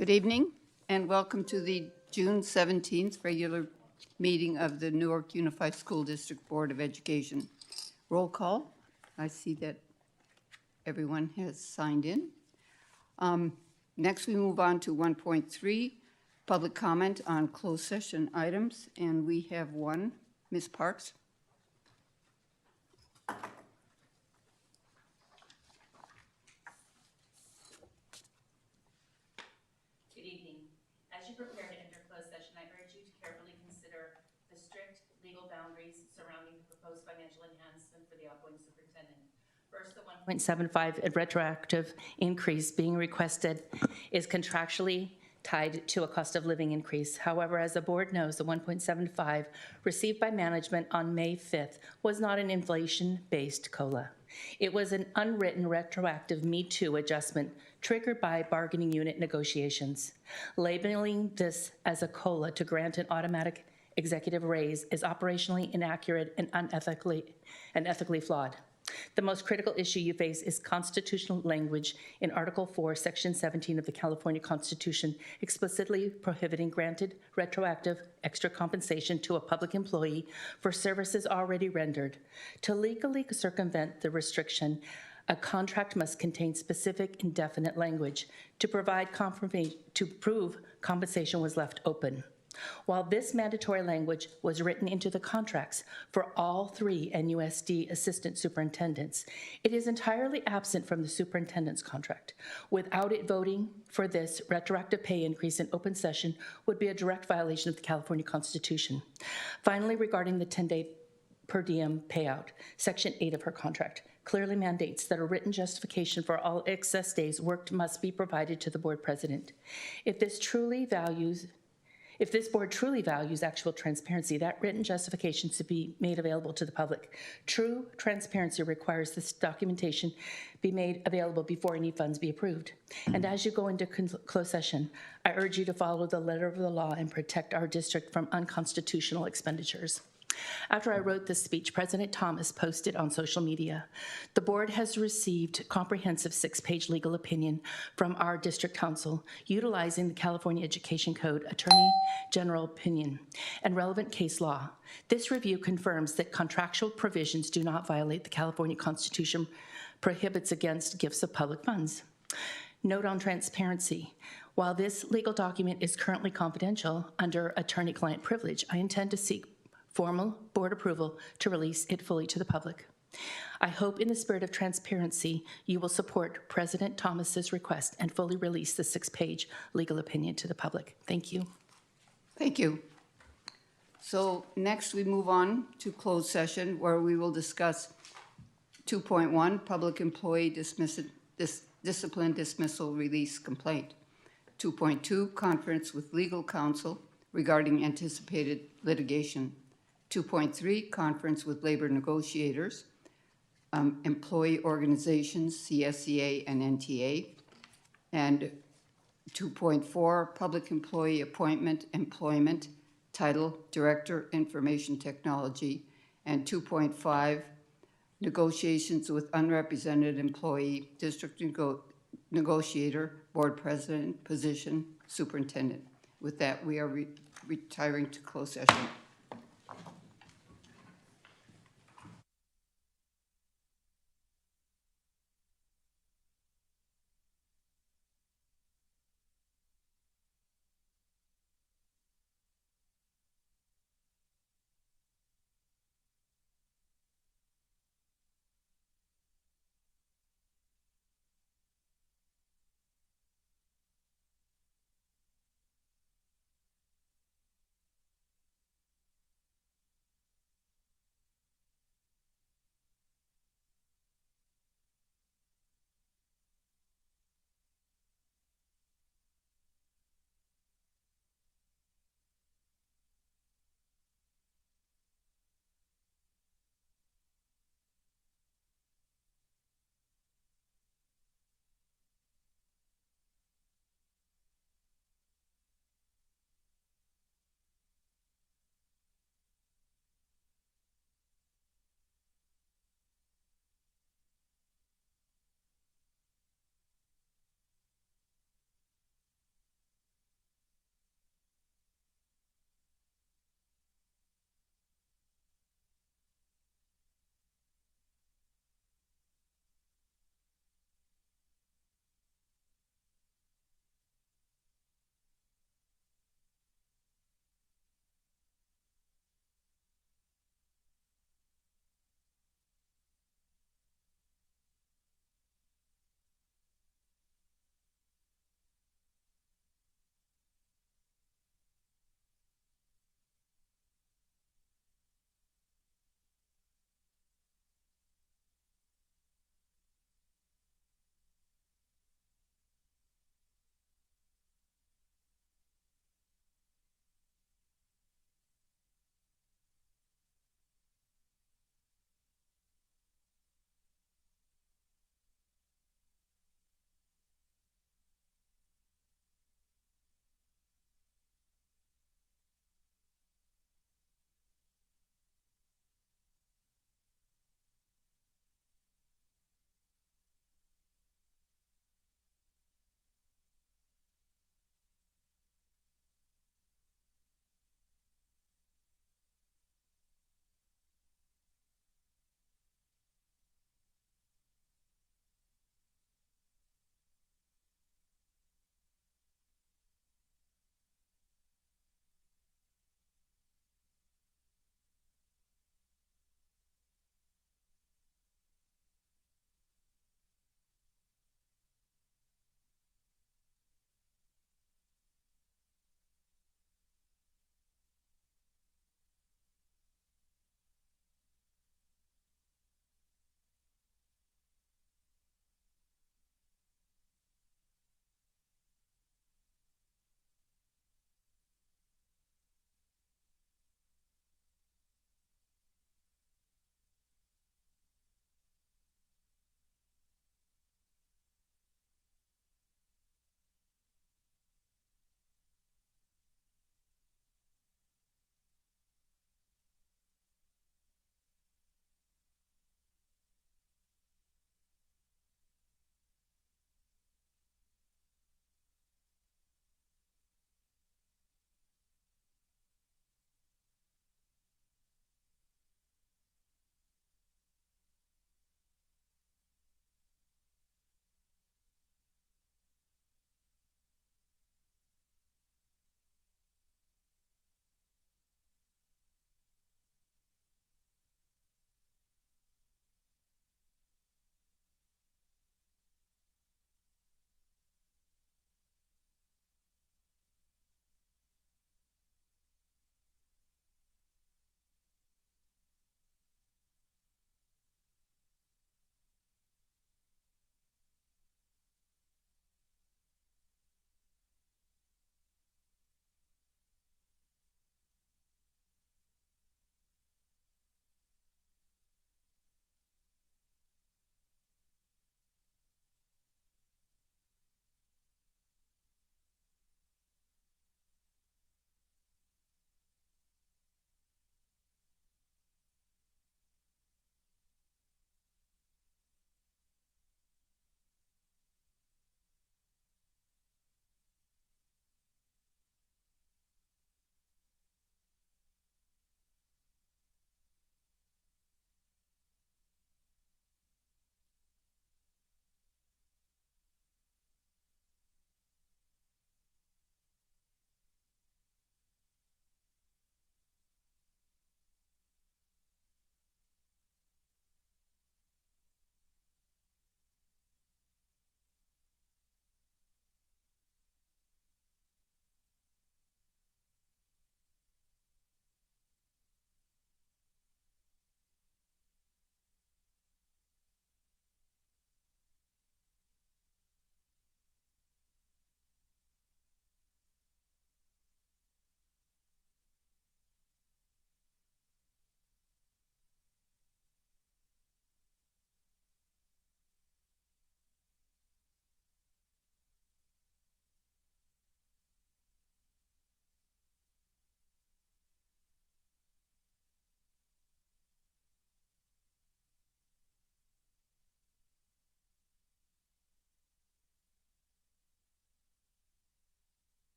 Good evening and welcome to the June 17th regular meeting of the Newark Unified School District Board of Education. Roll call. I see that everyone has signed in. Next, we move on to 1.3, public comment on closed session items, and we have one. Ms. Parks. Good evening. As you prepare to enter closed session, I urge you to carefully consider the strict legal boundaries surrounding the proposed financial enhancement for the outgoing superintendent. First, the 1.75 retroactive increase being requested is contractually tied to a cost of living increase. However, as the board knows, the 1.75 received by management on May 5th was not an inflation-based COLA. It was an unwritten retroactive Me Too adjustment triggered by bargaining unit negotiations. Labeling this as a COLA to grant an automatic executive raise is operationally inaccurate and ethically flawed. The most critical issue you face is constitutional language in Article 4, Section 17 of the California Constitution, explicitly prohibiting granted retroactive extra compensation to a public employee for services already rendered. To legally circumvent the restriction, a contract must contain specific indefinite language to prove compensation was left open. While this mandatory language was written into the contracts for all three NUSD assistant superintendents, it is entirely absent from the superintendent's contract. Without it, voting for this retroactive pay increase in open session would be a direct violation of the California Constitution. Finally, regarding the 10-day per diem payout, Section 8 of her contract clearly mandates that a written justification for all excess days worked must be provided to the board president. If this board truly values actual transparency, that written justification should be made available to the public. True transparency requires this documentation be made available before any funds be approved. And as you go into closed session, I urge you to follow the letter of the law and protect our district from unconstitutional expenditures. After I wrote this speech, President Thomas posted on social media, "The board has received comprehensive 6-page legal opinion from our district council utilizing the California Education Code, Attorney General opinion, and relevant case law. This review confirms that contractual provisions do not violate the California Constitution, prohibits against gifts of public funds." Note on transparency. While this legal document is currently confidential under attorney-client privilege, I intend to seek formal board approval to release it fully to the public. I hope in the spirit of transparency, you will support President Thomas's request and fully release the 6-page legal opinion to the public. Thank you. Thank you. So next we move on to closed session where we will discuss 2.1, public employee discipline dismissal release complaint. 2.2, conference with legal counsel regarding anticipated litigation. 2.3, conference with labor negotiators, employee organizations, CSEA and NTA. And 2.4, public employee appointment, employment, title, Director, Information Technology. And 2.5, negotiations with unrepresented employee, district negotiator, board president, position, superintendent. With that, we are retiring to closed session.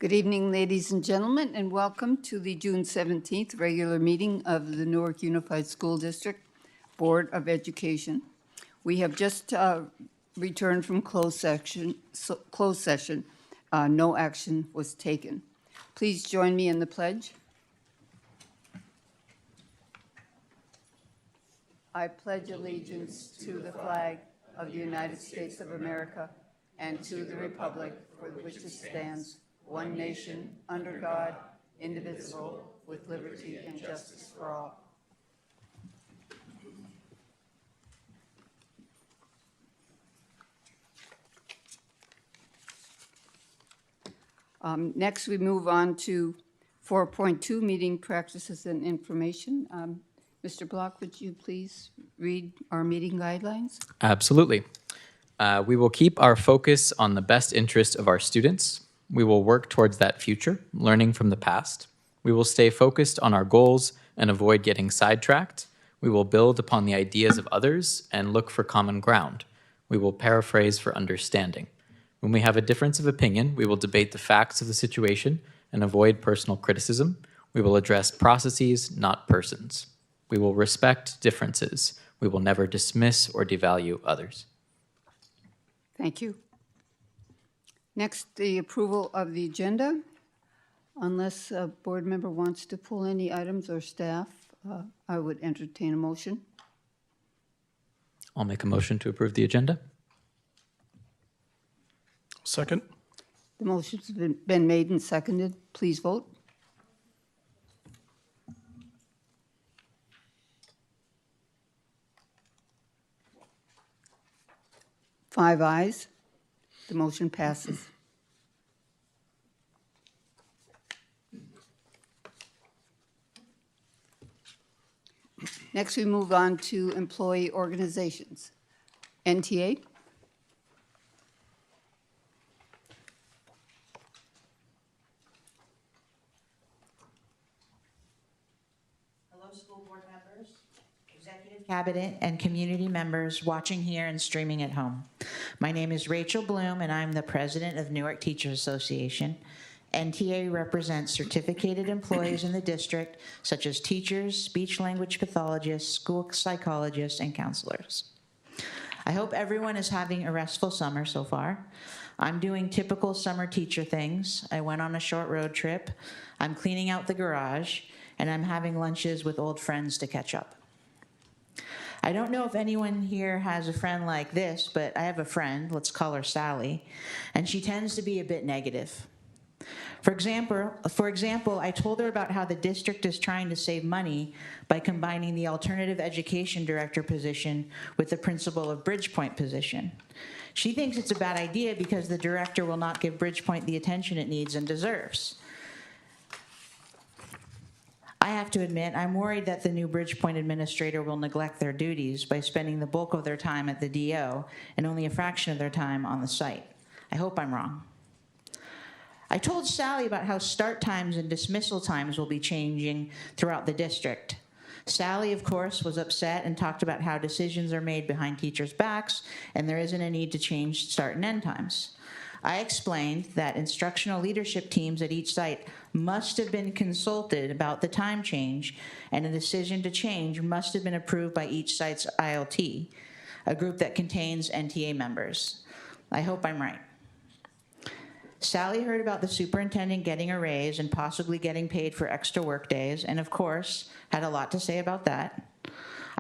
Good evening, ladies and gentlemen, and welcome to the June 17th regular meeting of the Newark Unified School District Board of Education. We have just returned from closed session. No action was taken. Please join me in the pledge. I pledge allegiance to the flag of the United States of America and to the republic for which it stands, one nation, under God, indivisible, with liberty and justice for all. Next, we move on to 4.2, meeting practices and information. Mr. Block, would you please read our meeting guidelines? Absolutely. We will keep our focus on the best interest of our students. We will work towards that future, learning from the past. We will stay focused on our goals and avoid getting sidetracked. We will build upon the ideas of others and look for common ground. We will paraphrase for understanding. When we have a difference of opinion, we will debate the facts of the situation and avoid personal criticism. We will address processes, not persons. We will respect differences. We will never dismiss or devalue others. Thank you. Next, the approval of the agenda. Unless a board member wants to pull any items or staff, I would entertain a motion. I'll make a motion to approve the agenda. Second. The motion's been made and seconded. Please vote. Five ayes. The motion passes. Next, we move on to employee organizations. NTA? Hello, school board members, executive cabinet, and community members watching here and streaming at home. My name is Rachel Bloom, and I'm the president of Newark Teachers Association. NTA represents certificated employees in the district, such as teachers, speech-language pathologists, school psychologists, and counselors. I hope everyone is having a restful summer so far. I'm doing typical summer teacher things. I went on a short road trip. I'm cleaning out the garage, and I'm having lunches with old friends to catch up. I don't know if anyone here has a friend like this, but I have a friend, let's call her Sally, and she tends to be a bit negative. For example, I told her about how the district is trying to save money by combining the alternative education director position with the principal of Bridgepoint position. She thinks it's a bad idea because the director will not give Bridgepoint the attention it needs and deserves. I have to admit, I'm worried that the new Bridgepoint administrator will neglect their duties by spending the bulk of their time at the DO and only a fraction of their time on the site. I hope I'm wrong. I told Sally about how start times and dismissal times will be changing throughout the district. Sally, of course, was upset and talked about how decisions are made behind teachers' backs and there isn't a need to change start and end times. I explained that instructional leadership teams at each site must have been consulted about the time change, and a decision to change must have been approved by each site's ILT, a group that contains NTA members. I hope I'm right. Sally heard about the superintendent getting a raise and possibly getting paid for extra work days, and of course, had a lot to say about that.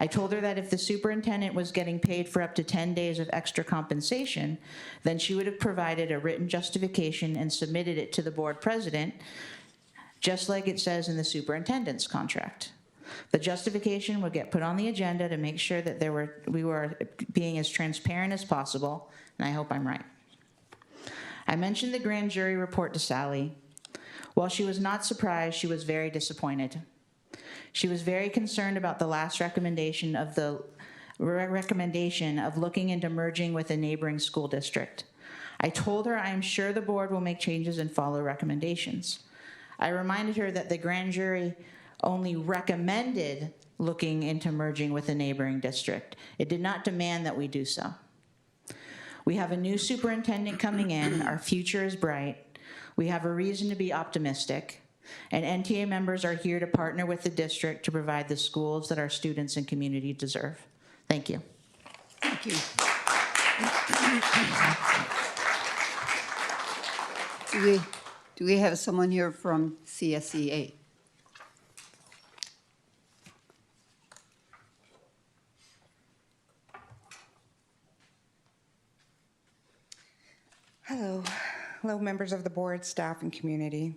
I told her that if the superintendent was getting paid for up to 10 days of extra compensation, then she would have provided a written justification and submitted it to the board president, just like it says in the superintendent's contract. The justification would get put on the agenda to make sure that we were being as transparent as possible, and I hope I'm right. I mentioned the grand jury report to Sally. While she was not surprised, she was very disappointed. She was very concerned about the last recommendation of looking into merging with a neighboring school district. I told her I am sure the board will make changes and follow recommendations. I reminded her that the grand jury only recommended looking into merging with a neighboring district. It did not demand that we do so. We have a new superintendent coming in. Our future is bright. We have a reason to be optimistic, and NTA members are here to partner with the district to provide the schools that our students and community deserve. Thank you. Thank you. Do we have someone here from CSEA? Hello. Hello, members of the board, staff, and community.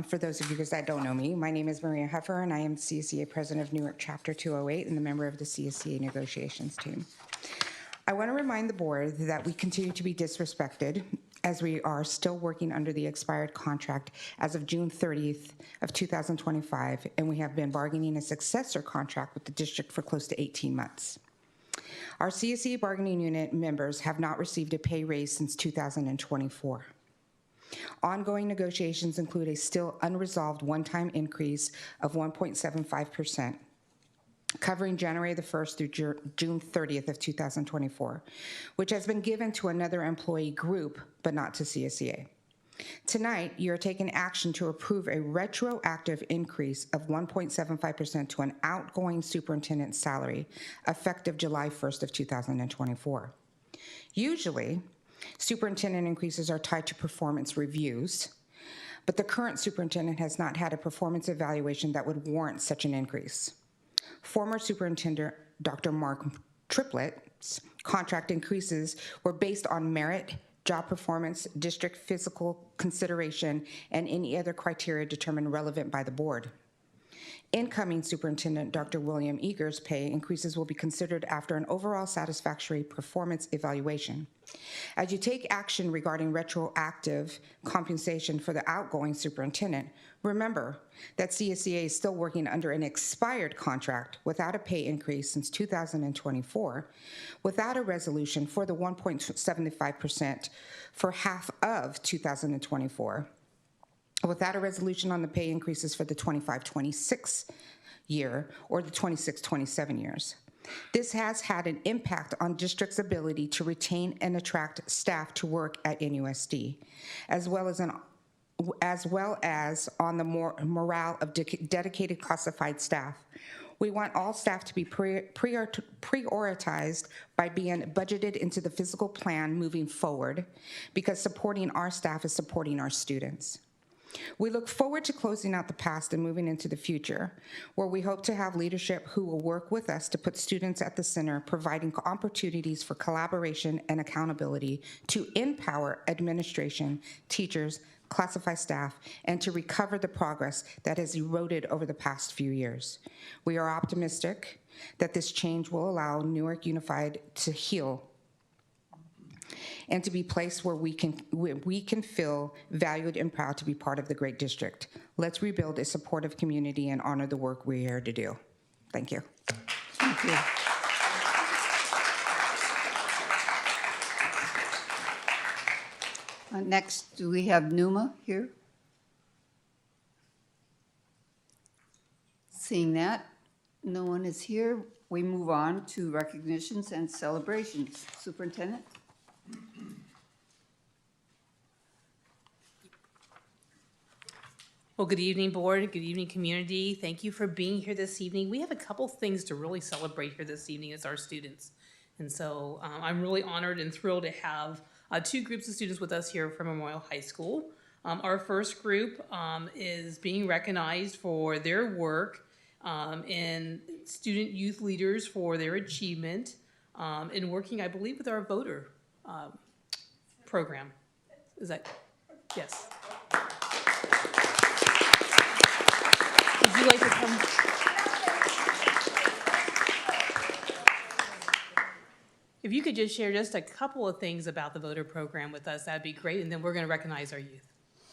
For those of you guys that don't know me, my name is Maria Heffer, and I am CSEA President of Newark Chapter 208 and the member of the CSEA negotiations team. I want to remind the board that we continue to be disrespected as we are still working under the expired contract as of June 30th of 2025, and we have been bargaining a successor contract with the district for close to 18 months. Our CSE bargaining unit members have not received a pay raise since 2024. Ongoing negotiations include a still unresolved one-time increase of 1.75%, covering January the 1st through June 30th of 2024, which has been given to another employee group, but not to CSEA. Tonight, you're taking action to approve a retroactive increase of 1.75% to an outgoing superintendent's salary effective July 1st of 2024. Usually, superintendent increases are tied to performance reviews, but the current superintendent has not had a performance evaluation that would warrant such an increase. Former Superintendent Dr. Mark Triplett's contract increases were based on merit, job performance, district physical consideration, and any other criteria determined relevant by the board. Incoming Superintendent Dr. William Eager's pay increases will be considered after an overall satisfactory performance evaluation. As you take action regarding retroactive compensation for the outgoing superintendent, remember that CSEA is still working under an expired contract without a pay increase since 2024, without a resolution for the 1.75% for half of 2024, without a resolution on the pay increases for the 25-26 year or the 26-27 years. This has had an impact on district's ability to retain and attract staff to work at NUSD, as well as on the morale of dedicated classified staff. We want all staff to be prioritized by being budgeted into the physical plan moving forward, because supporting our staff is supporting our students. We look forward to closing out the past and moving into the future, where we hope to have leadership who will work with us to put students at the center, providing opportunities for collaboration and accountability to empower administration, teachers, classified staff, and to recover the progress that has eroded over the past few years. We are optimistic that this change will allow Newark Unified to heal and to be placed where we can feel valued and proud to be part of the great district. Let's rebuild a supportive community and honor the work we're here to do. Thank you. Thank you. Next, do we have Numa here? Seeing that no one is here, we move on to recognitions and celebrations. Superintendent? Well, good evening, board. Good evening, community. Thank you for being here this evening. We have a couple things to really celebrate here this evening as our students. And so I'm really honored and thrilled to have two groups of students with us here from Memorial High School. Our first group is being recognized for their work in student youth leaders for their achievement in working, I believe, with our voter program. Is that, yes. Would you like to come? If you could just share just a couple of things about the voter program with us, that'd be great, and then we're gonna recognize our youth.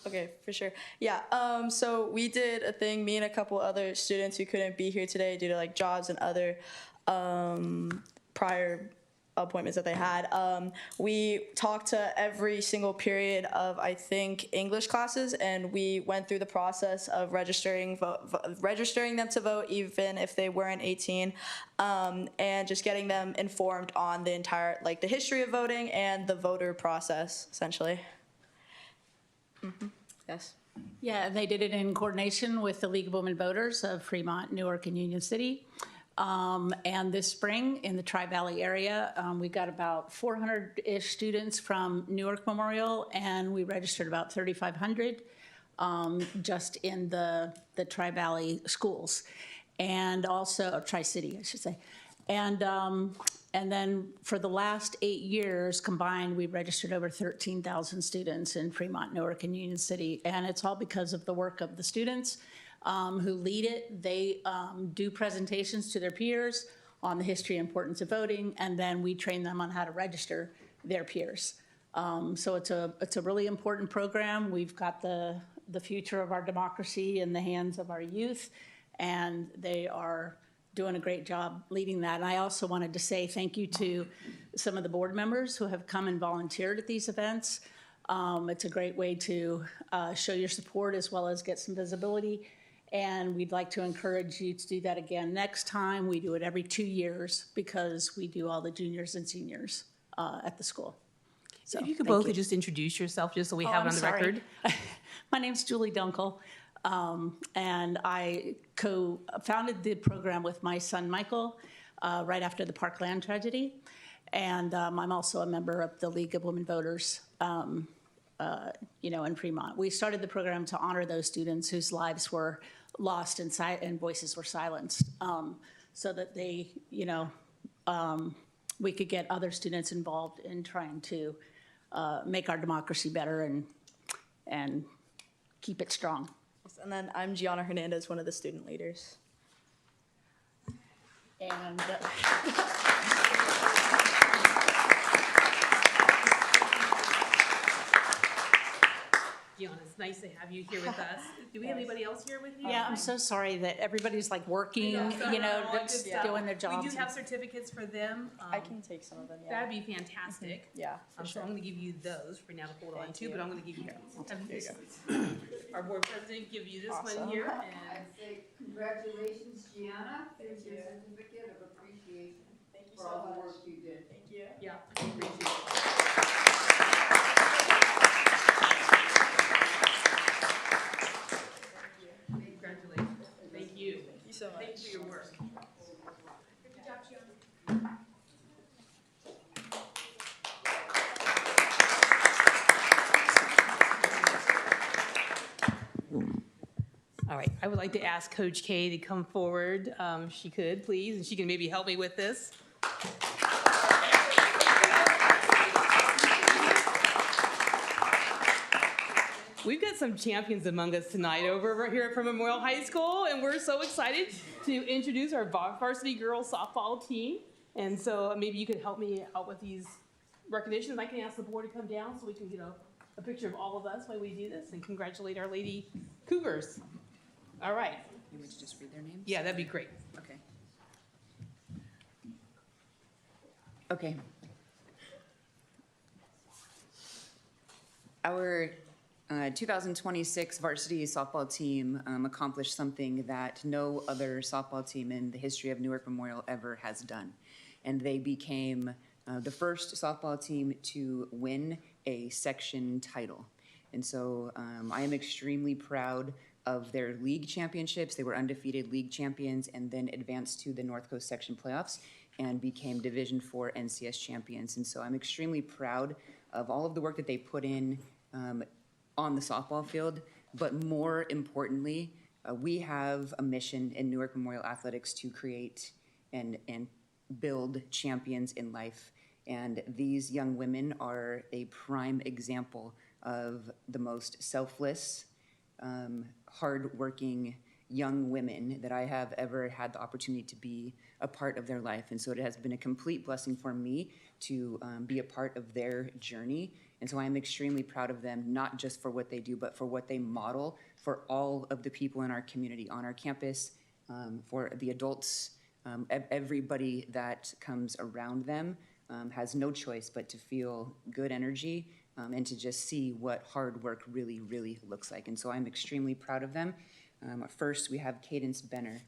Okay, for sure. Yeah, so we did a thing, me and a couple other students who couldn't be here today due to like jobs and other prior appointments that they had. We talked to every single period of, I think, English classes, and we went through the process of registering them to vote even if they weren't 18, and just getting them informed on the entire, like the history of voting and the voter process, essentially. Yes. Yeah, they did it in coordination with the League of Women Voters of Fremont, Newark, and Union City. And this spring in the Tri-Valley area, we got about 400-ish students from Newark Memorial, and we registered about 3,500 just in the Tri-Valley schools, and also Tri-City, I should say. And then for the last 8 years combined, we registered over 13,000 students in Fremont, Newark, and Union City. And it's all because of the work of the students who lead it. They do presentations to their peers on the history and importance of voting, and then we train them on how to register their peers. So it's a really important program. We've got the future of our democracy in the hands of our youth, and they are doing a great job leading that. And I also wanted to say thank you to some of the board members who have come and volunteered at these events. It's a great way to show your support as well as get some visibility. And we'd like to encourage you to do that again next time. We do it every 2 years because we do all the juniors and seniors at the school. So If you could thank both just introduce yourself, just so we Oh, have it I'm on the sorry. record. My name's Julie Dunkel, and I co-founded the program with my son Michael right after the Parkland tragedy. And I'm also a member of the League of Women Voters, in Fremont. We started the program to honor those students whose lives were lost and voices were silenced, so that they, we could get other students involved in trying to make our democracy better and keep it strong. And then I'm Gianna Hernandez, one of the student leaders. And Gianna, it's nice to have you here with us. Do we have anybody else here with you? yeah, I'm so sorry that everybody's like working, All good just stuff. doing their jobs. We do have certificates for them. I can take some of them, yeah. That'd be fantastic. Yeah, for So sure. I'm gonna give you those for now to hold on Thank to, you. but I'm gonna give you There you go. our board president give you this one Awesome. here. I And say congratulations, Gianna. Here's your certificate of appreciation Thank you for so all the much. work you did. Thank you. yeah, we appreciate it. Congratulations. Thank you. Thank you so much. Thank you for your work. All right, I would like to ask Coach K to come forward. She could, please, and she can maybe help me with this. We've got some champions among us tonight over here from Memorial High School, and we're so excited to introduce our varsity girls softball team. And so maybe you could help me out with these recognitions. I can ask the board to come down so we can get a picture of all of us while we do this and congratulate our Lady Cougars. All right. You want to just read their names? Yeah, that'd be great. Okay. Okay. Our 2026 varsity softball team accomplished something that no other softball team in the history of Newark Memorial ever has done. And they became the first softball team to win a section title. And so I am extremely proud of their league championships. They were undefeated league champions and then advanced to the North Coast section playoffs and became Division IV NCS champions. And so I'm extremely proud of all of the work that they put in on the softball field. But more importantly, we have a mission in Newark Memorial Athletics to create and build champions in life. And these young women are a prime example of the most selfless, hardworking young women that I have ever had the opportunity to be a part of their life. And so it has been a complete blessing for me to be a part of their journey. And so I am extremely proud of them, not just for what they do, but for what they model for all of the people in our community, on our campus, for the adults, everybody that comes around them has no choice but to feel good energy and to just see what hard work really, really looks like. And so I'm extremely proud of them. First, we have Cadence Benner.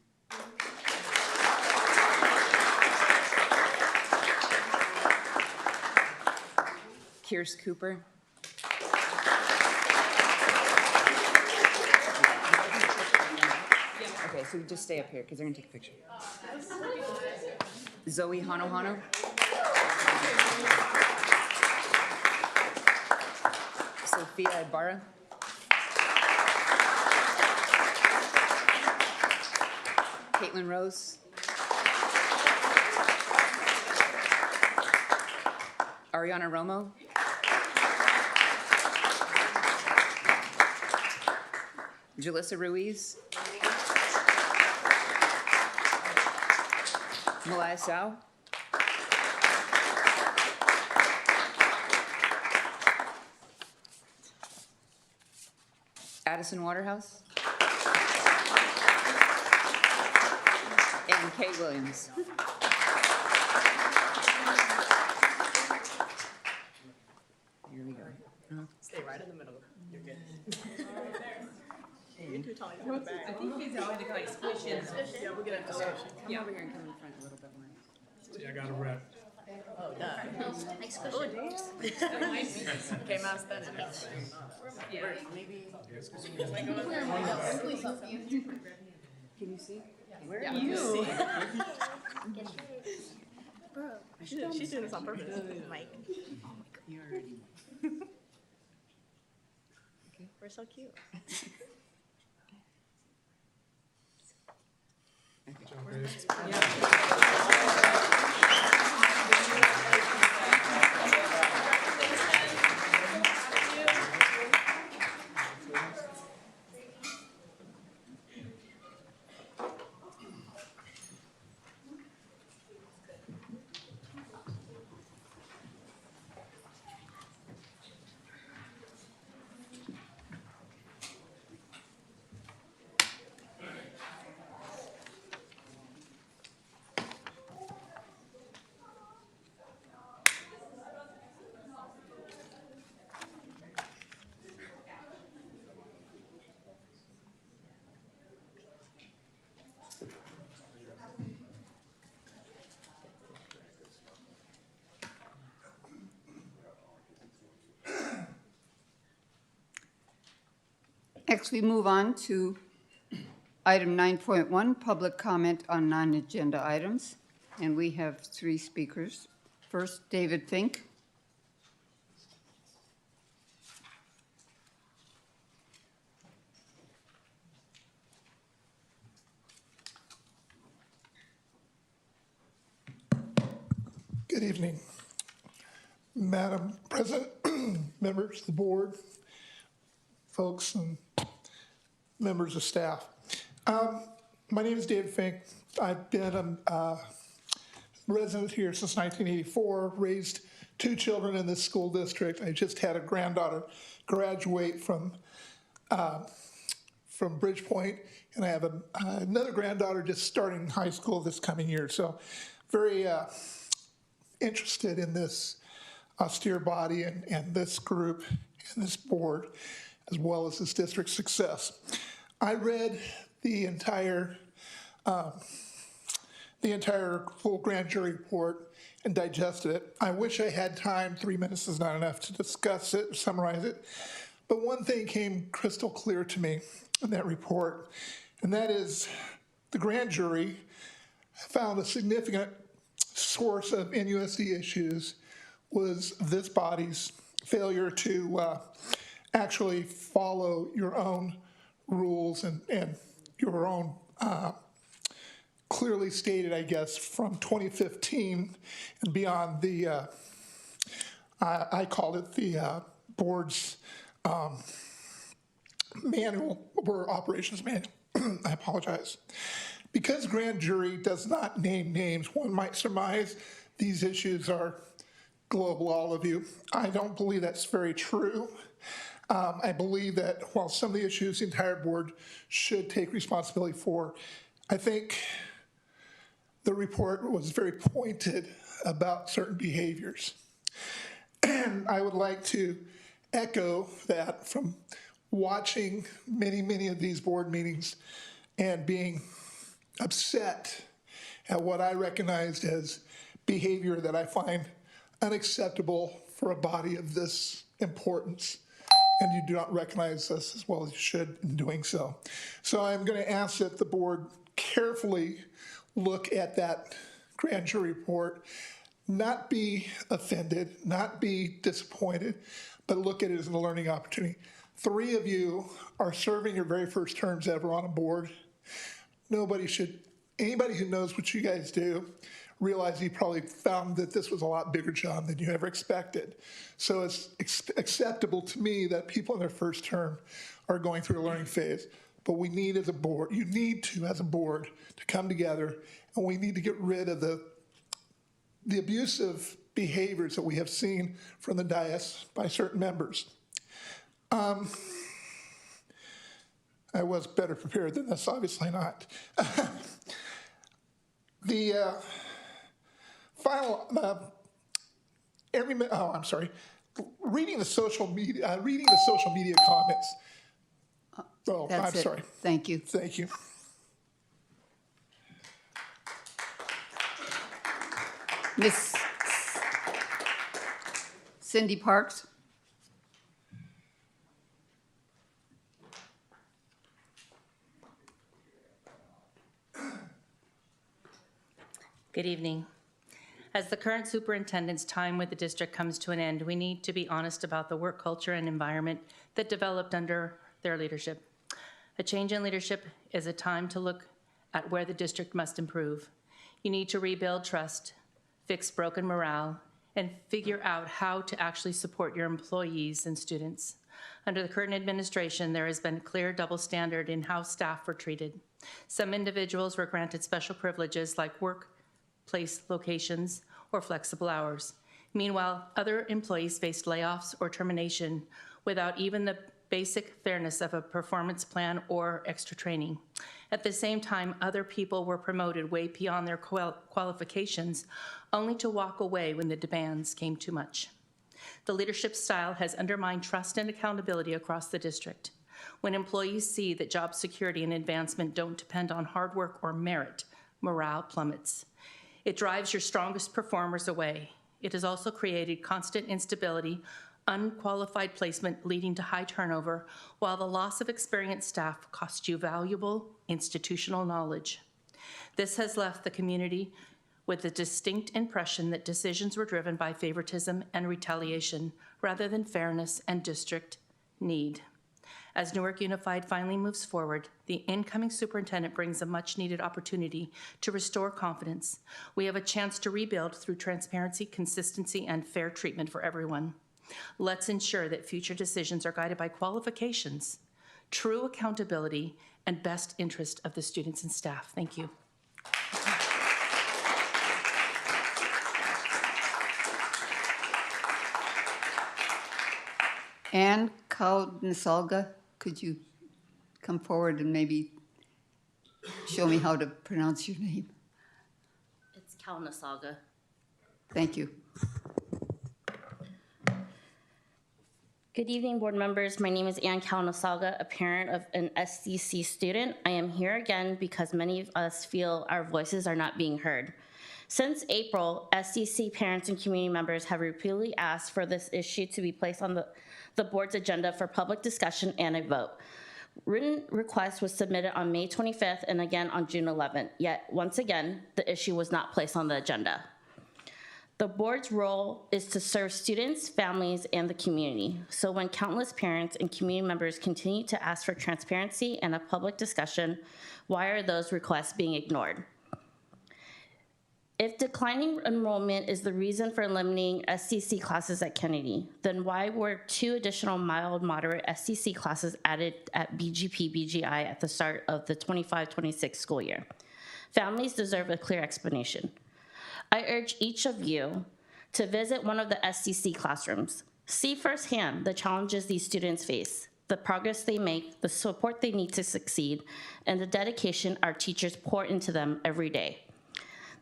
Kierce Cooper. Okay, so just stay up here because they're gonna take a picture. Zoe Hanohano. Sophia Ibarra. Caitlin Rose. Ariana Romo. Jalissa Ruiz. Malaya Sao. Addison Waterhouse. And Kate Williams. Here we go. Stay right in the middle. You're good. I think he's going to like squish in. Yeah, we'll get into session. Come over here and come in front a little bit more. See, I got a rep. Oh, came out standing. Yeah. Maybe. Can you see? Where Yeah, are you? see. She's doing this on purpose, Mike. You already. We're so cute. Next, we move on to item 9.1, public comment on non-agenda items. And we have 3 speakers. First, David Fink. Good evening, Madam President, members of the board, folks, and members of staff. My name is David Fink. I've been a resident here since 1984, raised 2 children in this school district. I just had a granddaughter graduate from Bridgepoint, and I have another granddaughter just starting high school this coming year. So very interested in this austere body and this group and this board, as well as this district's success. I read the entire full grand jury report and digested it. I wish I had time. 3 minutes is not enough to discuss it, summarize it. But one thing came crystal clear to me in that report, and that is the grand jury found a significant source of NUSD issues was this body's failure to actually follow your own rules and your own clearly stated, I guess, from 2015 and beyond the, I called it the board's manual, or operations manual. I apologize. Because grand jury does not name names, one might surmise these issues are global, all of you. I don't believe that's very true. I believe that while some of the issues the entire board should take responsibility for, I think the report was very pointed about certain behaviors. And I would like to echo that from watching many of these board meetings and being upset at what I recognized as behavior that I find unacceptable for a body of this importance and you do not recognize us as well as you should in doing so. So I'm going to ask that the board carefully look at that grand jury report, not be offended, not be disappointed, but look at it as a learning opportunity. 3 of you are serving your very first terms ever on a board. Anybody who knows what you guys do, realize you probably found that this was a lot bigger job than you ever expected. So it's acceptable to me that people in their first term are going through a learning phase. But we need as a board, you need to, as a board, to come together, and we need to get rid of the abusive behaviors that we have seen from the dais by certain members. I was better prepared than this, obviously not. The final, reading the social media comments. Oh, That's I'm it. sorry. Thank you. Thank you. Miss Cindy Parks? Good evening. As the current superintendent's time with the district comes to an end, we need to be honest about the work culture and environment that developed under their leadership. A change in leadership is a time to look at where the district must improve. You need to rebuild trust, fix broken morale, and figure out how to actually support your employees and students. Under the current administration, there has been a clear double standard in how staff were treated. Some individuals were granted special privileges like workplace locations or flexible hours. Meanwhile, other employees faced layoffs or termination without even the basic fairness of a performance plan or extra training. At the same time, other people were promoted way beyond their qualifications, only to walk away when the demands came too much. The leadership style has undermined trust and accountability across the district. When employees see that job security and advancement don't depend on hard work or merit, morale plummets. It drives your strongest performers away. It has also created constant instability, unqualified placement leading to high turnover, while the loss of experienced staff costs you valuable institutional knowledge. This has left the community with a distinct impression that decisions were driven by favoritism and retaliation rather than fairness and district need. As Newark Unified finally moves forward, the incoming superintendent brings a much-needed opportunity to restore confidence. We have a chance to rebuild through transparency, consistency, and fair treatment for everyone. Let's ensure that future decisions are guided by qualifications, true accountability, and best interest of the students and staff. Thank you. Ann Kaudnasalga, could you come forward and maybe show me how to pronounce your name? It's Kaudnasalga. Thank you. Good evening, board members. My name is Ann Kaudnasalga, a parent of an SDC student. I am here again because many of us feel our voices are not being heard. Since April, SDC parents and community members have repeatedly asked for this issue to be placed on the board's agenda for public discussion and a vote. Written request was submitted on May 25th and again on June 11th, yet once again, the issue was not placed on the agenda. The board's role is to serve students, families, and the community. So when countless parents and community members continue to ask for transparency and a public discussion, why are those requests being ignored? If declining enrollment is the reason for eliminating SCC classes at Kennedy, then why were 2 additional mild moderate SCC classes added at BGP BGI at the start of the 25-26 school year? Families deserve a clear explanation. I urge each of you to visit one of the SCC classrooms. See firsthand the challenges these students face, the progress they make, the support they need to succeed, and the dedication our teachers pour into them every day.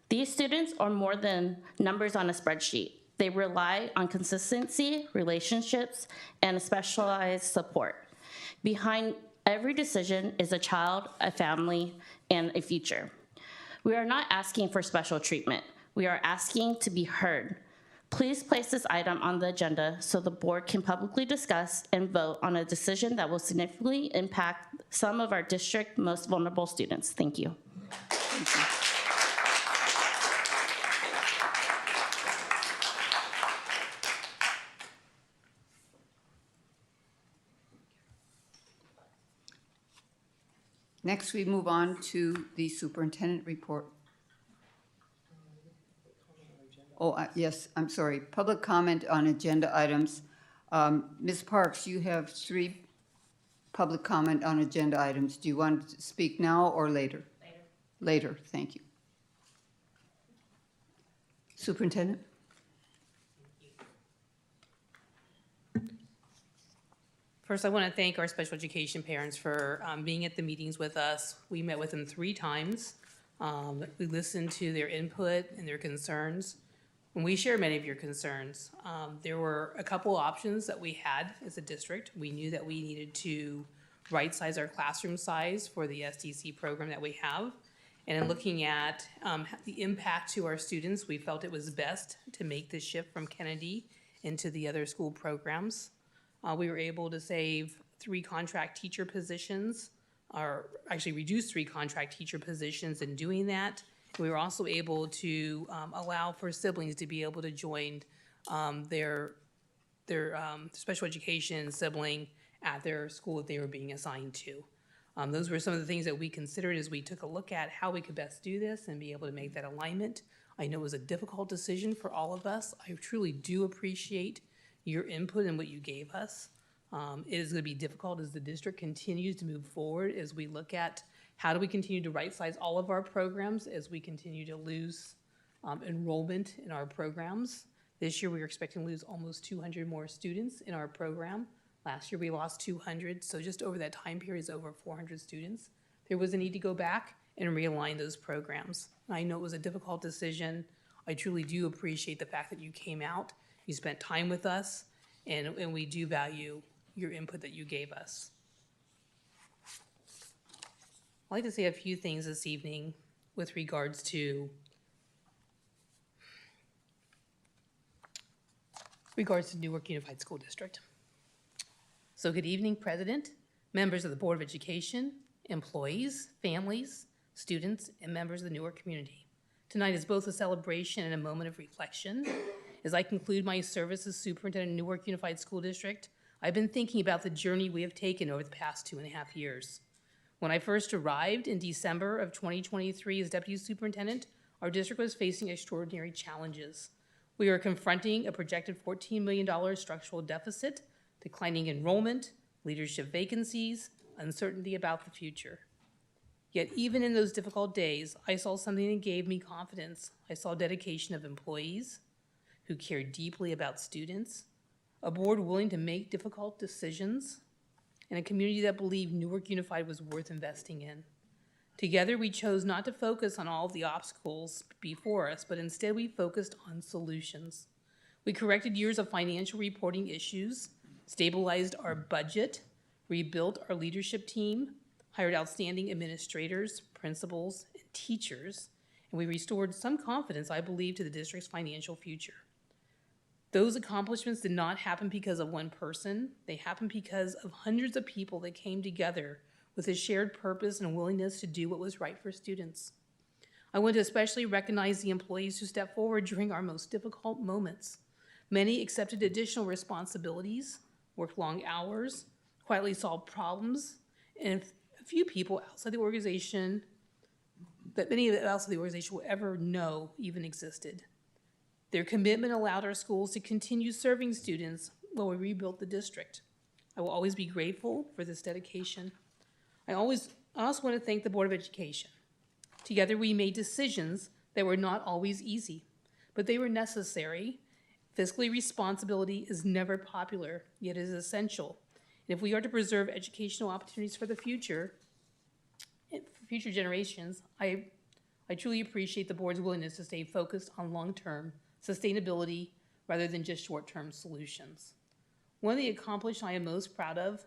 These students are more than numbers on a spreadsheet. They rely on consistency, relationships, and specialized support. Behind every decision is a child, a family, and a future. We are not asking for special treatment. We are asking to be heard. Please place this item on the agenda so the board can publicly discuss and vote on a decision that will significantly impact some of our district's most vulnerable students. Thank you. Next, we move on to the superintendent report. Oh, yes, I'm sorry. Public comment on agenda items. Ms. Parks, you have 3 public comment on agenda items. Do you want to speak now or later? Later. Later, thank you. Superintendent? First, I want to thank our special education parents for being at the meetings with us. We met with them 3 times. We listened to their input and their concerns, and we share many of your concerns. There were a couple options that we had as a district. We knew that we needed to right-size our classroom size for the SDC program that we have. And in looking at the impact to our students, we felt it was best to make the shift from Kennedy into the other school programs. We were able to save 3 contract teacher positions, or actually reduce 3 contract teacher positions in doing that. We were also able to allow for siblings to be able to join their special education sibling at their school that they were being assigned to. Those were some of the things that we considered as we took a look at how we could best do this and be able to make that alignment. I know it was a difficult decision for all of us. I truly do appreciate your input and what you gave us. It is going to be difficult as the district continues to move forward as we look at how do we continue to right-size all of our programs as we continue to lose enrollment in our programs. This year, we were expecting to lose almost 200 more students in our program. Last year, we lost 200, so just over that time period is over 400 students. There was a need to go back and realign those programs. I know it was a difficult decision. I truly do appreciate the fact that you came out, you spent time with us, and we do value your input that you gave us. I'd like to say a few things this evening with regards to Newark Unified School District. So good evening, President, members of the Board of Education, employees, families, students, and members of the Newark community. Tonight is both a celebration and a moment of reflection. As I conclude my service as superintendent of Newark Unified School District, I've been thinking about the journey we have taken over the past 2.5 years. When I first arrived in December of 2023 as deputy superintendent, our district was facing extraordinary challenges. We were confronting a projected $14 million structural deficit, declining enrollment, leadership vacancies, uncertainty about the future. Yet even in those difficult days, I saw something that gave me confidence. I saw dedication of employees who cared deeply about students, a board willing to make difficult decisions, and a community that believed Newark Unified was worth investing in. Together, we chose not to focus on all of the obstacles before us, but instead we focused on solutions. We corrected years of financial reporting issues, stabilized our budget, rebuilt our leadership team, hired outstanding administrators, principals, and teachers, and we restored some confidence, I believe, to the district's financial future. Those accomplishments did not happen because of one person. They happened because of hundreds of people that came together with a shared purpose and willingness to do what was right for students. I want to especially recognize the employees who stepped forward during our most difficult moments. Many accepted additional responsibilities, worked long hours, quietly solved problems, and a few people outside the organization that many of the outside the organization will ever know even existed. Their commitment allowed our schools to continue serving students while we rebuilt the district. I will always be grateful for this dedication. I also want to thank the Board of Education. Together we made decisions that were not always easy, but they were necessary. Fiscally responsibility is never popular, yet it is essential. And if we are to preserve educational opportunities for the future, for future generations, I truly appreciate the board's willingness to stay focused on long-term sustainability rather than just short-term solutions. One of the accomplishments I am most proud of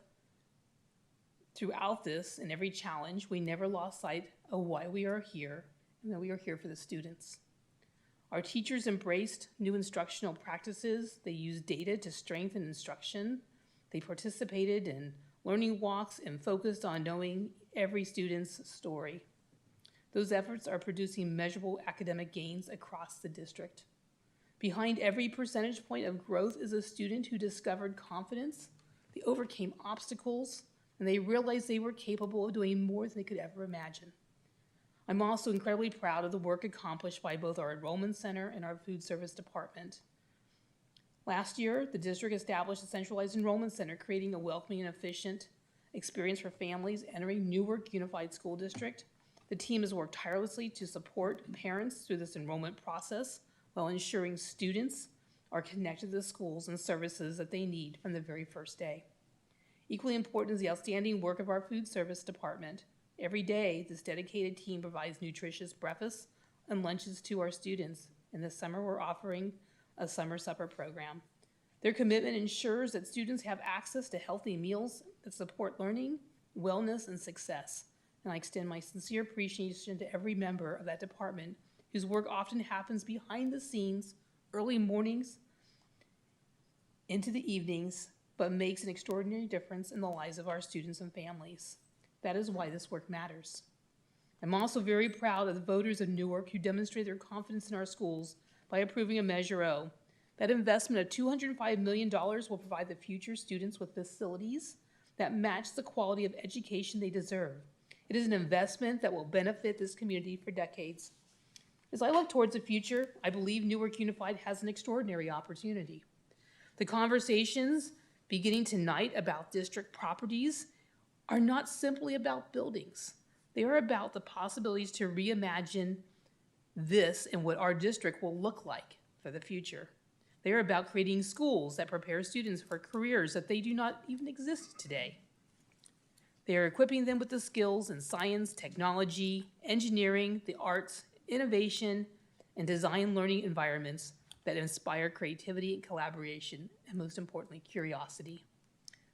throughout this and every challenge, we never lost sight of why we are here and that we are here for the students. Our teachers embraced new instructional practices. They used data to strengthen instruction. They participated in learning walks and focused on knowing every student's story. Those efforts are producing measurable academic gains across the district. Behind every percentage point of growth is a student who discovered confidence, they overcame obstacles, and they realized they were capable of doing more than they could ever imagine. I'm also incredibly proud of the work accomplished by both our enrollment center and our food service department. Last year, the district established a centralized enrollment center, creating a welcoming and efficient experience for families entering Newark Unified School District. The team has worked tirelessly to support parents through this enrollment process while ensuring students are connected to the schools and services that they need from the very first day. Equally important is the outstanding work of our food service department. Every day, this dedicated team provides nutritious breakfasts and lunches to our students. In the summer, we're offering a summer supper program. Their commitment ensures that students have access to healthy meals that support learning, wellness, and success. And I extend my sincere appreciation to every member of that department whose work often happens behind the scenes, early mornings into the evenings, but makes an extraordinary difference in the lives of our students and families. That is why this work matters. I'm also very proud of the voters of Newark who demonstrate their confidence in our schools by approving a Measure O. That investment of $205 million will provide the future students with facilities that match the quality of education they deserve. It is an investment that will benefit this community for decades. As I look towards the future, I believe Newark Unified has an extraordinary opportunity. The conversations beginning tonight about district properties are not simply about buildings. They are about the possibilities to reimagine this and what our district will look like for the future. They are about creating schools that prepare students for careers that they do not even exist today. They are equipping them with the skills in science, technology, engineering, the arts, innovation, and design learning environments that inspire creativity and collaboration, and most importantly, curiosity.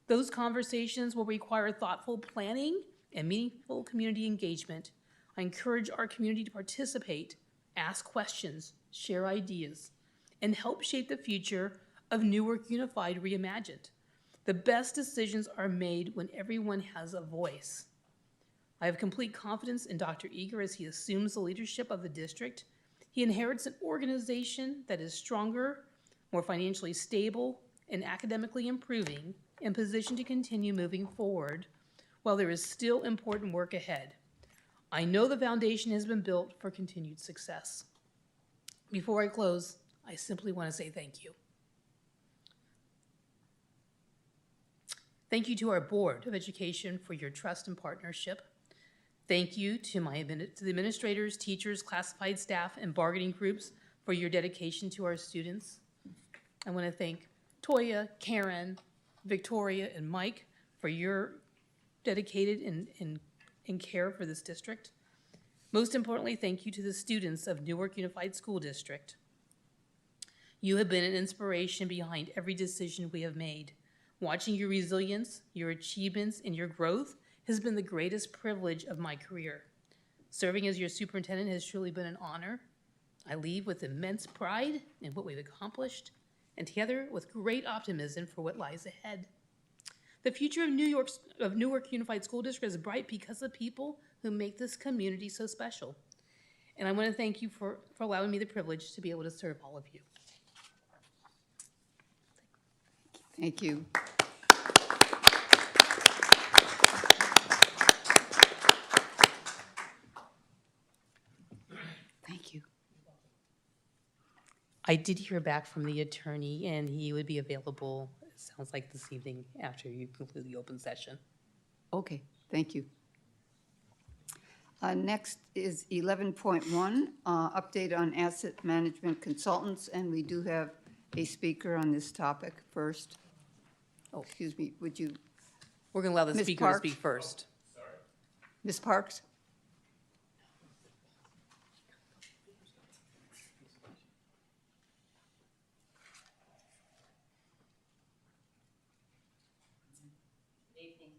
Those conversations will require thoughtful planning and meaningful community engagement. I encourage our community to participate, ask questions, share ideas, and help shape the future of Newark Unified Reimagined. The best decisions are made when everyone has a voice. I have complete confidence in Dr. Eager as he assumes the leadership of the district. He inherits an organization that is stronger, more financially stable, and academically improving, and positioned to continue moving forward while there is still important work ahead. I know the foundation has been built for continued success. Before I close, I simply want to say thank you. Thank you to our Board of Education for your trust and partnership. Thank you to the administrators, teachers, classified staff, and bargaining groups for your dedication to our students. I want to thank Toya, Karen, Victoria, and Mike for your dedicated and care for this district. Most importantly, thank you to the students of Newark Unified School District. You have been an inspiration behind every decision we have made. Watching your resilience, your achievements, and your growth has been the greatest privilege of my career. Serving as your superintendent has truly been an honor. I leave with immense pride in what we've accomplished, and together with great optimism for what lies ahead. The future of Newark Unified School District is bright because of people who make this community so special. And I want to thank you for allowing me the privilege to be able to serve all of you. Thank you. Thank you. I did hear back from the attorney, and he would be available, it sounds like this evening, after you conclude the open session. Okay, thank you. Next is 11.1, update on asset management consultants, and we do have a speaker on this topic first. Oh, excuse me, would you? We're going to allow the Ms. speaker Parks? to speak first. Ms. Parks? Good evening.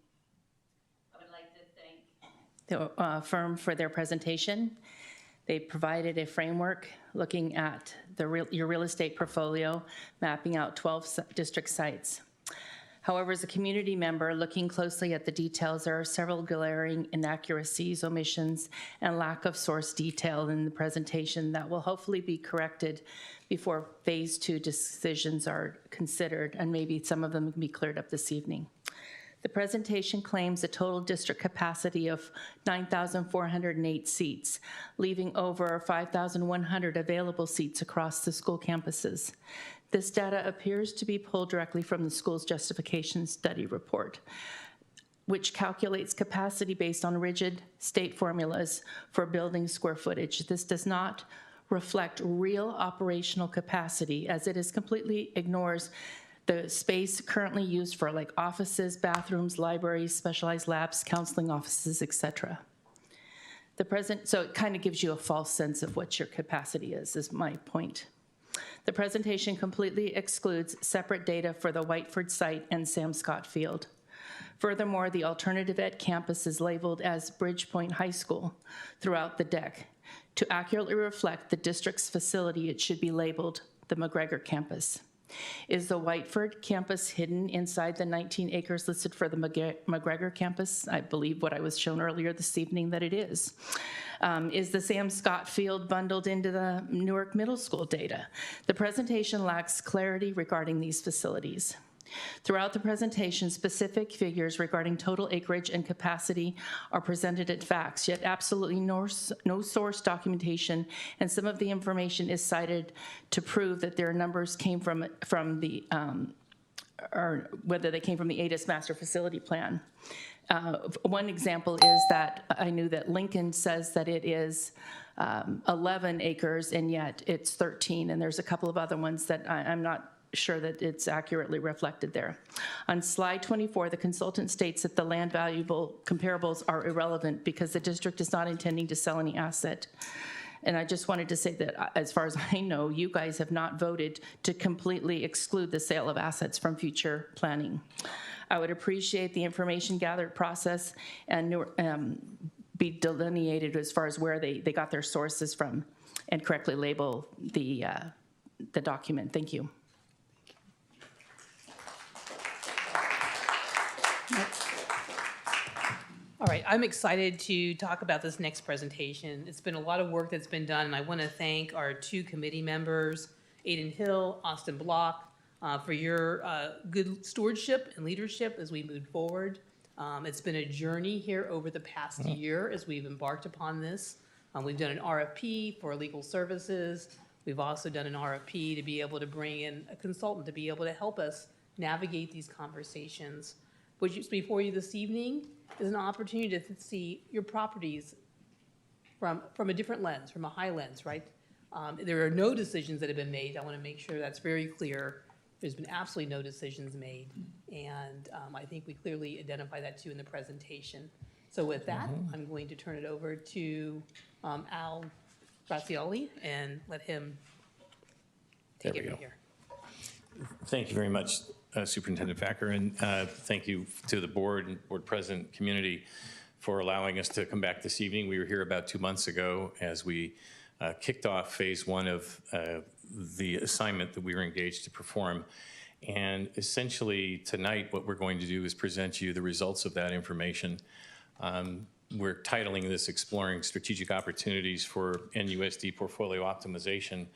I would like to thank the firm for their presentation. They provided a framework looking at your real estate portfolio, mapping out 12 district sites. However, as a community member looking closely at the details, there are several glaring inaccuracies, omissions, and lack of source detail in the presentation that will hopefully be corrected before phase 2 decisions are considered, and maybe some of them can be cleared up this evening. The presentation claims a total district capacity of 9,408 seats, leaving over 5,100 available seats across the school campuses. This data appears to be pulled directly from the school's justification study report, which calculates capacity based on rigid state formulas for building square footage. This does not reflect real operational capacity, as it completely ignores the space currently used for like offices, bathrooms, libraries, specialized labs, counseling offices, etc. So it kind of gives you a false sense of what your capacity is my point. The presentation completely excludes separate data for the Whiteford site and Sam Scott Field. Furthermore, the alternative ed campus is labeled as Bridgepoint High School throughout the deck. To accurately reflect the district's facility, it should be labeled the McGregor campus. Is the Whiteford campus hidden inside the 19 acres listed for the McGregor campus? I believe what I was shown earlier this evening that it is. Is the Sam Scott Field bundled into the Newark Middle School data? The presentation lacks clarity regarding these facilities. Throughout the presentation, specific figures regarding total acreage and capacity are presented as facts, yet absolutely no source documentation, and some of the information is cited to prove that their numbers came from the, or whether they came from the ADIS master facility plan. One example is that I knew that Lincoln says that it is 11 acres, and yet it's 13, and there's a couple of other ones that I'm not sure that it's accurately reflected there. On slide 24, the consultant states that the land valuable comparables are irrelevant because the district is not intending to sell any asset. And I just wanted to say that as far as I know, you guys have not voted to completely exclude the sale of assets from future planning. I would appreciate the information gathered process and be delineated as far as where they got their sources from and correctly label the document. Thank you. All right, I'm excited to talk about this next presentation. It's been a lot of work that's been done, and I want to thank our 2 committee members, Aiden Hill, Austin Block, for your good stewardship and leadership as we move forward. It's been a journey here over the past year as we've embarked upon this. We've done an RFP for legal services. We've also done an RFP to be able to bring in a consultant to be able to help us navigate these conversations. Which is before you this evening is an opportunity to see your properties from a different lens, from a high lens, right? There are no decisions that have been made. I want to make sure that's very clear. There's been absolutely no decisions made, and I think we clearly identify that too in the presentation. So with that, I'm going to turn it over to Al Grazioli and let him take it from here. Thank you very much, Superintendent Facker, and thank you to the board and board president community for allowing us to come back this evening. We were here about 2 months ago as we kicked off phase 1 of the assignment that we were engaged to perform. And essentially tonight, what we're going to do is present you the results of that information. We're titling this Exploring Strategic Opportunities for NUSD Portfolio Optimization.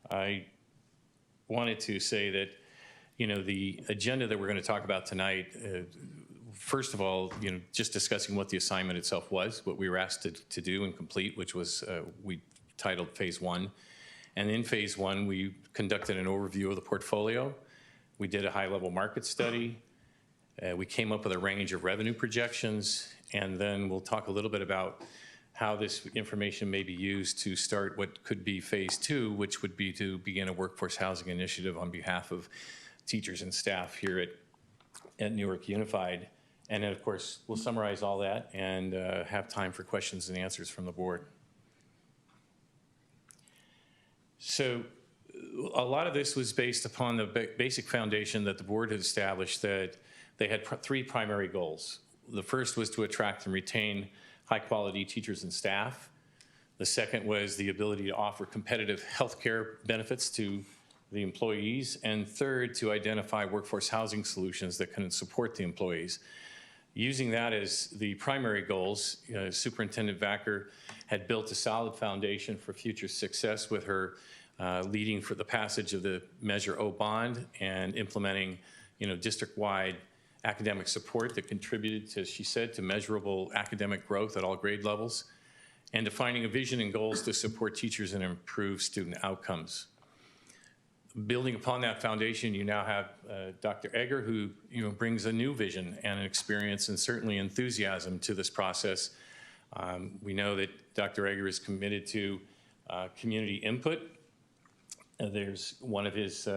I wanted to say that, you know, the agenda that we're going to talk about tonight, first of all, you know, just discussing what the assignment itself was, what we were asked to do and complete, which was we titled Phase 1. And in Phase 1, we conducted an overview of the portfolio. We did a high-level market study. We came up with a range of revenue projections, and then we'll talk a little bit about how this information may be used to start what could be Phase 2, which would be to begin a workforce housing initiative on behalf of teachers and staff here at Newark Unified. And then, of course, we'll summarize all that and have time for questions and answers from the board. So a lot of this was based upon the basic foundation that the board had established, that they had 3 primary goals. The first was to attract and retain high-quality teachers and staff. The second was the ability to offer competitive healthcare benefits to the employees. And third, to identify workforce housing solutions that can support the employees. Using that as the primary goals, Superintendent Vacker had built a solid foundation for future success with her leading for the passage of the Measure O bond and implementing, district-wide academic support that contributed to, she said, to measurable academic growth at all grade levels, and defining a vision and goals to support teachers and improve student outcomes. Building upon that foundation, you now have Dr. Egger, who brings a new vision and an experience and certainly enthusiasm to this process. We know that Dr. Egger is committed to community input. There's one of his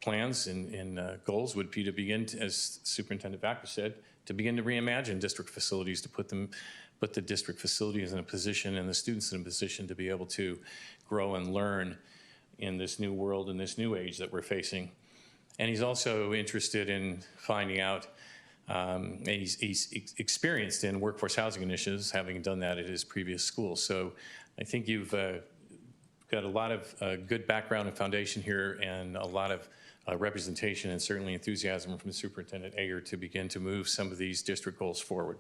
plans and goals would be to begin, as Superintendent Vacker said, to begin to reimagine district facilities, to put the district facilities in a position and the students in a position to be able to grow and learn in this new world and this new age that we're facing. And he's also interested in finding out, he's experienced in workforce housing initiatives, having done that at his previous school. So I think you've got a lot of good background and foundation here and a lot of representation and certainly enthusiasm from Superintendent Egger to begin to move some of these district goals forward.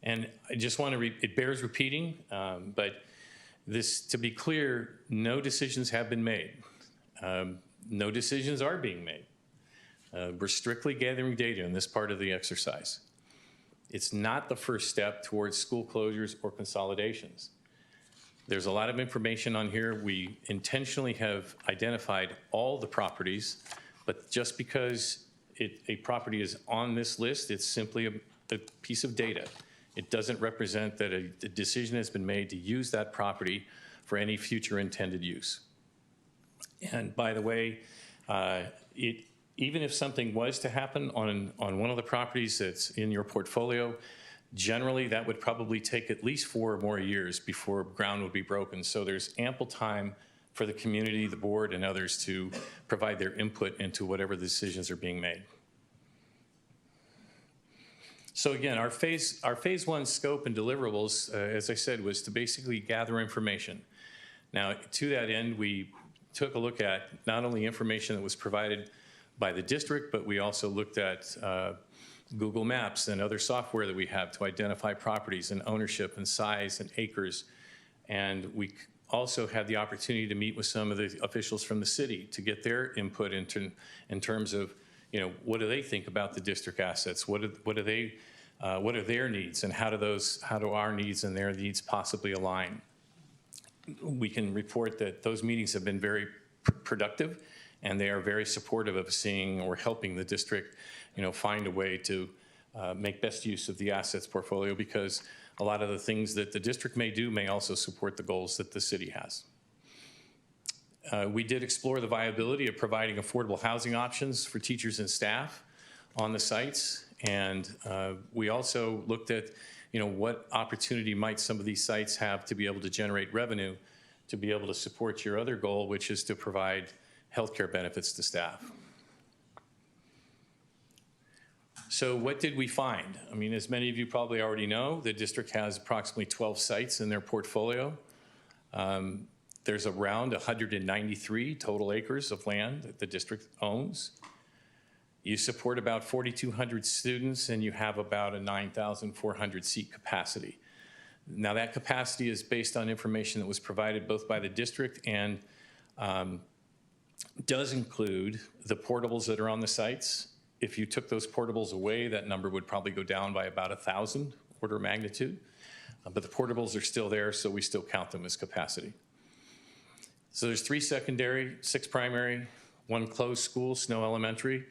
And I just want to, it bears repeating, but this, to be clear, no decisions have been made. No decisions are being made. We're strictly gathering data in this part of the exercise. It's not the first step towards school closures or consolidations. There's a lot of information on here. We intentionally have identified all the properties, but just because a property is on this list, it's simply a piece of data. It doesn't represent that a decision has been made to use that property for any future intended use. And by the way, even if something was to happen on one of the properties that's in your portfolio, generally that would probably take at least 4 more years before ground would be broken. So there's ample time for the community, the board, and others to provide their input into whatever decisions are being made. So again, our phase 1 scope and deliverables, as I said, was to basically gather information. Now, to that end, we took a look at not only information that was provided by the district, but we also looked at Google Maps and other software that we have to identify properties and ownership and size and acres. And we also had the opportunity to meet with some of the officials from the city to get their input in terms of, what do they think about the district assets? What are their needs, and how do our needs and their needs possibly align? We can report that those meetings have been very productive, and they are very supportive of seeing or helping the district, find a way to make best use of the assets portfolio, because a lot of the things that the district may do may also support the goals that the city has. We did explore the viability of providing affordable housing options for teachers and staff on the sites, and we also looked at, what opportunity might some of these sites have to be able to generate revenue to be able to support your other goal, which is to provide healthcare benefits to staff. So what did we find? I mean, as many of you probably already know, the district has approximately 12 sites in their portfolio. There's around 193 total acres of land that the district owns. You support about 4,200 students, and you have about a 9,400 seat capacity. Now, that capacity is based on information that was provided both by the district and does include the portables that are on the sites. If you took those portables away, that number would probably go down by about 1,000 order of magnitude. But the portables are still there, so we still count them as capacity. So there's 3 secondary, 6 primary, 1 closed school, Snow Elementary,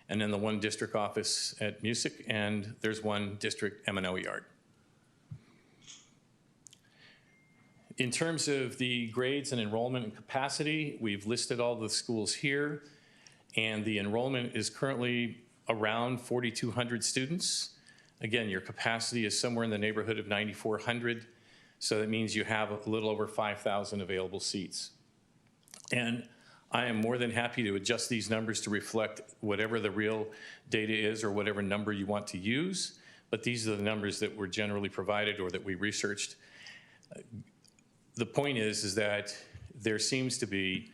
and then the 1 district office at Music, and there's 1 district M&O yard. In terms of the grades and enrollment and capacity, we've listed all the schools here, and the enrollment is currently around 4,200 students. Again, your capacity is somewhere in the neighborhood of 9,400, so that means you have a little over 5,000 available seats. And I am more than happy to adjust these numbers to reflect whatever the real data is or whatever number you want to use, but these are the numbers that were generally provided or that we researched. The point is that there seems to be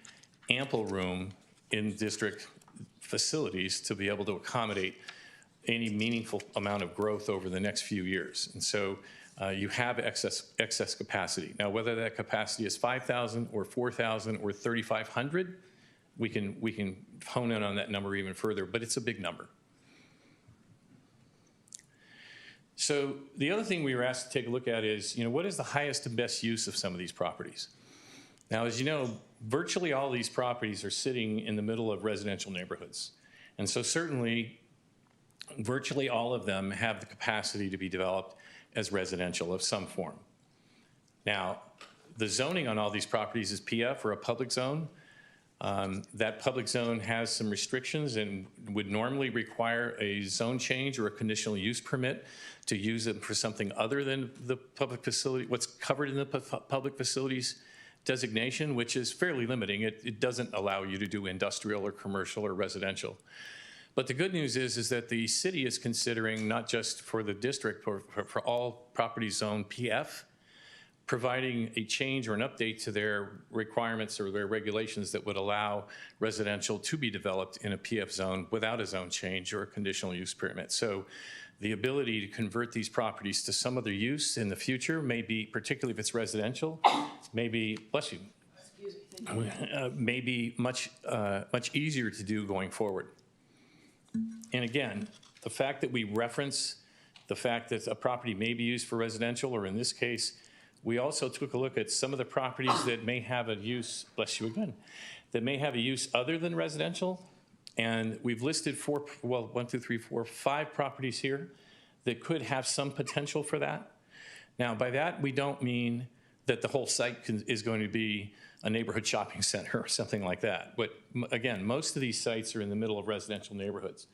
ample room in district facilities to be able to accommodate any meaningful amount of growth over the next few years. And so you have excess capacity. Now, whether that capacity is 5,000 or 4,000 or 3,500, we can hone in on that number even further, but it's a big number. So the other thing we were asked to take a look at is, what is the highest and best use of some of these properties? Now, as you know, virtually all these properties are sitting in the middle of residential neighborhoods. And so certainly, virtually all of them have the capacity to be developed as residential of some form. Now, the zoning on all these properties is PF, or a public zone. That public zone has some restrictions and would normally require a zone change or a conditional use permit to use it for something other than the public facility, what's covered in the public facilities designation, which is fairly limiting. It doesn't allow you to do industrial or commercial or residential. But the good news is that the city is considering, not just for the district, but for all property zone PF, providing a change or an update to their requirements or their regulations that would allow residential to be developed in a PF zone without a zone change or a conditional use permit. So the ability to convert these properties to some other use in the future may be, particularly if it's residential, maybe, bless you, may be much easier to do going forward. And again, the fact that we reference the fact that a property may be used for residential, or in this case, we also took a look at some of the properties that may have a use, bless you again, that may have a use other than residential. And we've listed five properties here that could have some potential for that. Now, by that, we don't mean that the whole site is going to be a neighborhood shopping center or something like that. But again, most of these sites are in the middle of residential neighborhoods.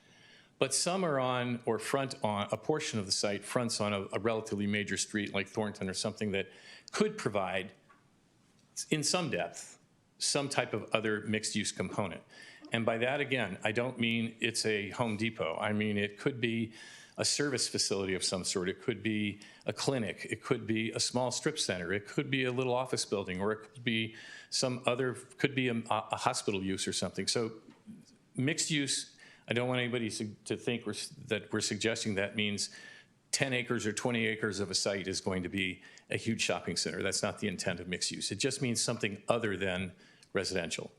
But some are on or front on, a portion of the site fronts on a relatively major street like Thornton or something that could provide, in some depth, some type of other mixed use component. And by that, again, I don't mean it's a Home Depot. I mean, it could be a service facility of some sort. It could be a clinic. It could be a small strip center. It could be a little office building, or it could be some other, could be a hospital use or something. So mixed use, I don't want anybody to think that we're suggesting that means 10 acres or 20 acres of a site is going to be a huge shopping center. That's not the intent of mixed use. It just means something other than residential.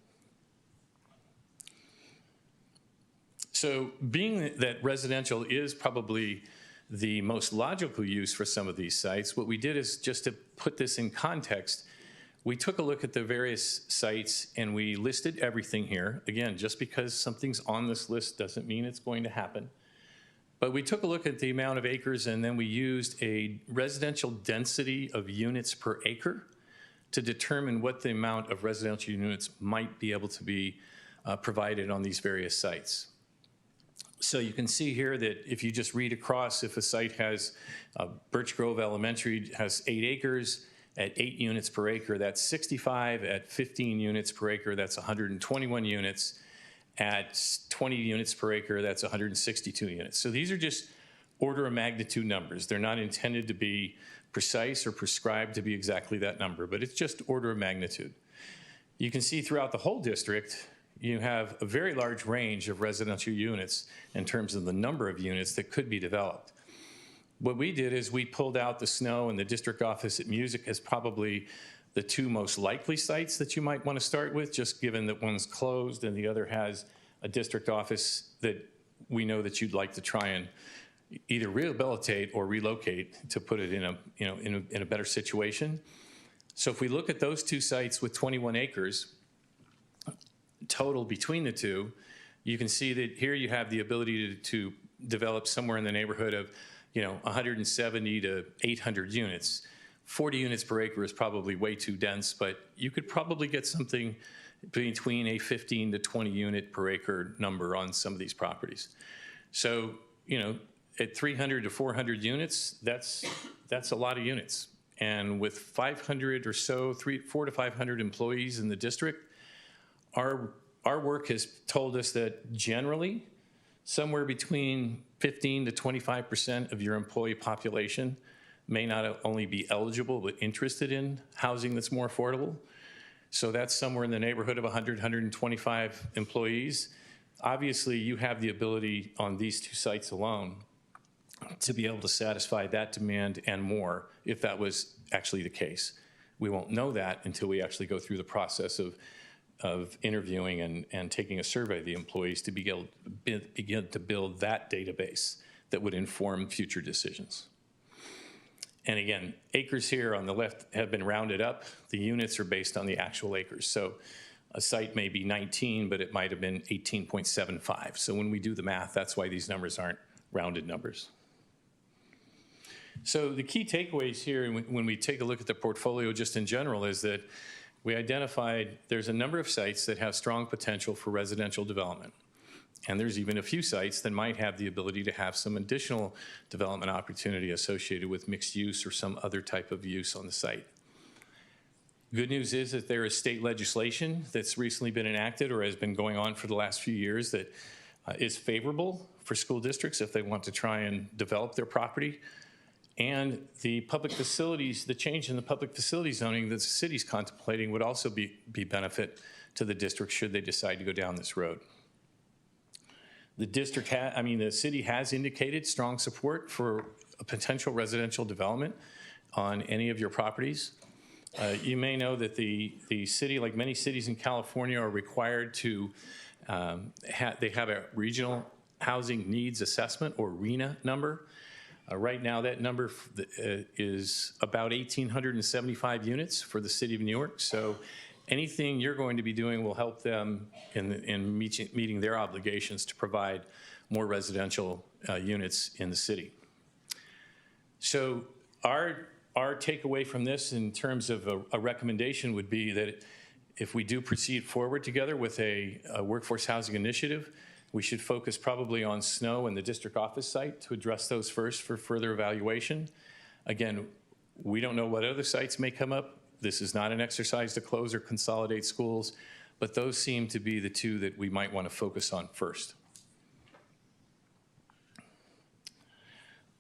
So being that residential is probably the most logical use for some of these sites, what we did is, just to put this in context, we took a look at the various sites and we listed everything here. Again, just because something's on this list doesn't mean it's going to happen. But we took a look at the amount of acres, and then we used a residential density of units per acre to determine what the amount of residential units might be able to be provided on these various sites. So you can see here that if you just read across, if a site has, Birch Grove Elementary has 8 acres, at 8 units per acre, that's 65. At 15 units per acre, that's 121 units. At 20 units per acre, that's 162 units. So these are just order of magnitude numbers. They're not intended to be precise or prescribed to be exactly that number, but it's just order of magnitude. You can see throughout the whole district, you have a very large range of residential units in terms of the number of units that could be developed. What we did is we pulled out the Snow and the district office at Music as probably the 2 most likely sites that you might want to start with, just given that one's closed and the other has a district office that we know that you'd like to try and either rehabilitate or relocate to put it in a, in a better situation. So if we look at those 2 sites with 21 acres total between the 2, you can see that here you have the ability to develop somewhere in the neighborhood of 170 to 800 units. 40 units per acre is probably way too dense, but you could probably get something between a 15 to 20 unit per acre number on some of these properties. So, at 300 to 400 units, that's a lot of units. And with 500 or so, 400 to 500 employees in the district, our work has told us that generally, somewhere between 15 to 25% of your employee population may not only be eligible, but interested in housing that's more affordable. So that's somewhere in the neighborhood of 100, 125 employees. Obviously, you have the ability on these two sites alone to be able to satisfy that demand and more if that was actually the case. We won't know that until we actually go through the process of interviewing and taking a survey of the employees to begin to build that database that would inform future decisions. And again, acres here on the left have been rounded up. The units are based on the actual acres. So a site may be 19, but it might have been 18.75. So when we do the math, that's why these numbers aren't rounded numbers. So the key takeaways here when we take a look at the portfolio just in general is that we identified there's a number of sites that have strong potential for residential development. And there's even a few sites that might have the ability to have some additional development opportunity associated with mixed use or some other type of use on the site. Good news is that there is state legislation that's recently been enacted or has been going on for the last few years that is favorable for school districts if they want to try and develop their property. And the public facilities, the change in the public facility zoning that the city's contemplating would also be benefit to the district should they decide to go down this road. The city has indicated strong support for a potential residential development on any of your properties. You may know that the city, like many cities in California, are required to, they have a regional housing needs assessment or RHNA number. Right now that number is about 1,875 units for the city of Newark. So anything you're going to be doing will help them in meeting their obligations to provide more residential units in the city. So our takeaway from this in terms of a recommendation would be that if we do proceed forward together with a workforce housing initiative, we should focus probably on Snow and the district office site to address those first for further evaluation. Again, we don't know what other sites may come up. This is not an exercise to close or consolidate schools, but those seem to be the two that we might want to focus on first.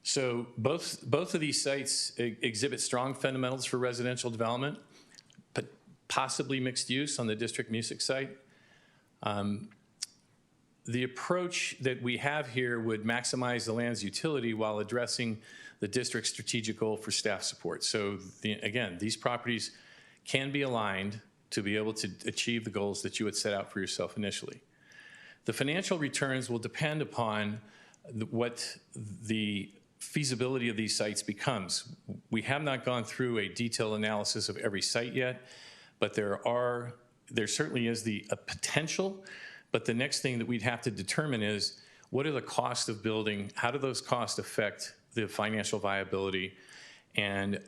So both of these sites exhibit strong fundamentals for residential development, but possibly mixed use on the district music site. The approach that we have here would maximize the land's utility while addressing the district's strategic goal for staff support. So again, these properties can be aligned to be able to achieve the goals that you had set out for yourself initially. The financial returns will depend upon what the feasibility of these sites becomes. We have not gone through a detailed analysis of every site yet, but there certainly is a potential. But the next thing that we'd have to determine is what are the costs of building? How do those costs affect the financial viability? And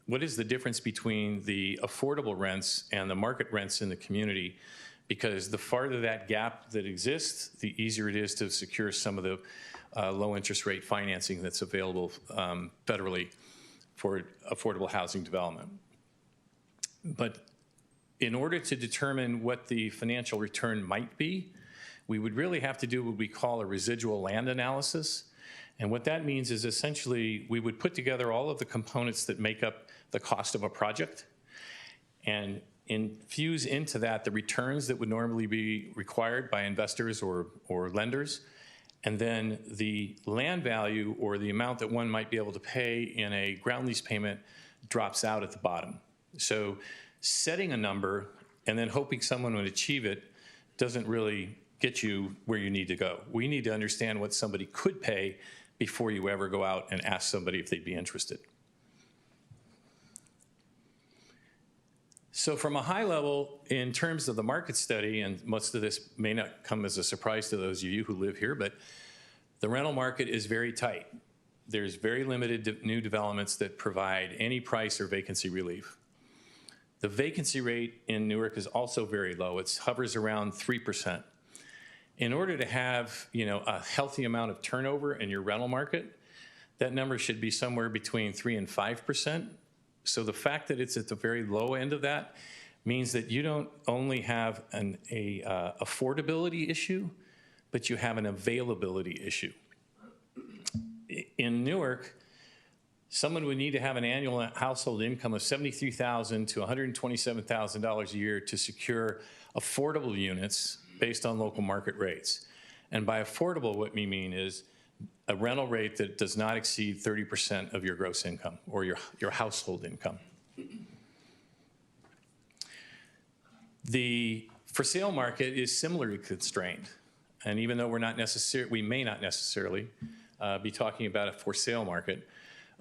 what is the difference between the affordable rents and the market rents in the community? Because the farther that gap that exists, the easier it is to secure some of the low interest rate financing that's available federally for affordable housing development. But in order to determine what the financial return might be, we would really have to do what we call a residual land analysis. And what that means is essentially we would put together all of the components that make up the cost of a project and infuse into that the returns that would normally be required by investors or lenders, and then the land value or the amount that one might be able to pay in a ground lease payment drops out at the bottom. So setting a number and then hoping someone would achieve it doesn't really get you where you need to go. We need to understand what somebody could pay before you ever go out and ask somebody if they'd be interested. So from a high level, in terms of the market study, and most of this may not come as a surprise to those of you who live here, but the rental market is very tight. There's very limited new developments that provide any price or vacancy relief. The vacancy rate in Newark is also very low. It hovers around 3%. In order to have, a healthy amount of turnover in your rental market, that number should be somewhere between 3 and 5%. So the fact that it's at the very low end of that means that you don't only have an affordability issue, but you have an availability issue. In Newark, someone would need to have an annual household income of $73,000 to $127,000 a year to secure affordable units based on local market rates. And by affordable, what we mean is a rental rate that does not exceed 30% of your gross income or your household income. The for sale market is similarly constrained. And even though we may not necessarily be talking about a for sale market,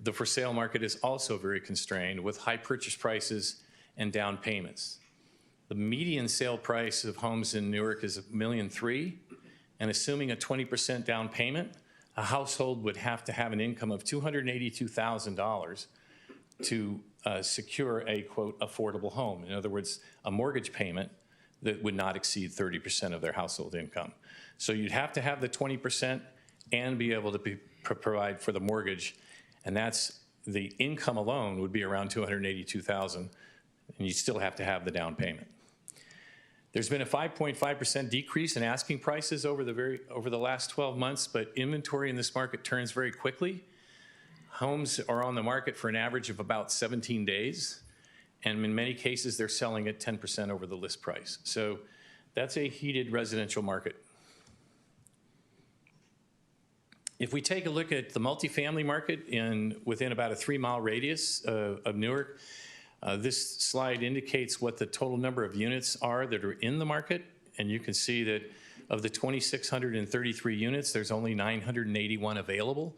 the for sale market is also very constrained with high purchase prices and down payments. The median sale price of homes in Newark is $1.3 million, and assuming a 20% down payment, a household would have to have an income of $282,000 to secure a, quote, affordable home. In other words, a mortgage payment that would not exceed 30% of their household income. So you'd have to have the 20% and be able to provide for the mortgage, and that's the income alone would be around $282,000, and you still have to have the down payment. There's been a 5.5% decrease in asking prices over the last 12 months, but inventory in this market turns very quickly. Homes are on the market for an average of about 17 days, and in many cases, they're selling at 10% over the list price. So that's a heated residential market. If we take a look at the multifamily market within about a 3-mile radius of Newark, this slide indicates what the total number of units are that are in the market, and you can see that of the 2,633 units, there's only 981 available.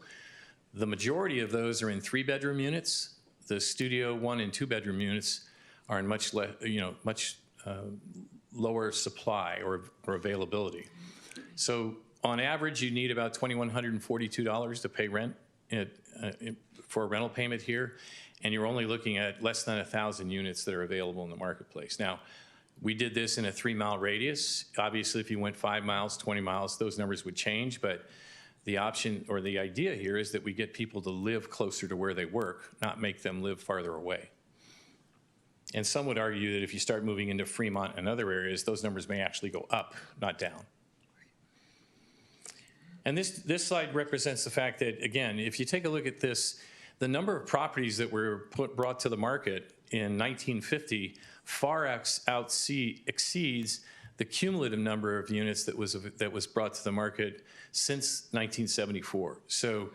The majority of those are in 3-bedroom units. The studio 1 and 2-bedroom units are in much lower supply or availability. So on average, you need about $2,142 to pay rent for a rental payment here, and you're only looking at less than 1,000 units that are available in the marketplace. Now, we did this in a 3-mile radius. Obviously, if you went 5 miles, 20 miles, those numbers would change, but the option or the idea here is that we get people to live closer to where they work, not make them live farther away. And some would argue that if you start moving into Fremont and other areas, those numbers may actually go up, not down. And this slide represents the fact that, again, if you take a look at this, the number of properties that were brought to the market in 1950 far exceeds the cumulative number of units that was brought to the market since 1974. So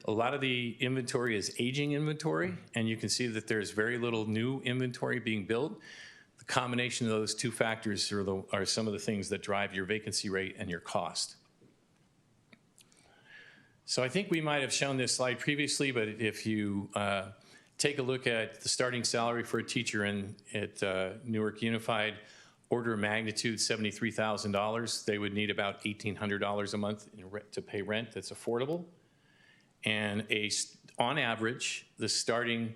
a lot of the inventory is aging inventory, and you can see that there's very little new inventory being built. The combination of those two factors are some of the things that drive your vacancy rate and your cost. So I think we might have shown this slide previously, but if you take a look at the starting salary for a teacher at Newark Unified, order of magnitude $73,000, they would need about $1,800 a month to pay rent that's affordable. And on average, the starting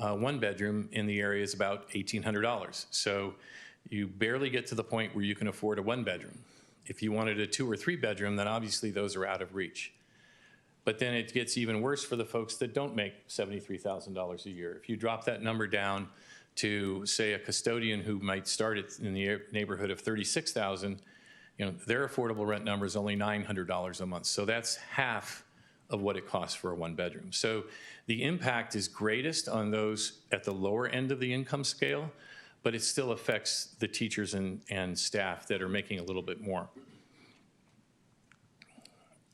1-bedroom in the area is about $1,800. So you barely get to the point where you can afford a 1-bedroom. If you wanted a 2 or 3-bedroom, then obviously those are out of reach. But then it gets even worse for the folks that don't make $73,000 a year. If you drop that number down to, say, a custodian who might start in the neighborhood of $36,000, their affordable rent number is only $900 a month. So that's half of what it costs for a 1-bedroom. So the impact is greatest on those at the lower end of the income scale, but it still affects the teachers and staff that are making a little bit more.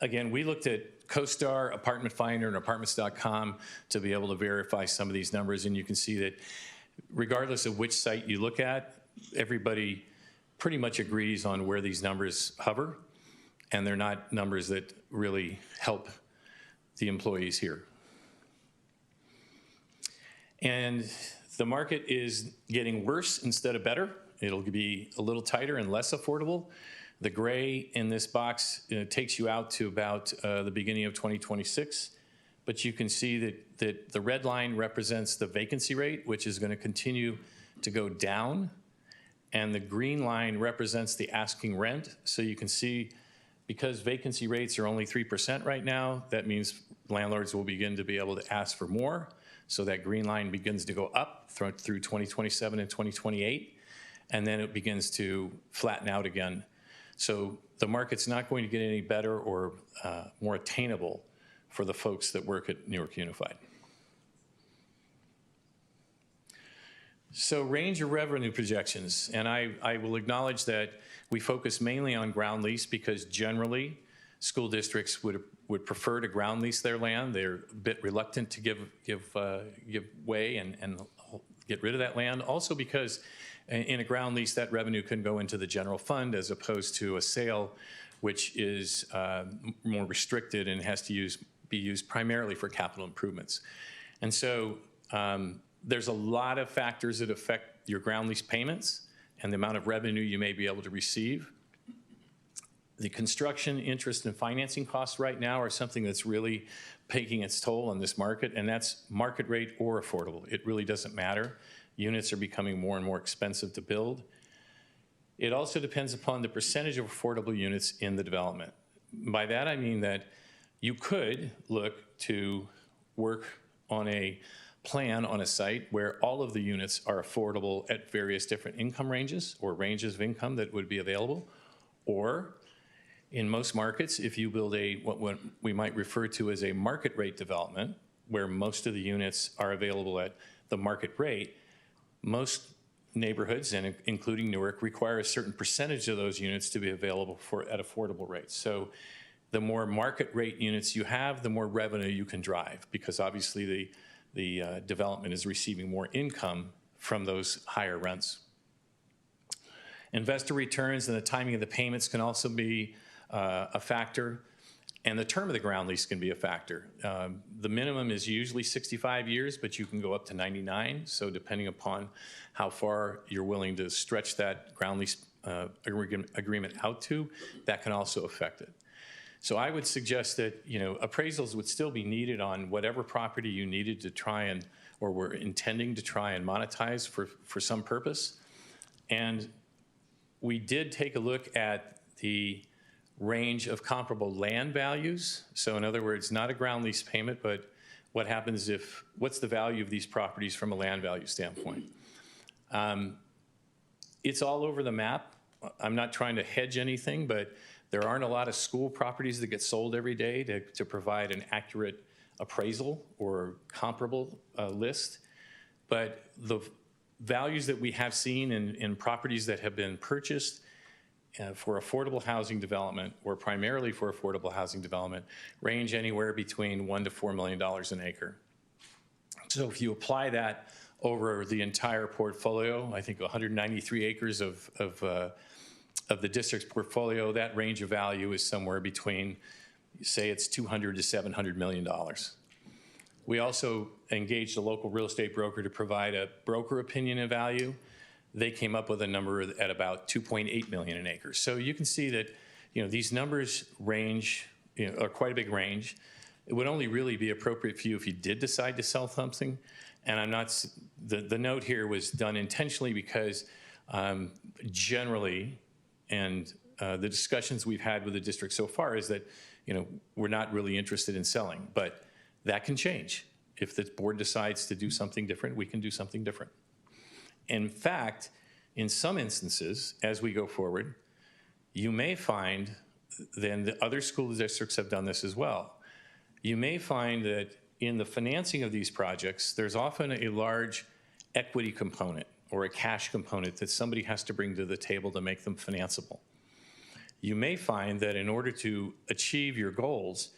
Again, we looked at CoStar, Apartment Finder, and Apartments.com to be able to verify some of these numbers, and you can see that regardless of which site you look at, everybody pretty much agrees on where these numbers hover, and they're not numbers that really help the employees here. And the market is getting worse instead of better. It'll be a little tighter and less affordable. The gray in this box takes you out to about the beginning of 2026, but you can see that the red line represents the vacancy rate, which is going to continue to go down, and the green line represents the asking rent. So you can see, because vacancy rates are only 3% right now, that means landlords will begin to be able to ask for more. So that green line begins to go up through 2027 and 2028, and then it begins to flatten out again. So the market's not going to get any better or more attainable for the folks that work at Newark Unified. So range of revenue projections, and I will acknowledge that we focus mainly on ground lease because generally school districts would prefer to ground lease their land. They're a bit reluctant to give way and get rid of that land. Also because in a ground lease, that revenue can go into the general fund as opposed to a sale, which is more restricted and has to be used primarily for capital improvements. And so there's a lot of factors that affect your ground lease payments and the amount of revenue you may be able to receive. The construction, interest, and financing costs right now are something that's really taking its toll on this market, and that's market rate or affordable. It really doesn't matter. Units are becoming more and more expensive to build. It also depends upon the percentage of affordable units in the development. By that, I mean that you could look to work on a plan on a site where all of the units are affordable at various different income ranges or ranges of income that would be available. Or in most markets, if you build what we might refer to as a market rate development, where most of the units are available at the market rate, most neighborhoods, and including Newark, require a certain percentage of those units to be available at affordable rates. So the more market rate units you have, the more revenue you can drive, because obviously the development is receiving more income from those higher rents. Investor returns and the timing of the payments can also be a factor, and the term of the ground lease can be a factor. The minimum is usually 65 years, but you can go up to 99. So depending upon how far you're willing to stretch that ground lease agreement out to, that can also affect it. So I would suggest that, appraisals would still be needed on whatever property you needed to try and, or were intending to try and monetize for some purpose. And we did take a look at the range of comparable land values. So in other words, not a ground lease payment, but what happens what's the value of these properties from a land value standpoint? It's all over the map. I'm not trying to hedge anything, but there aren't a lot of school properties that get sold every day to provide an accurate appraisal or comparable list. But the values that we have seen in properties that have been purchased for affordable housing development, or primarily for affordable housing development, range anywhere between $1 to $4 million an acre. So if you apply that over the entire portfolio, I think 193 acres of the district's portfolio, that range of value is somewhere between, say it's $200 to $700 million. We also engaged a local real estate broker to provide a broker opinion of value. They came up with a number at about 2.8 million an acre. So you can see that, these numbers range, are quite a big range. It would only really be appropriate for you if you did decide to sell something. And I'm not, the note here was done intentionally because generally, and the discussions we've had with the district so far is that, we're not really interested in selling, but that can change. If the board decides to do something different, we can do something different. In fact, in some instances, as we go forward, you may find, then the other school districts have done this as well, you may find that in the financing of these projects, there's often a large equity component or a cash component that somebody has to bring to the table to make them financeable. You may find that in order to achieve your goals,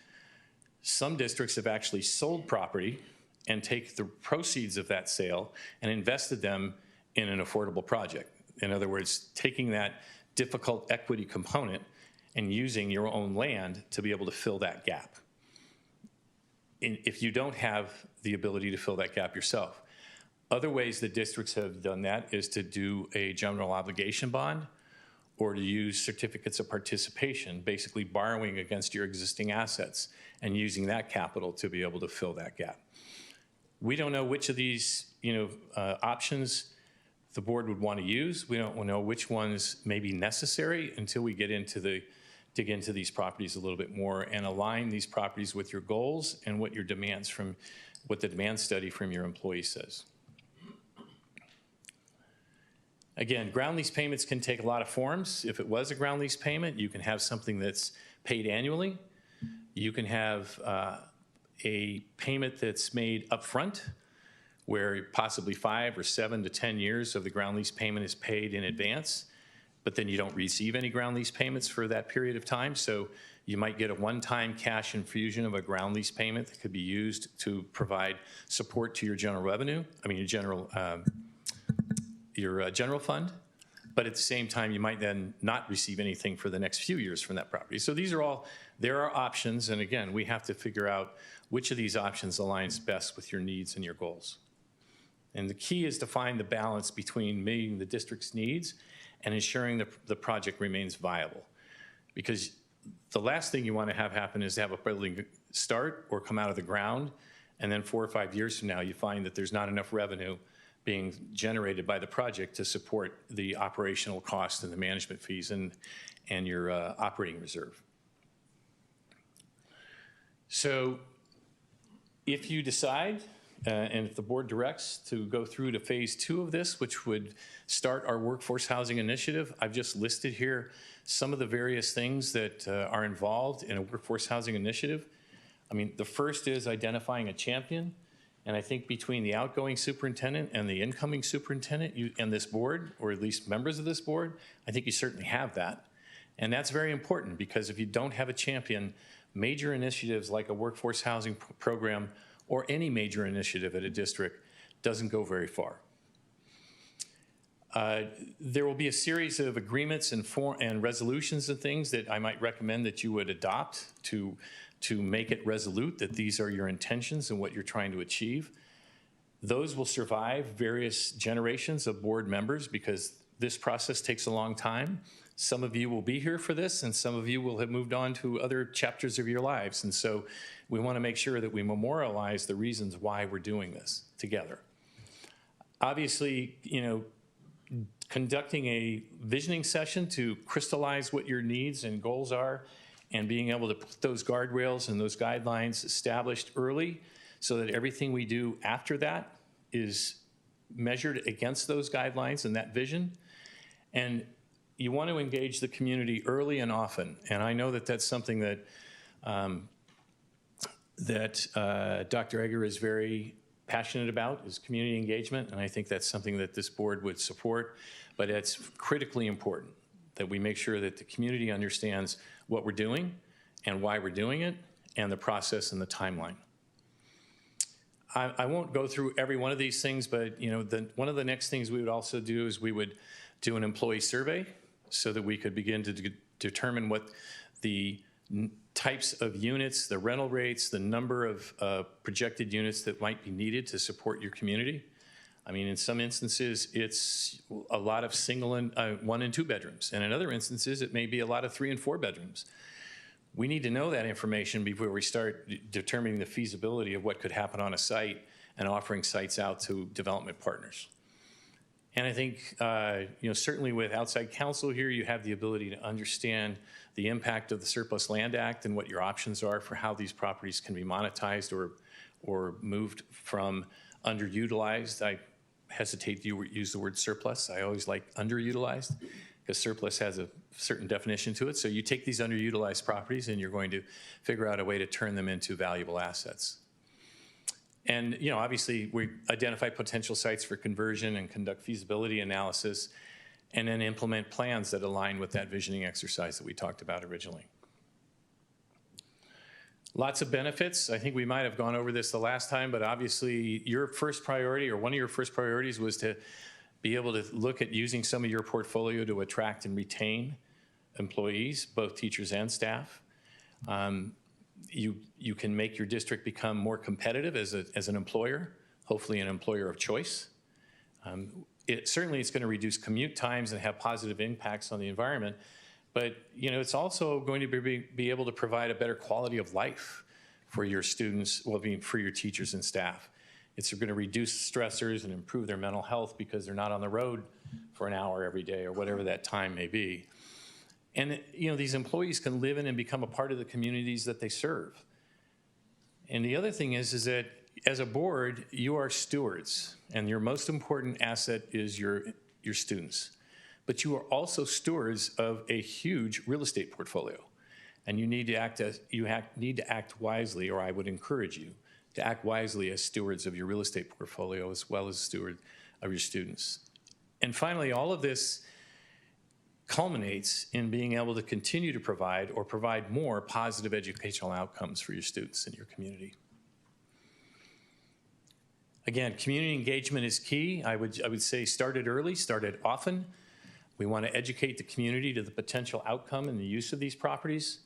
some districts have actually sold property and take the proceeds of that sale and invested them in an affordable project. In other words, taking that difficult equity component and using your own land to be able to fill that gap. If you don't have the ability to fill that gap yourself. Other ways that districts have done that is to do a general obligation bond or to use certificates of participation, basically borrowing against your existing assets and using that capital to be able to fill that gap. We don't know which of these options the board would want to use. We don't know which ones may be necessary until we get into dig into these properties a little bit more and align these properties with your goals and what your demands from, what the demand study from your employee says. Again, ground lease payments can take a lot of forms. If it was a ground lease payment, you can have something that's paid annually. You can have a payment that's made upfront, where possibly 5 or 7 to 10 years of the ground lease payment is paid in advance, but then you don't receive any ground lease payments for that period of time. So you might get a one-time cash infusion of a ground lease payment that could be used to provide support to your general revenue, your general fund. But at the same time, you might then not receive anything for the next few years from that property. So these are all, there are options, and again, we have to figure out which of these options aligns best with your needs and your goals. And the key is to find the balance between meeting the district's needs and ensuring the project remains viable. Because the last thing you want to have happen is to have a building start or come out of the ground, and then 4 or 5 years from now, you find that there's not enough revenue being generated by the project to support the operational cost and the management fees and your operating reserve. So if you decide, and if the board directs to go through to phase 2 of this, which would start our workforce housing initiative, I've just listed here some of the various things that are involved in a workforce housing initiative. I mean, the first is identifying a champion. And I think between the outgoing superintendent and the incoming superintendent and this board, or at least members of this board, I think you certainly have that. And that's very important, because if you don't have a champion, major initiatives like a workforce housing program or any major initiative at a district doesn't go very far. There will be a series of agreements and resolutions and things that I might recommend that you would adopt to make it resolute that these are your intentions and what you're trying to achieve. Those will survive various generations of board members, because this process takes a long time. Some of you will be here for this, and some of you will have moved on to other chapters of your lives. And so we want to make sure that we memorialize the reasons why we're doing this together. Obviously, conducting a visioning session to crystallize what your needs and goals are, and being able to put those guardrails and those guidelines established early so that everything we do after that is measured against those guidelines and that vision. And you want to engage the community early and often. And I know that that's something that Dr. Egger is very passionate about, is community engagement. And I think that's something that this board would support. But it's critically important that we make sure that the community understands what we're doing and why we're doing it, and the process and the timeline. I won't go through every one of these things, but one of the next things we would also do is we would do an employee survey so that we could begin to determine what the types of units, the rental rates, the number of projected units that might be needed to support your community. I mean, in some instances, it's a lot of single and 1 and 2 bedrooms. And in other instances, it may be a lot of 3 and 4 bedrooms. We need to know that information before we start determining the feasibility of what could happen on a site and offering sites out to development partners. And I think, certainly with outside counsel here, you have the ability to understand the impact of the Surplus Land Act and what your options are for how these properties can be monetized or moved from underutilized. I hesitate to use the word surplus. I always like underutilized, because surplus has a certain definition to it. So you take these underutilized properties and you're going to figure out a way to turn them into valuable assets. And obviously we identify potential sites for conversion and conduct feasibility analysis, and then implement plans that align with that visioning exercise that we talked about originally. Lots of benefits. I think we might have gone over this the last time, but obviously your first priority, or one of your first priorities, was to be able to look at using some of your portfolio to attract and retain employees, both teachers and staff. You can make your district become more competitive as an employer, hopefully an employer of choice. Certainly it's going to reduce commute times and have positive impacts on the environment. But it's also going to be able to provide a better quality of life for your students, for your teachers and staff. It's going to reduce stressors and improve their mental health because they're not on the road for an hour every day or whatever that time may be. And these employees can live in and become a part of the communities that they serve. And the other thing is that as a board, you are stewards, and your most important asset is your students. But you are also stewards of a huge real estate portfolio, and you need to act wisely, or I would encourage you to act wisely as stewards of your real estate portfolio as well as steward of your students. And finally, all of this culminates in being able to continue to provide or provide more positive educational outcomes for your students in your community. Again, community engagement is key. I would say start it early, start it often. We want to educate the community to the potential outcome and the use of these properties.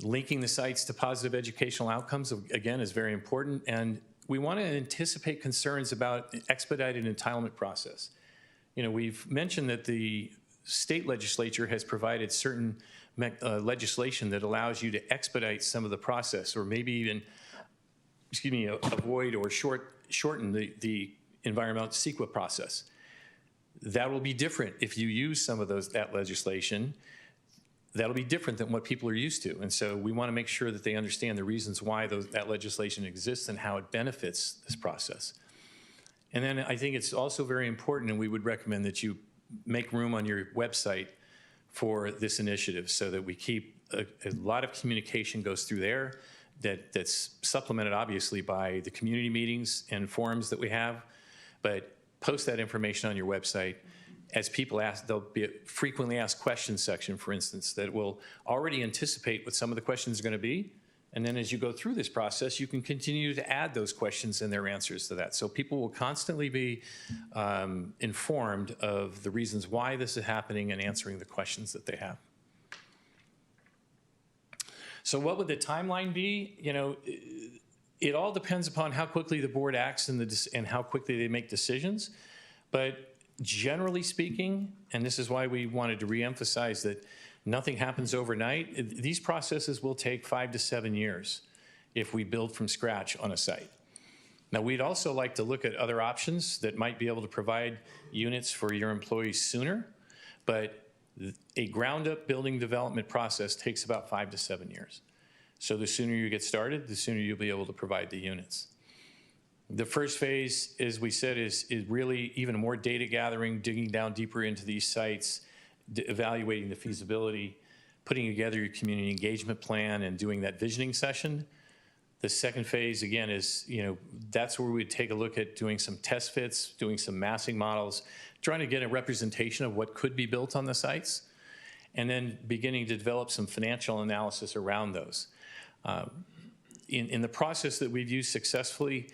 Linking the sites to positive educational outcomes, again, is very important. And we want to anticipate concerns about expedited entitlement process. You know, we've mentioned that the state legislature has provided certain legislation that allows you to expedite some of the process, or maybe even, avoid or shorten the environmental CEQA process. That will be different if you use some of that legislation. That'll be different than what people are used to. And so we want to make sure that they understand the reasons why that legislation exists and how it benefits this process. And then I think it's also very important, and we would recommend that you make room on your website for this initiative so that we keep a lot of communication goes through there that's supplemented obviously by the community meetings and forums that we have, but post that information on your website. As people ask, there'll be a frequently asked questions section, for instance, that will already anticipate what some of the questions are going to be. And then as you go through this process, you can continue to add those questions and their answers to that. So people will constantly be informed of the reasons why this is happening and answering the questions that they have. So what would the timeline be? You know, it all depends upon how quickly the board acts and how quickly they make decisions. But generally speaking, and this is why we wanted to reemphasize that nothing happens overnight, these processes will take 5 to 7 years if we build from scratch on a site. Now, we'd also like to look at other options that might be able to provide units for your employees sooner, but a ground-up building development process takes about 5 to 7 years. So the sooner you get started, the sooner you'll be able to provide the units. The first phase, as we said, is really even more data gathering, digging down deeper into these sites, evaluating the feasibility, putting together your community engagement plan, and doing that visioning session. The second phase, again, is, you know, that's where we'd take a look at doing some test fits, doing some massing models, trying to get a representation of what could be built on the sites, and then beginning to develop some financial analysis around those. In the process that we've used successfully,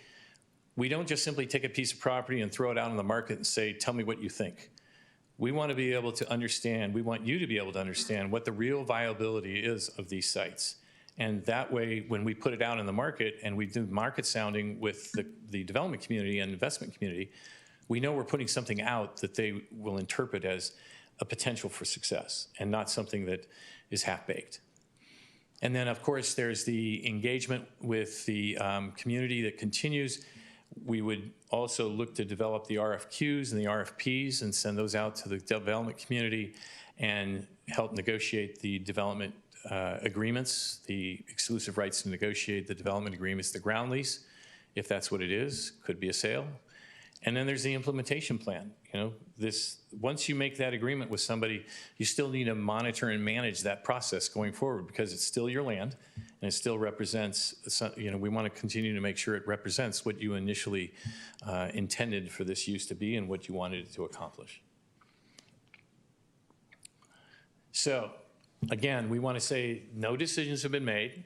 we don't just simply take a piece of property and throw it out on the market and say, tell me what you think. We want to be able to understand, we want you to be able to understand what the real viability is of these sites. And that way, when we put it out in the market and we do market sounding with the development community and investment community, we know we're putting something out that they will interpret as a potential for success and not something that is half-baked. And then, of course, there's the engagement with the community that continues. We would also look to develop the RFQs and the RFPs and send those out to the development community and help negotiate the development agreements, the exclusive rights to negotiate the development agreements, the ground lease, if that's what it is, could be a sale. And then there's the implementation plan. You know, once you make that agreement with somebody, you still need to monitor and manage that process going forward because it's still your land and it still represents, you know, we want to continue to make sure it represents what you initially intended for this use to be and what you wanted it to accomplish. So, again, we want to say no decisions have been made,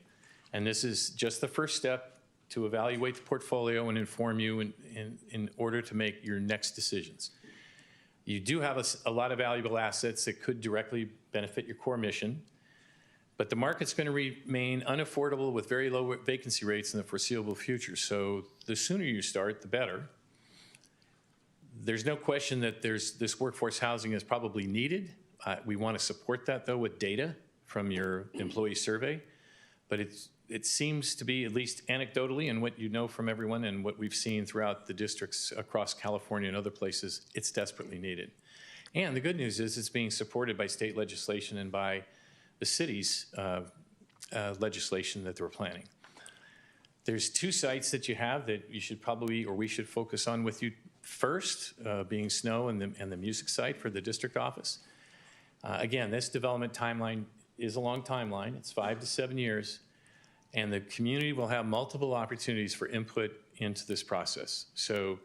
and this is just the first step to evaluate the portfolio and inform you in order to make your next decisions. You do have a lot of valuable assets that could directly benefit your core mission, but the market's going to remain unaffordable with very low vacancy rates in the foreseeable future. So the sooner you start, the better. There's no question that this workforce housing is probably needed. We want to support that, though, with data from your employee survey. But it seems to be, at least anecdotally, and what you know from everyone and what we've seen throughout the districts across California and other places, it's desperately needed. And the good news is it's being supported by state legislation and by the city's legislation that they're planning. There's 2 sites that you have that you should probably, or we should focus on with you first, being Snow and the music site for the district office. Again, this development timeline is a long timeline. It's 5 to 7 years. And the community will have multiple opportunities for input into this process. So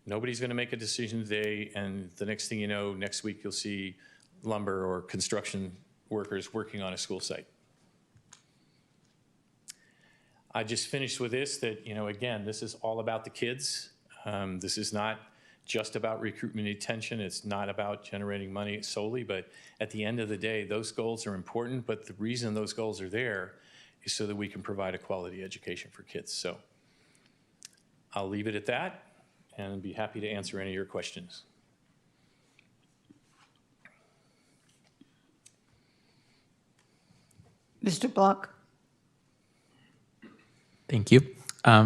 nobody's going to make a decision today, and the next thing you know, next week you'll see lumber or construction workers working on a school site. I just finished with this, that, again, this is all about the kids. This is not just about recruitment and retention. It's not about generating money solely, but at the end of the day, those goals are important, but the reason those goals are there is so that we can provide a quality education for kids. So I'll leave it at that and be happy to answer any of your questions. Mr. Block? Thank you.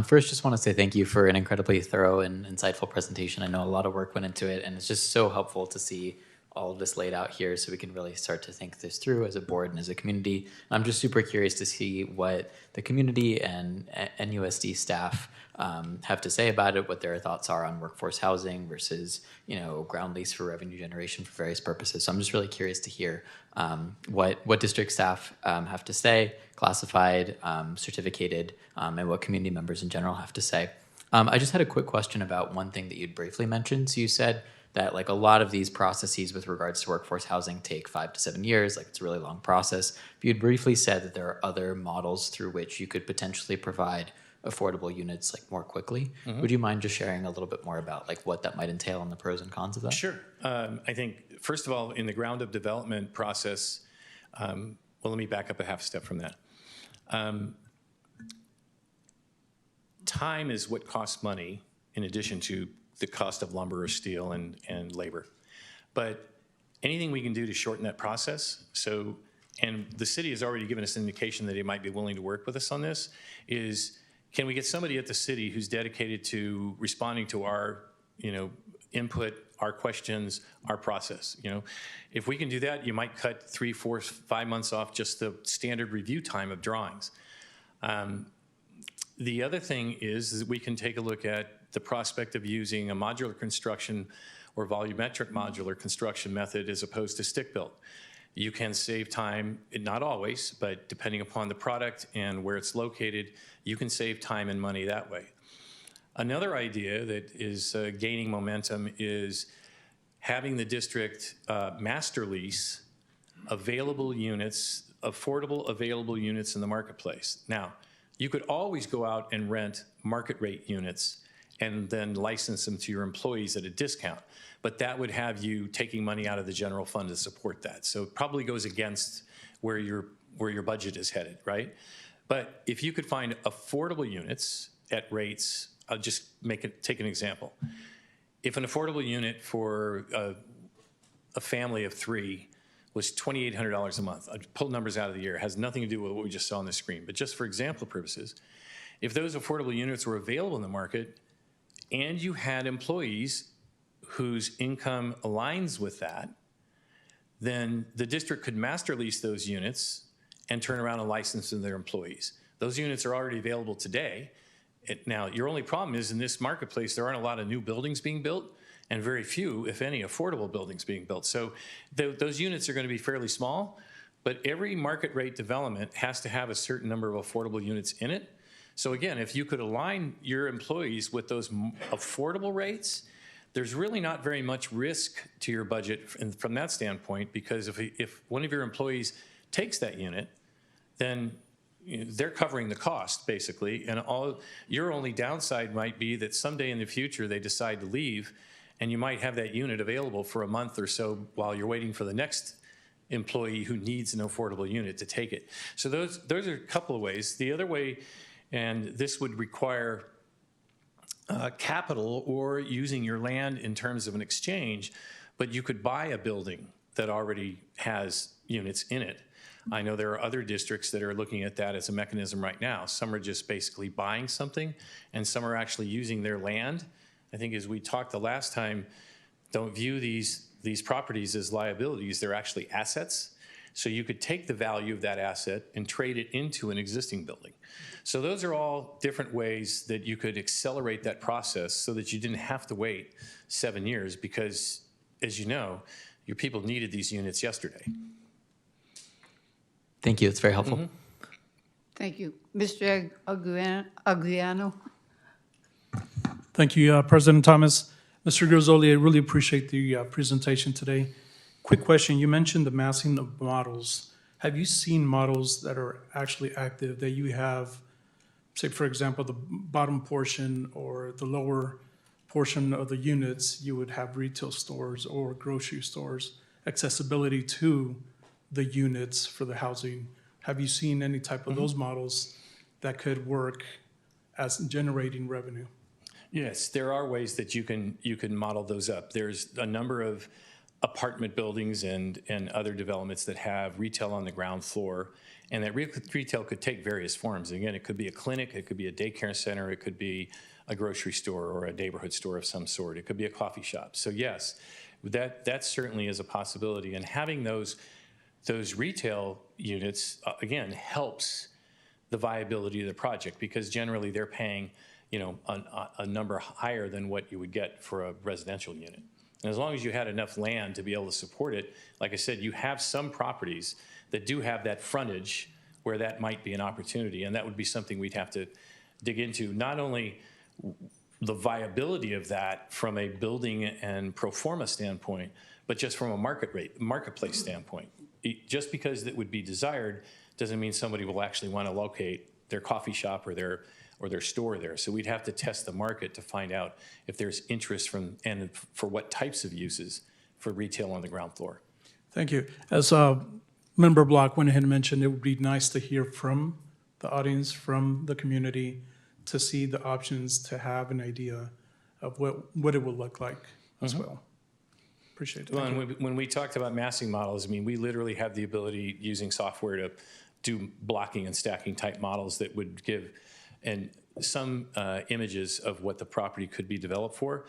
First, just want to say thank you for an incredibly thorough and insightful presentation. I know a lot of work went into it, and it's just so helpful to see all of this laid out here so we can really start to think this through as a board and as a community. I'm just super curious to see what the community and NUSD staff have to say about it, what their thoughts are on workforce housing versus, ground lease for revenue generation for various purposes. So I'm just really curious to hear what district staff have to say, classified, certificated, and what community members in general have to say. I just had a quick question about one thing that you'd briefly mentioned. So you said that a lot of these processes with regards to workforce housing take 5 to 7 years, it's a really long process. If you'd briefly said that there are other models through which you could potentially provide affordable units more quickly, would you mind just sharing a little bit more about what that might entail and the pros and cons of that? Sure. I think, first of all, in the ground-up development process, well, let me back up a half step from that. Time is what costs money in addition to the cost of lumber or steel and labor. But anything we can do to shorten that process, and the city has already given us an indication that they might be willing to work with us on this, is can we get somebody at the city who's dedicated to responding to our, input, our questions, our process? If we can do that, you might cut 3, 4, 5 months off just the standard review time of drawings. The other thing is that we can take a look at the prospect of using a modular construction or volumetric modular construction method as opposed to stick-built. You can save time, not always, but depending upon the product and where it's located, you can save time and money that way. Another idea that is gaining momentum is having the district master lease available units, affordable available units in the marketplace. Now, you could always go out and rent market rate units and then license them to your employees at a discount. But that would have you taking money out of the general fund to support that. So it probably goes against where your budget is headed, right? But if you could find affordable units at rates, I'll just take an example. If an affordable unit for a family of 3 was $2,800 a month, I pulled numbers out of the air, it has nothing to do with what we just saw on the screen, but just for example purposes, if those affordable units were available in the market, and you had employees whose income aligns with that, then the district could master lease those units and turn around and license them to their employees. Those units are already available today. Now, your only problem is in this marketplace, there aren't a lot of new buildings being built and very few, if any, affordable buildings being built. So those units are going to be fairly small, but every market rate development has to have a certain number of affordable units in it. So again, if you could align your employees with those affordable rates, there's really not very much risk to your budget from that standpoint, because if one of your employees takes that unit, then they're covering the cost basically, and your only downside might be that someday in the future they decide to leave, and you might have that unit available for a month or so while you're waiting for the next employee who needs an affordable unit to take it. So those are a couple of ways. The other way, and this would require capital or using your land in terms of an exchange, but you could buy a building that already has units in it. I know there are other districts that are looking at that as a mechanism right now. Some are just basically buying something, and some are actually using their land. I think as we talked the last time, don't view these properties as liabilities, they're actually assets. So you could take the value of that asset and trade it into an existing building. So those are all different ways that you could accelerate that process so that you didn't have to wait 7 years, because, as you know, your people needed these units yesterday. Thank you. It's very helpful. Thank you. Mr. Aguiano? Thank you, President Thomas. Mr. Grizzoli, I really appreciate the presentation today. Quick question, you mentioned the massing of models. Have you seen models that are actually active that you have, say, for example, the bottom portion or the lower portion of the units, you would have retail stores or grocery stores, accessibility to the units for the housing? Have you seen any type of those models that could work as generating revenue? Yes, there are ways that you can model those up. There's a number of apartment buildings and other developments that have retail on the ground floor, and that retail could take various forms. Again, it could be a clinic, it could be a daycare center, it could be a grocery store or a neighborhood store of some sort. It could be a coffee shop. So yes, that certainly is a possibility. And having those retail units, again, helps the viability of the project, because generally they're paying, a number higher than what you would get for a residential unit. And as long as you had enough land to be able to support it, like I said, you have some properties that do have that frontage where that might be an opportunity, and that would be something we'd have to dig into, not only the viability of that from a building and pro forma standpoint, but just from a marketplace standpoint. Just because it would be desired doesn't mean somebody will actually want to locate their coffee shop or their store there. So we'd have to test the market to find out if there's interest and for what types of uses for retail on the ground floor. Thank you. As Member Block went ahead and mentioned, it would be nice to hear from the audience, from the community, to see the options, to have an idea of what it will look like as well. Appreciate it. Well, and when we talked about massing models, I mean, we literally have the ability using software to do blocking and stacking type models that would give some images of what the property could be developed for.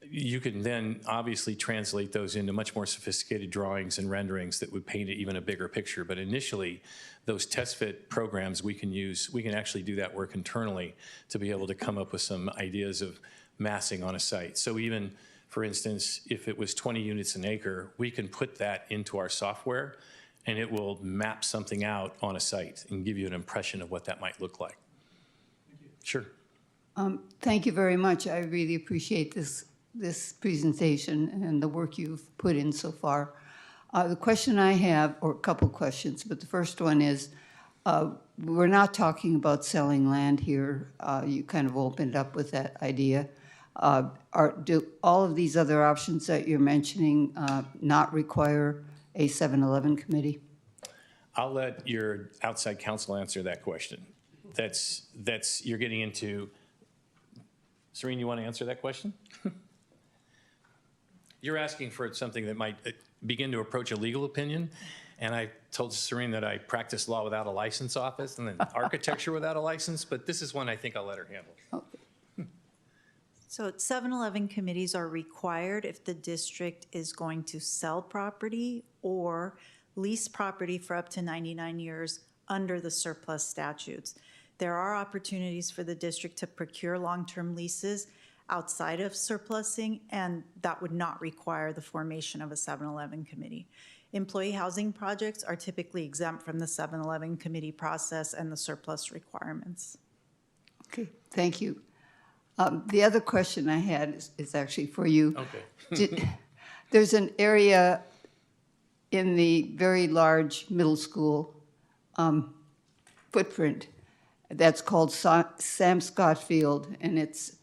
You can then obviously translate those into much more sophisticated drawings and renderings that would paint even a bigger picture. But initially, those test fit programs we can actually do that work internally to be able to come up with some ideas of massing on a site. So even, for instance, if it was 20 units an acre, we can put that into our software and it will map something out on a site and give you an impression of what that might look like. Sure. Thank you very much. I really appreciate this presentation and the work you've put in so far. The question I have, or a couple questions, but the first one is, we're not talking about selling land here. You kind of opened up with that idea. Do all of these other options that you're mentioning not require a 7-Eleven committee? I'll let your outside counsel answer that question. You're getting into, Serene, you want to answer that question? You're asking for something that might begin to approach a legal opinion, and I told Serene that I practice law without a license office and then architecture without a license, but this is one I think I'll let her handle. Okay. So 7-Eleven committees are required if the district is going to sell property or lease property for up to 99 years under the surplus statutes. There are opportunities for the district to procure long-term leases outside of surplusing, and that would not require the formation of a 7-Eleven committee. Employee housing projects are typically exempt from the 7-Eleven committee process and the surplus requirements. Okay, thank you. The other question I had is actually for you. Okay. There's an area in the very large middle school footprint that's called Sam Scott Field, and it's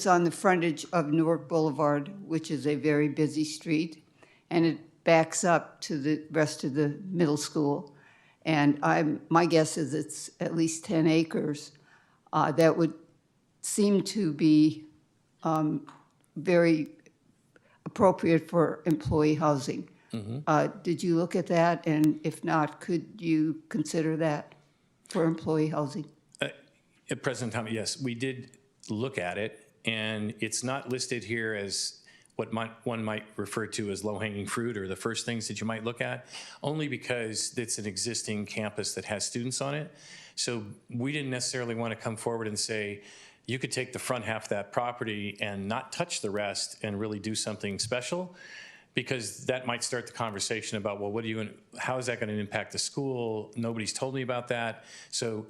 on the frontage of Newark Boulevard, which is a very busy street, and it backs up to the rest of the middle school. And my guess is it's at least 10 acres that would seem to be very appropriate for employee housing. Did you look at that? And if not, could you consider that for employee housing? At present time, yes, we did look at it, and it's not listed here as what one might refer to as low-hanging fruit or the first things that you might look at, only because it's an existing campus that has students on it. So we didn't necessarily want to come forward and say, you could take the front half of that property and not touch the rest and really do something special. because that might start the conversation about, well, how is that going to impact the school? Nobody's told me about that. So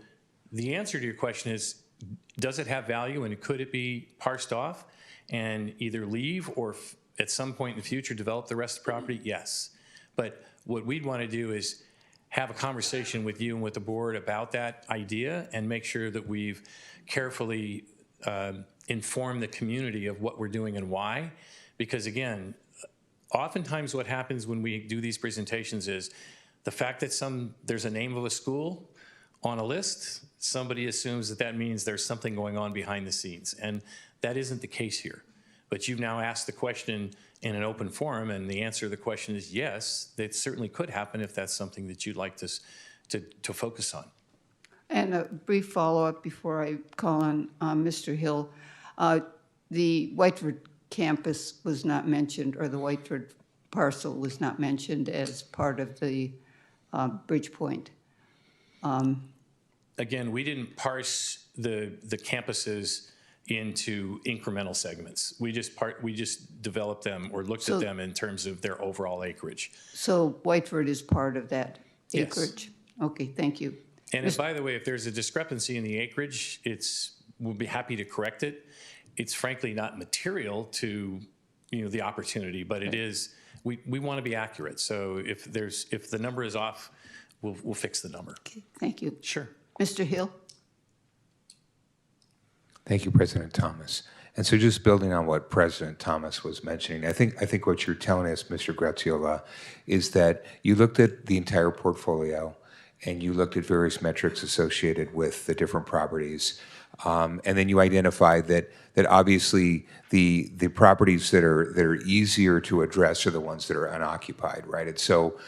the answer to your question is, does it have value and could it be parsed off and either leave or at some point in the future develop the rest of the property? Yes. But what we'd want to do is have a conversation with you and with the board about that idea and make sure that we've carefully informed the community of what we're doing and why. Because again, oftentimes what happens when we do these presentations is the fact that there's a name of a school on a list, somebody assumes that that means there's something going on behind the scenes. And that isn't the case here. But you've now asked the question in an open forum, and the answer to the question is yes, that certainly could happen if that's something that you'd like to focus on. And a brief follow-up before I call on Mr. Hill. The Whiteford campus was not mentioned, or the Whiteford parcel was not mentioned as part of the Bridgepoint. Again, we didn't parse the campuses into incremental segments. We just developed them or looked at them in terms of their overall acreage. So Whiteford is part of that Yes. acreage? Okay, thank you. And if, by the way, if there's a discrepancy in the acreage, we'll be happy to correct it. It's frankly not material to the opportunity, but it is. We want to be accurate. So if the number is off, we'll fix the number. Okay, thank you. Sure. Mr. Hill? Thank you, President Thomas. And so just building on what President Thomas was mentioning, I think what you're telling us, Mr. Graziola, is that you looked at the entire portfolio and you looked at various metrics associated with the different properties. And then you identified that obviously the properties that are easier to address are the ones that are unoccupied, right? And so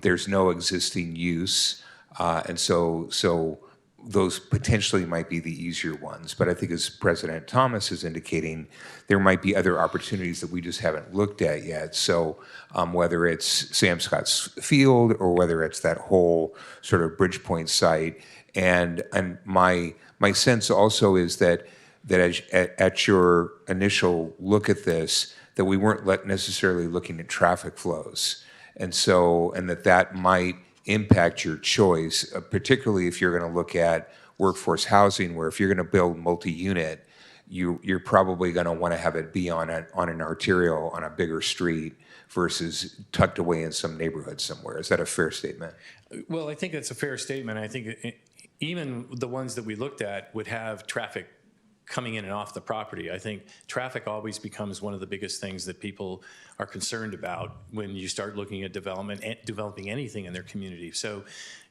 there's no existing use, and so those potentially might be the easier ones. But I think as President Thomas is indicating, there might be other opportunities that we just haven't looked at yet. So whether it's Sam Scott's Field or whether it's that whole sort of Bridgepoint site, and my sense also is that at your initial look at this, that we weren't necessarily looking at traffic flows, and that might impact your choice, particularly if you're going to look at workforce housing, where if you're going to build multi-unit, you're probably going to want to have it be on an arterial, on a bigger street, versus tucked away in some neighborhood somewhere. Is that a fair statement? Well, I think that's a fair statement. I think even the ones that we looked at would have traffic coming in and off the property. I think traffic always becomes one of the biggest things that people are concerned about when you start looking at developing anything in their community. So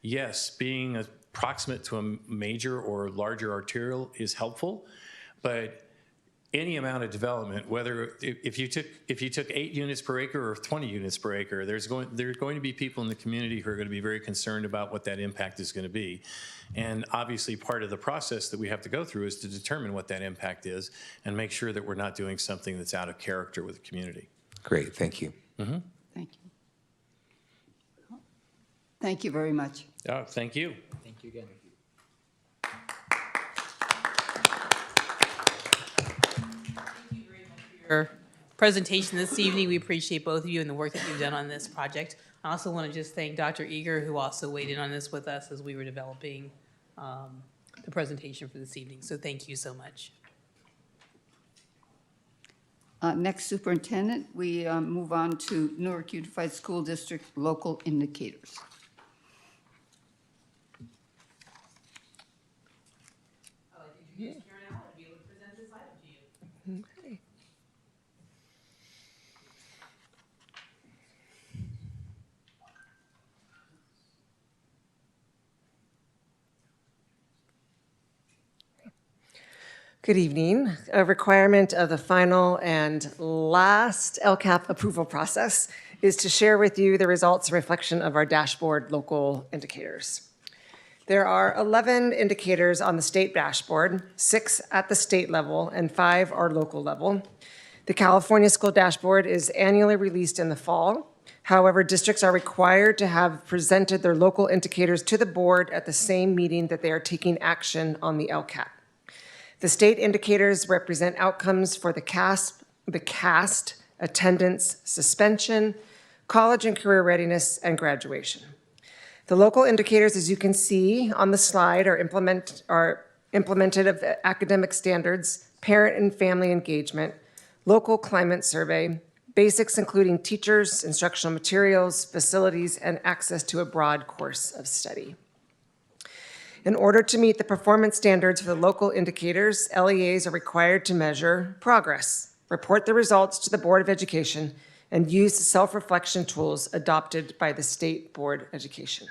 yes, being approximate to a major or larger arterial is helpful, but any amount of development, whether if you took 8 units per acre or 20 units per acre, there are going to be people in the community who are going to be very concerned about what that impact is going to be. And obviously part of the process that we have to go through is to determine what that impact is and make sure that we're not doing something that's out of character with the community. Great, thank you. Mm-hmm. Thank you. Thank you very much. Oh, thank you. Thank you again. Your presentation this evening. We appreciate both of you and the work that you've done on this project. I also want to just thank Dr. Eager, who also weighed in on this with us as we were developing the presentation for this evening. So thank you so much. Next, Superintendent, we move on to Newark Unified School District local indicators. Good evening. A requirement of the final and last LCAP approval process is to share with you the results and reflection of our dashboard local indicators. There are 11 indicators on the state dashboard, 6 at the state level and 5 are local level. The California School Dashboard is annually released in the fall. However, districts are required to have presented their local indicators to the board at the same meeting that they are taking action on the LCAP. The state indicators represent outcomes for the CAST attendance, suspension, college and career readiness, and graduation. The local indicators, as you can see on the slide, are implemented of academic standards, parent and family engagement, local climate survey, basics including teachers, instructional materials, facilities, and access to a broad course of study. In order to meet the performance standards for the local indicators, LEAs are required to measure progress, report the results to the Board of Education, and use the self-reflection tools adopted by the State Board of Education.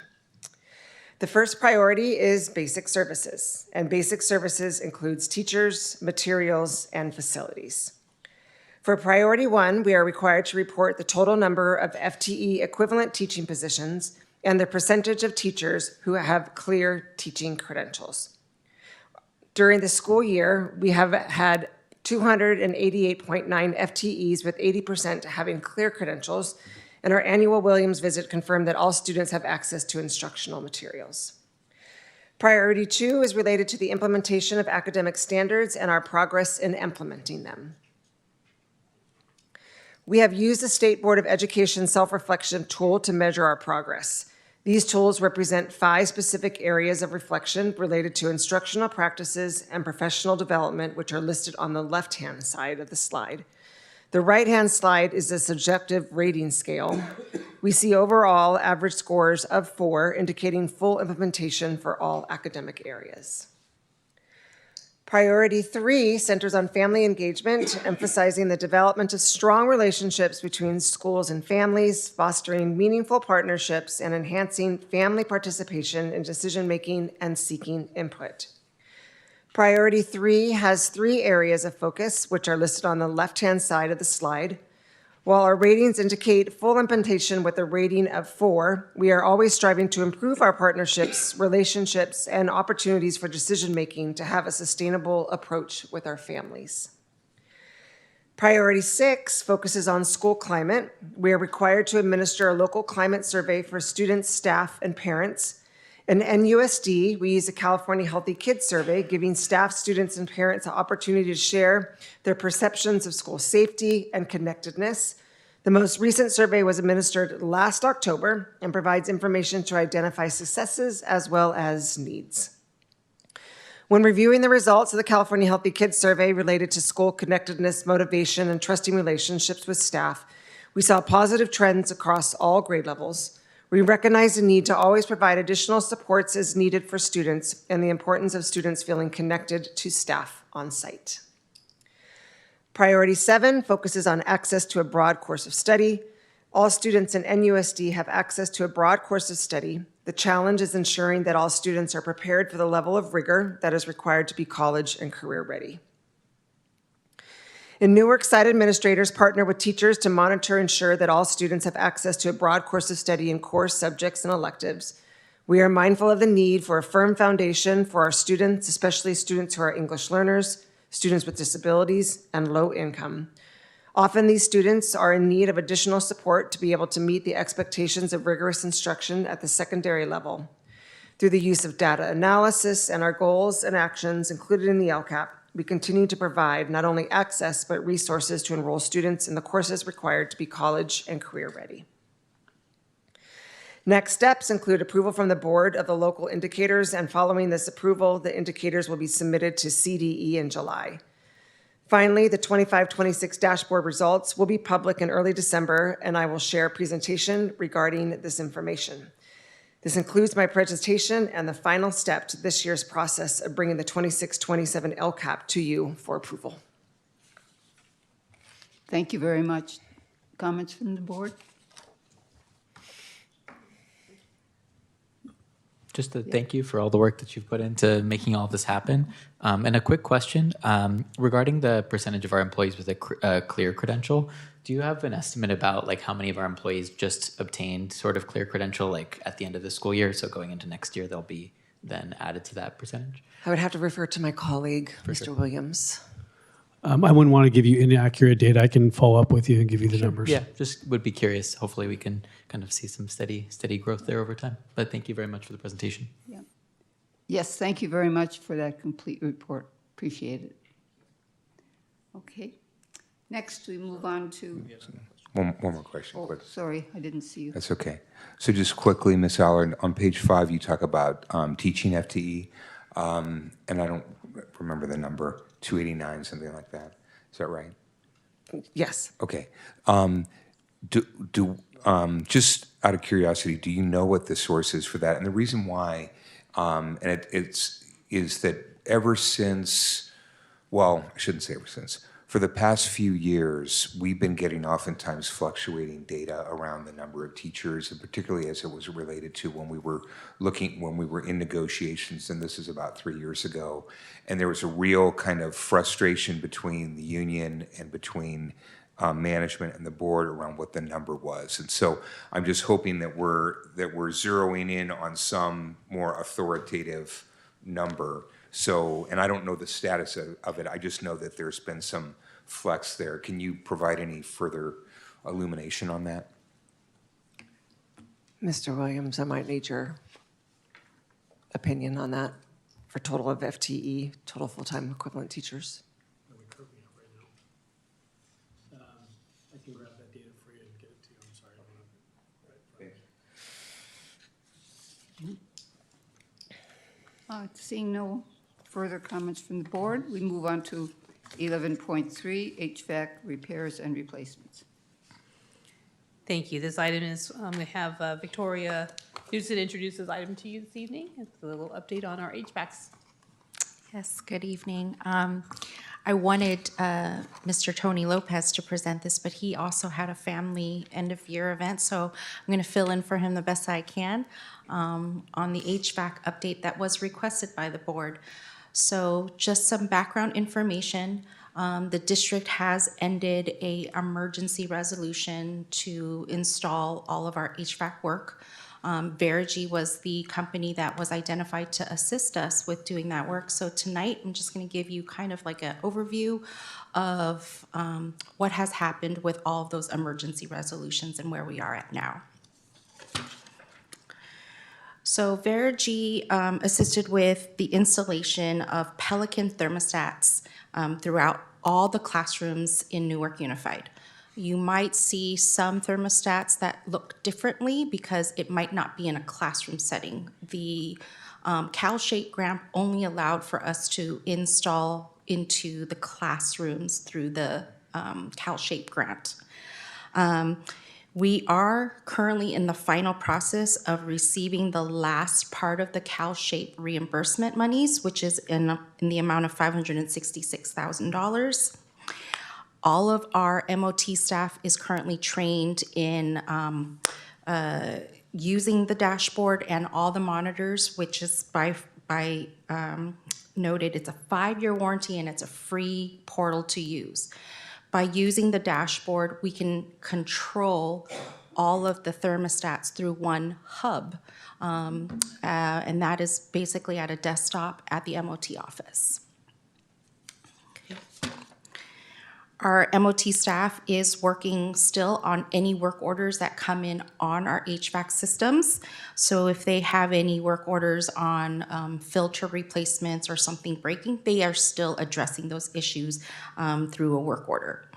The first priority is basic services, and basic services includes teachers, materials, and facilities. For priority 1, we are required to report the total number of FTE equivalent teaching positions and the percentage of teachers who have clear teaching credentials. During the school year, we have had 288.9 FTEs with 80% having clear credentials, and our annual Williams visit confirmed that all students have access to instructional materials. Priority 2 is related to the implementation of academic standards and our progress in implementing them. We have used the State Board of Education self-reflection tool to measure our progress. These tools represent 5 specific areas of reflection related to instructional practices and professional development, which are listed on the left-hand side of the slide. The right-hand slide is a subjective rating scale. We see overall average scores of 4, indicating full implementation for all academic areas. Priority 3 centers on family engagement, emphasizing the development of strong relationships between schools and families, fostering meaningful partnerships, and enhancing family participation in decision-making and seeking input. Priority 3 has 3 areas of focus, which are listed on the left-hand side of the slide. While our ratings indicate full implementation with a rating of 4, we are always striving to improve our partnerships, relationships, and opportunities for decision-making to have a sustainable approach with our families. Priority 6 focuses on school climate. We are required to administer a local climate survey for students, staff, and parents. In NUSD, we use a California Healthy Kids survey, giving staff, students, and parents an opportunity to share their perceptions of school safety and connectedness. The most recent survey was administered last October and provides information to identify successes as well as needs. When reviewing the results of the California Healthy Kids survey related to school connectedness, motivation, and trusting relationships with staff, we saw positive trends across all grade levels. We recognize the need to always provide additional supports as needed for students and the importance of students feeling connected to staff on site. Priority 7 focuses on access to a broad course of study. All students in NUSD have access to a broad course of study. The challenge is ensuring that all students are prepared for the level of rigor that is required to be college and career ready. In Newark, site administrators partner with teachers to monitor and ensure that all students have access to a broad course of study in core subjects and electives. We are mindful of the need for a firm foundation for our students, especially students who are English learners, students with disabilities, and low income. Often these students are in need of additional support to be able to meet the expectations of rigorous instruction at the secondary level. Through the use of data analysis and our goals and actions included in the LCAP, we continue to provide not only access, but resources to enroll students in the courses required to be college and career ready. Next steps include approval from the board of the local indicators, and following this approval, the indicators will be submitted to CDE in July. Finally, the 25-26 dashboard results will be public in early December, and I will share a presentation regarding this information. This includes my presentation and the final step to this year's process of bringing the 26-27 LCAP to you for approval. Thank you very much. Comments from the board? Just to thank you for all the work that you've put into making all of this happen. And a quick question regarding the percentage of our employees with a clear credential. Do you have an estimate about like how many of our employees just obtained sort of clear credential like at the end of the school year? So going into next year, they'll be then added to that percentage? I would have to refer to my colleague, Mr. Williams. I wouldn't want to give you inaccurate data. I can follow up with you and give you the numbers. Yeah, just would be curious. Hopefully we can kind of see some steady growth there over time. But thank you very much for the presentation. Yeah. Yes, thank you very much for that complete report. Appreciate it. Okay. Next, we move on to, One more question, oh, quick. sorry, I didn't see you. That's okay. So just quickly, Ms. Allard, on page 5, you talk about teaching FTE, and I don't remember the number, 289, something like that. Is that right? Yes. Okay. Just out of curiosity, do you know what the source is for that? And the reason why, is that ever since, well, I shouldn't say ever since. For the past few years, we've been getting oftentimes fluctuating data around the number of teachers, and particularly as it was related to when we were in negotiations, and this is about 3 years ago, and there was a real kind of frustration between the union and between management and the board around what the number was. And so I'm just hoping that we're zeroing in on some more authoritative number. So, and I don't know the status of it. I just know that there's been some flex there. Can you provide any further illumination on that? Mr. Williams, I might need your opinion on that for total of FTE, total full-time equivalent teachers. I can grab that data for you and get it to you. I'm sorry. I don't have it. Seeing no further comments from the board, we move on to 11.3, HVAC repairs and replacements. Thank you. This item is, we have Victoria Newsom introduce this item to you this evening. It's a little update on our HVACs. Yes, good evening. I wanted Mr. Tony Lopez to present this, but he also had a family end-of-year event, so I'm going to fill in for him the best I can on the HVAC update that was requested by the board. So just some background information. The district has ended an emergency resolution to install all of our HVAC work. Verigy was the company that was identified to assist us with doing that work. So tonight, I'm just going to give you kind of like an overview of what has happened with all of those emergency resolutions and where we are at now. So Verigy assisted with the installation of Pelican thermostats throughout all the classrooms in Newark Unified. You might see some thermostats that look differently because it might not be in a classroom setting. The CalShape grant only allowed for us to install into the classrooms through the CalShape grant. We are currently in the final process of receiving the last part of the CalShape reimbursement monies, which is in the amount of $566,000. All of our MOT staff is currently trained in using the dashboard and all the monitors, which is noted, it's a 5-year warranty and it's a free portal to use. By using the dashboard, we can control all of the thermostats through one hub, and that is basically at a desktop at the MOT office. Our MOT staff is working still on any work orders that come in on our HVAC systems. So if they have any work orders on filter replacements or something breaking, they are still addressing those issues through a work order.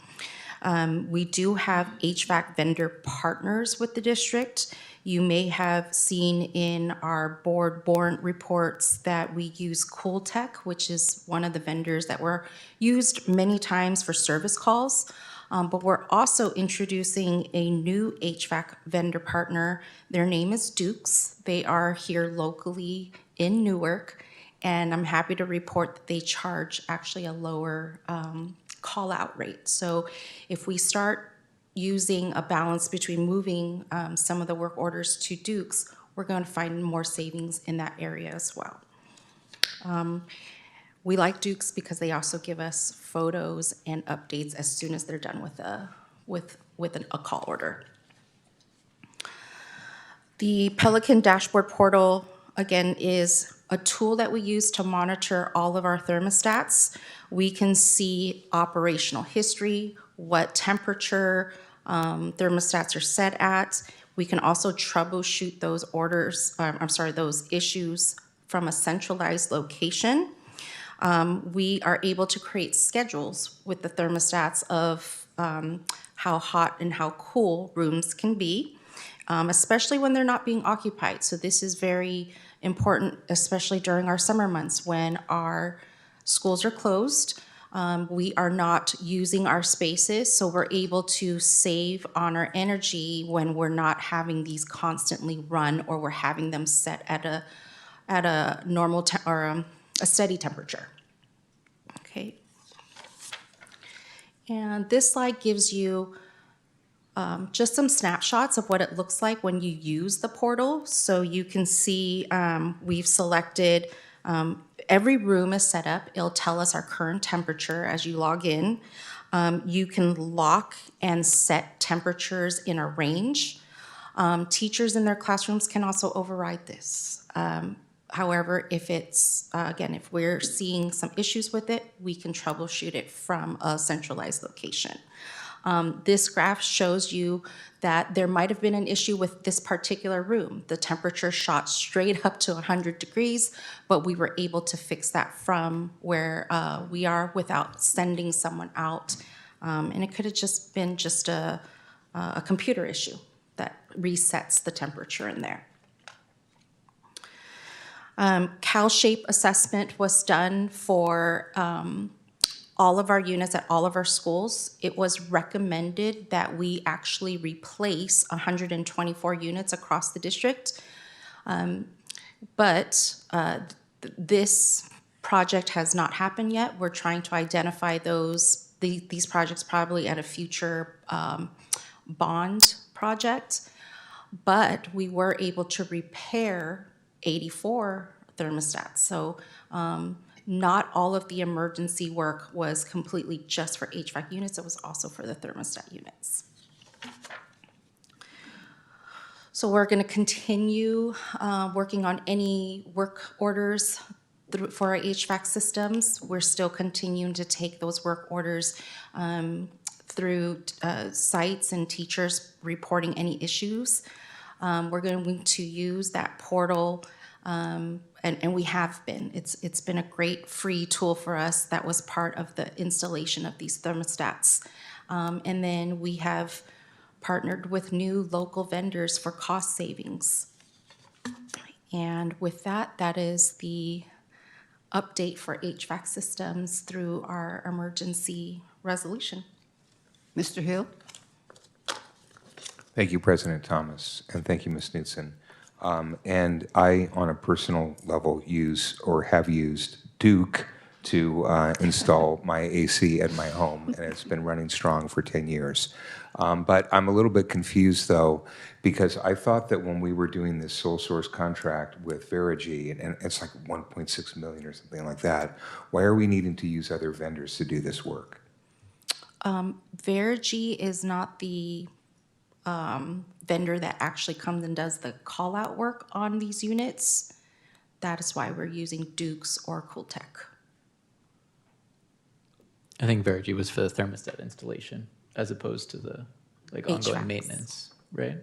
We do have HVAC vendor partners with the district. You may have seen in our board warrant reports that we use CoolTech, which is one of the vendors that were used many times for service calls. But we're also introducing a new HVAC vendor partner. Their name is Dukes. They are here locally in Newark, and I'm happy to report that they charge actually a lower call-out rate. So if we start using a balance between moving some of the work orders to Dukes, we're going to find more savings in that area as well. We like Dukes because they also give us photos and updates as soon as they're done with a call order. The Pelican Dashboard Portal, again, is a tool that we use to monitor all of our thermostats. We can see operational history, what temperature thermostats are set at. We can also troubleshoot those those issues from a centralized location. We are able to create schedules with the thermostats of how hot and how cool rooms can be, especially when they're not being occupied. So this is very important, especially during our summer months when our schools are closed. We are not using our spaces, so we're able to save on our energy when we're not having these constantly run, or we're having them set at a normal or a steady temperature. Okay. And this slide gives you just some snapshots of what it looks like when you use the portal. So you can see we've selected every room is set up. It'll tell us our current temperature as you log in. You can lock and set temperatures in a range. Teachers in their classrooms can also override this. However, if it's, again, if we're seeing some issues with it, we can troubleshoot it from a centralized location. This graph shows you that there might have been an issue with this particular room. The temperature shot straight up to 100 degrees, but we were able to fix that from where we are without sending someone out. And it could have just been just a computer issue that resets the temperature in there. CalShape assessment was done for all of our units at all of our schools. It was recommended that we actually replace 124 units across the district. But this project has not happened yet. We're trying to identify these projects probably at a future bond project. But we were able to repair 84 thermostats. So not all of the emergency work was completely just for HVAC units. It was also for the thermostat units. So we're going to continue working on any work orders for our HVAC systems. We're still continuing to take those work orders through sites and teachers reporting any issues. We're going to use that portal, and we have been. It's been a great free tool for us that was part of the installation of these thermostats. And then we have partnered with new local vendors for cost savings. And with that, that is the update for HVAC systems through our emergency resolution. Mr. Hill? Thank you, President Thomas, and thank you, Ms. Knudsen. And I, on a personal level, use or have used Duke to install my AC at my home, and it's been running strong for 10 years. But I'm a little bit confused, though, because I thought that when we were doing this sole source contract with Verigy, and it's like 1.6 million or something like that, why are we needing to use other vendors to do this work? Verigy is not the vendor that actually comes and does the call-out work on these units. That is why we're using Dukes or Cooltech. I think Verigy was for the thermostat installation as opposed to the ongoing HVACs. maintenance, right?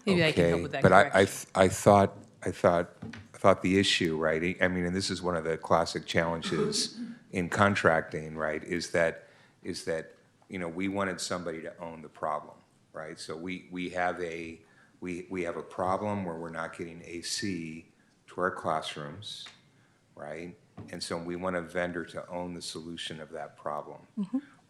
Maybe I can help with that But correction. I thought the issue, right? I mean, and this is one of the classic challenges in contracting, right? Is that we wanted somebody to own the problem, right? So we have a problem where we're not getting AC to our classrooms, right? And so we want a vendor to own the solution of that problem,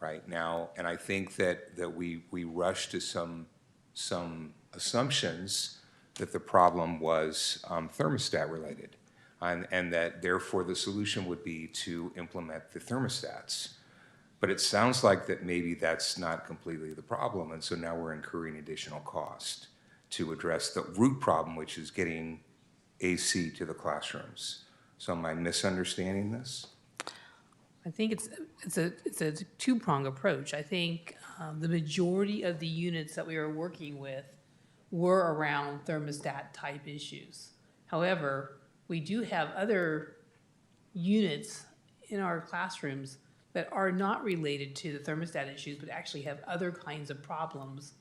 right now. And I think that we rushed to some assumptions that the problem was thermostat related, and that therefore the solution would be to implement the thermostats. But it sounds like that maybe that's not completely the problem, and so now we're incurring additional cost to address the root problem, which is getting AC to the classrooms. So am I misunderstanding this? I think it's a two-prong approach. I think the majority of the units that we were working with were around thermostat type issues. However, we do have other units in our classrooms that are not related to the thermostat issues, but actually have other kinds of problems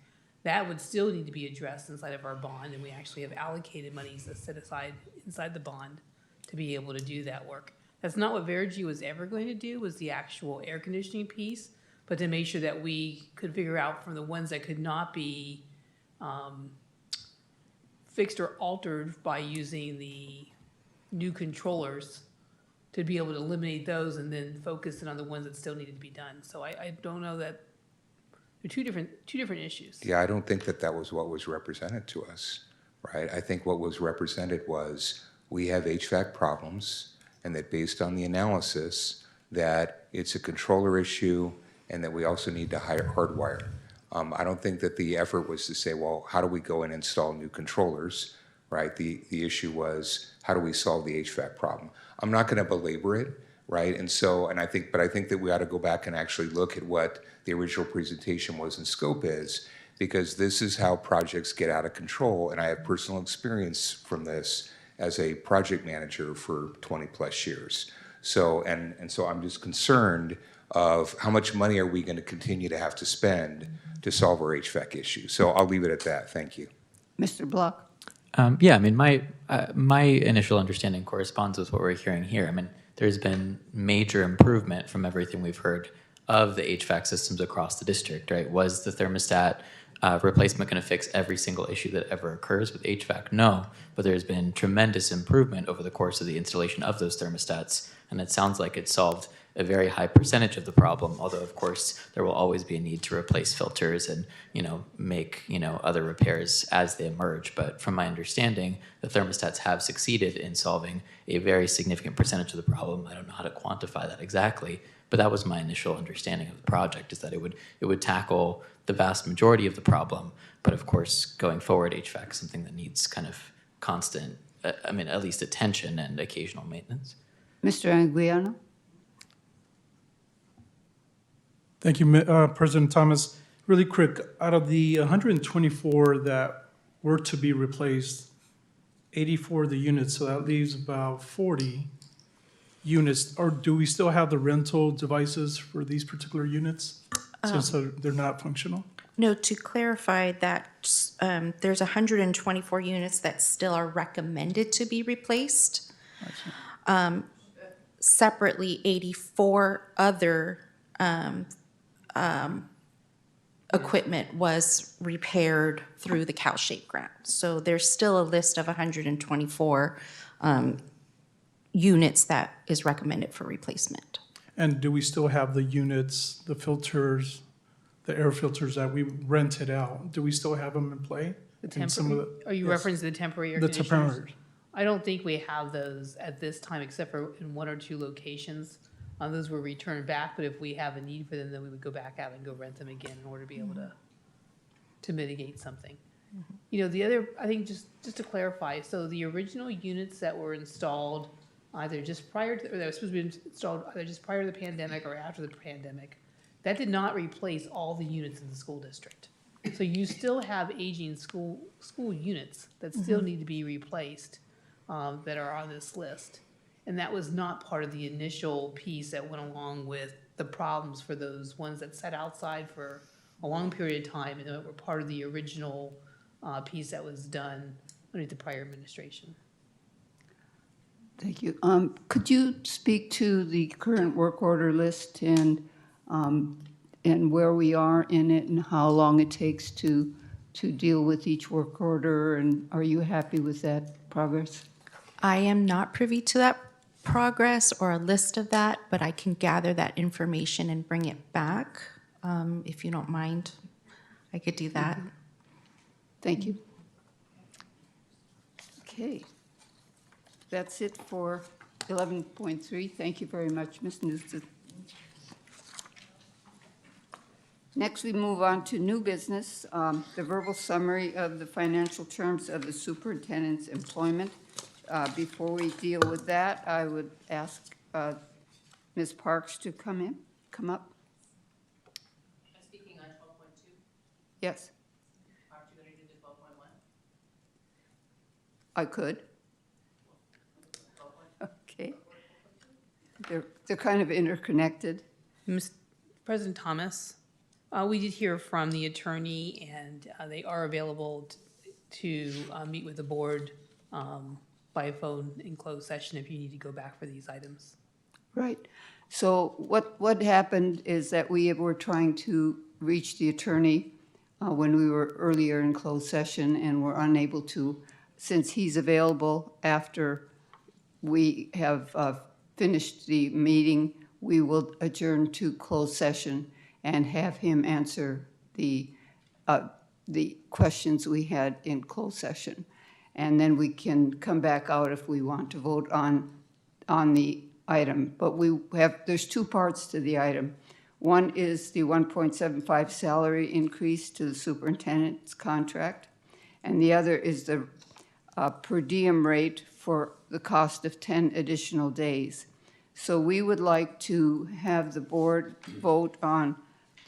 that would still need to be addressed inside of our bond, and we actually have allocated monies set aside inside the bond to be able to do that work. That's not what Verigy was ever going to do, was the actual air conditioning piece, but to make sure that we could figure out from the ones that could not be fixed or altered by using the new controllers, to be able to eliminate those and then focus in on the ones that still needed to be done. So I don't know that, they're two different issues. Yeah, I don't think that that was what was represented to us, right? I think what was represented was we have HVAC problems, and that based on the analysis, that it's a controller issue, and that we also need to hardwire. I don't think that the effort was to say, well, how do we go and install new controllers, right? The issue was, how do we solve the HVAC problem? I'm not going to belabor it, right? But I think that we ought to go back and actually look at what the original presentation was and scope is, because this is how projects get out of control, and I have personal experience from this as a project manager for 20 plus years. So I'm just concerned of how much money are we going to continue to have to spend to solve our HVAC issue. So I'll leave it at that. Thank you. Mr. Block? Yeah, I mean, my initial understanding corresponds with what we're hearing here. I mean, there's been major improvement from everything we've heard of the HVAC systems across the district, right? Was the thermostat replacement going to fix every single issue that ever occurs with HVAC? No, but there's been tremendous improvement over the course of the installation of those thermostats, and it sounds like it solved a very high percentage of the problem, although of course there will always be a need to replace filters and make other repairs as they emerge. But from my understanding, the thermostats have succeeded in solving a very significant percentage of the problem. I don't know how to quantify that exactly, but that was my initial understanding of the project, is that it would tackle the vast majority of the problem. But of course, going forward, HVAC is something that needs kind of constant, at least attention and occasional maintenance. Mr. Anguiano? Thank you, President Thomas. Really quick, out of the 124 that were to be replaced, 84 of the units, so that leaves about 40 units. Or do we still have the rental devices for these particular units, since they're not functional? No, to clarify that, there's 124 units that still are recommended to be replaced. Separately, 84 other equipment was repaired through the CalShape grant. So there's still a list of 124 units that is recommended for replacement. And do we still have the units, the filters, the air filters that we rented out? Do we still have them in play? Are you referencing the temporary air The conditioners? temporary. I don't think we have those at this time, except for in one or two locations. Those were returned back, but if we have a need for them, then we would go back out and go rent them again in order to be able to mitigate something. The other, I think, just to clarify, so the original units that were installed either just prior to, or that were supposed to be installed either just prior to the pandemic or after the pandemic, that did not replace all the units in the school district. So you still have aging school units that still need to be replaced, that are on this list. And that was not part of the initial piece that went along with the problems for those ones that sat outside for a long period of time and that were part of the original piece that was done under the prior administration. Thank you. Could you speak to the current work order list and where we are in it and how long it takes to deal with each work order? And are you happy with that progress? I am not privy to that progress or a list of that, but I can gather that information and bring it back. If you don't mind, I could do that. Thank you. Okay. That's it for 11.3. Thank you very much, Ms. Newsom. Next, we move on to new business, the verbal summary of the financial terms of the superintendent's employment. Before we deal with that, I would ask Ms. Parks to come up. Speaking on 12.2, Yes, aren't you going to do the 12.1? I could. Okay. They're kind of interconnected. President Thomas, we did hear from the attorney, and they are available to meet with the board by phone in closed session if you need to go back for these items. Right. So what happened is that we were trying to reach the attorney when we were earlier in closed session and were unable to. Since he's available after we have finished the meeting, we will adjourn to closed session and have him answer the questions we had in closed session. And then we can come back out if we want to vote on the item. But there's two parts to the item. One is the 1.75 salary increase to the superintendent's contract, and the other is the per diem rate for the cost of 10 additional days. So we would like to have the board vote on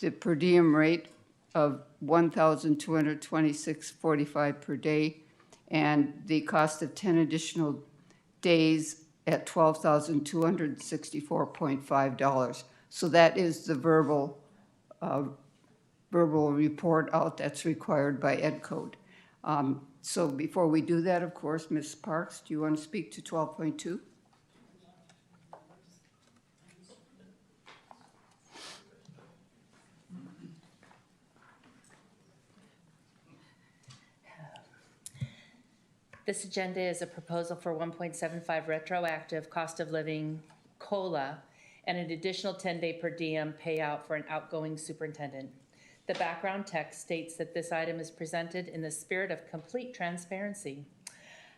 the per diem rate of $1,226.45 per day, and the cost of 10 additional days at $12,264.5. So that is the verbal report out that's required by Ed Code. So before we do that, of course, Ms. Parks, do you want to speak to 12.2? This agenda is a proposal for 1.75 retroactive cost of living COLA and an additional 10-day per diem payout for an outgoing superintendent. The background text states that this item is presented in the spirit of complete transparency.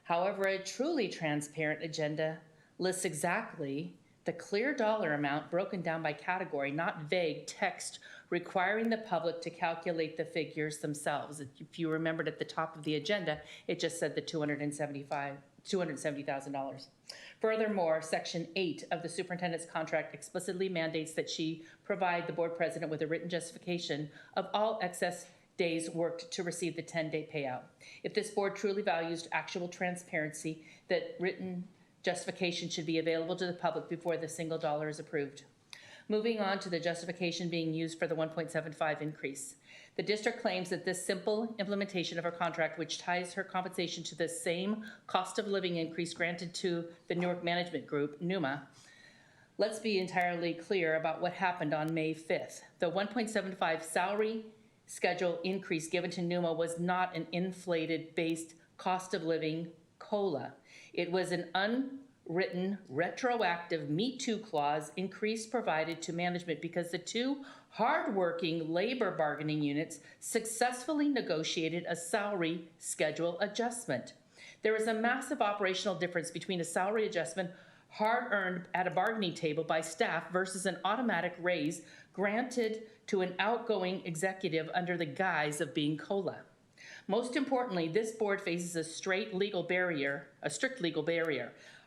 However, a truly transparent agenda lists exactly the clear dollar amount broken down by category, not vague text requiring the public to calculate the figures themselves. If you remembered at the top of the agenda, it just said the $270,000. Furthermore, Section 8 of the superintendent's contract explicitly mandates that she provide the board president with a written justification of all excess days worked to receive the 10-day payout. If this board truly values actual transparency, that written justification should be available to the public before the single dollar is approved. Moving on to the justification being used for the 1.75 increase. The district claims that this simple implementation of her contract, which ties her compensation to the same cost of living increase granted to the Newark Management Group, NUMA. Let's be entirely clear about what happened on May 5th. The 1.75 salary schedule increase given to NUMA was not an inflated based cost of living COLA. It was an unwritten retroactive Me Too clause increase provided to management because the two hardworking labor bargaining units successfully negotiated a salary schedule adjustment. There is a massive operational difference between a salary adjustment hard-earned at a bargaining table by staff versus an automatic raise granted to an outgoing executive under the guise of being COLA. Most importantly, this board faces a strict legal barrier.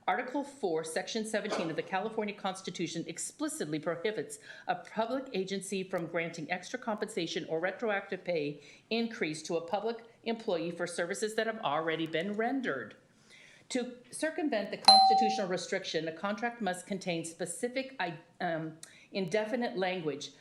Article 4, Section 17 of the California Constitution explicitly prohibits a public agency from granting extra compensation or retroactive pay increase to a public employee for services that have already been rendered. To circumvent the constitutional restriction, a contract must contain specific indefinite language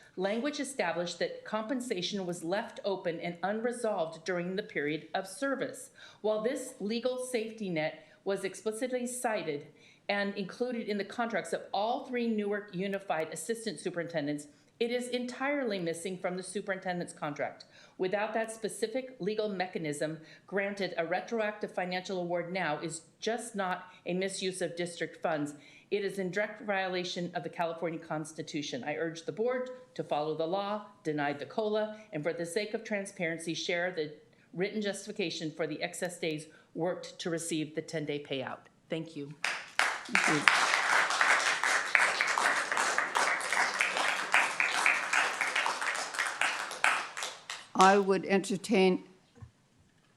established that compensation was left open and unresolved during the period of service. While this legal safety net was explicitly cited and included in the contracts of all three Newark Unified Assistant Superintendents, it is entirely missing from the superintendent's contract. Without that specific legal mechanism, granted a retroactive financial award now is just not a misuse of district funds. It is in direct violation of the California Constitution. I urge the board to follow the law, deny the COLA, and for the sake of transparency, share the written justification for the excess days worked to receive the 10-day payout. Thank you. Thank you. I would entertain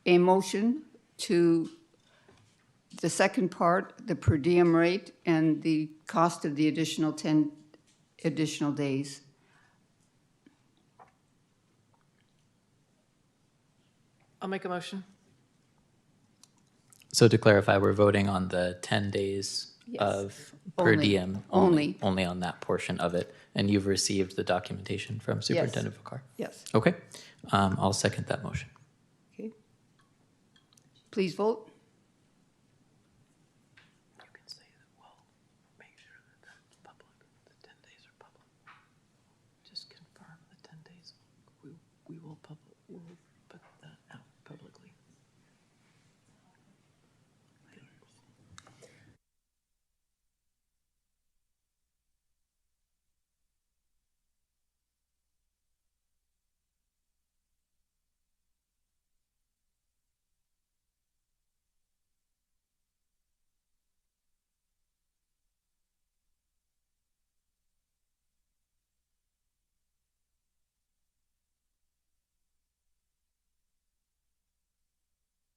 a motion to the second part, the per diem rate and the cost of the additional 10 additional days. I'll make a motion. So to clarify, we're voting on the 10 days Yes. of per Only. diem. Only. Only on that portion of it. And you've received the documentation from Superintendent Vakar? Yes. Okay. I'll second that motion. Okay. Please vote. You can say that we'll make sure that the public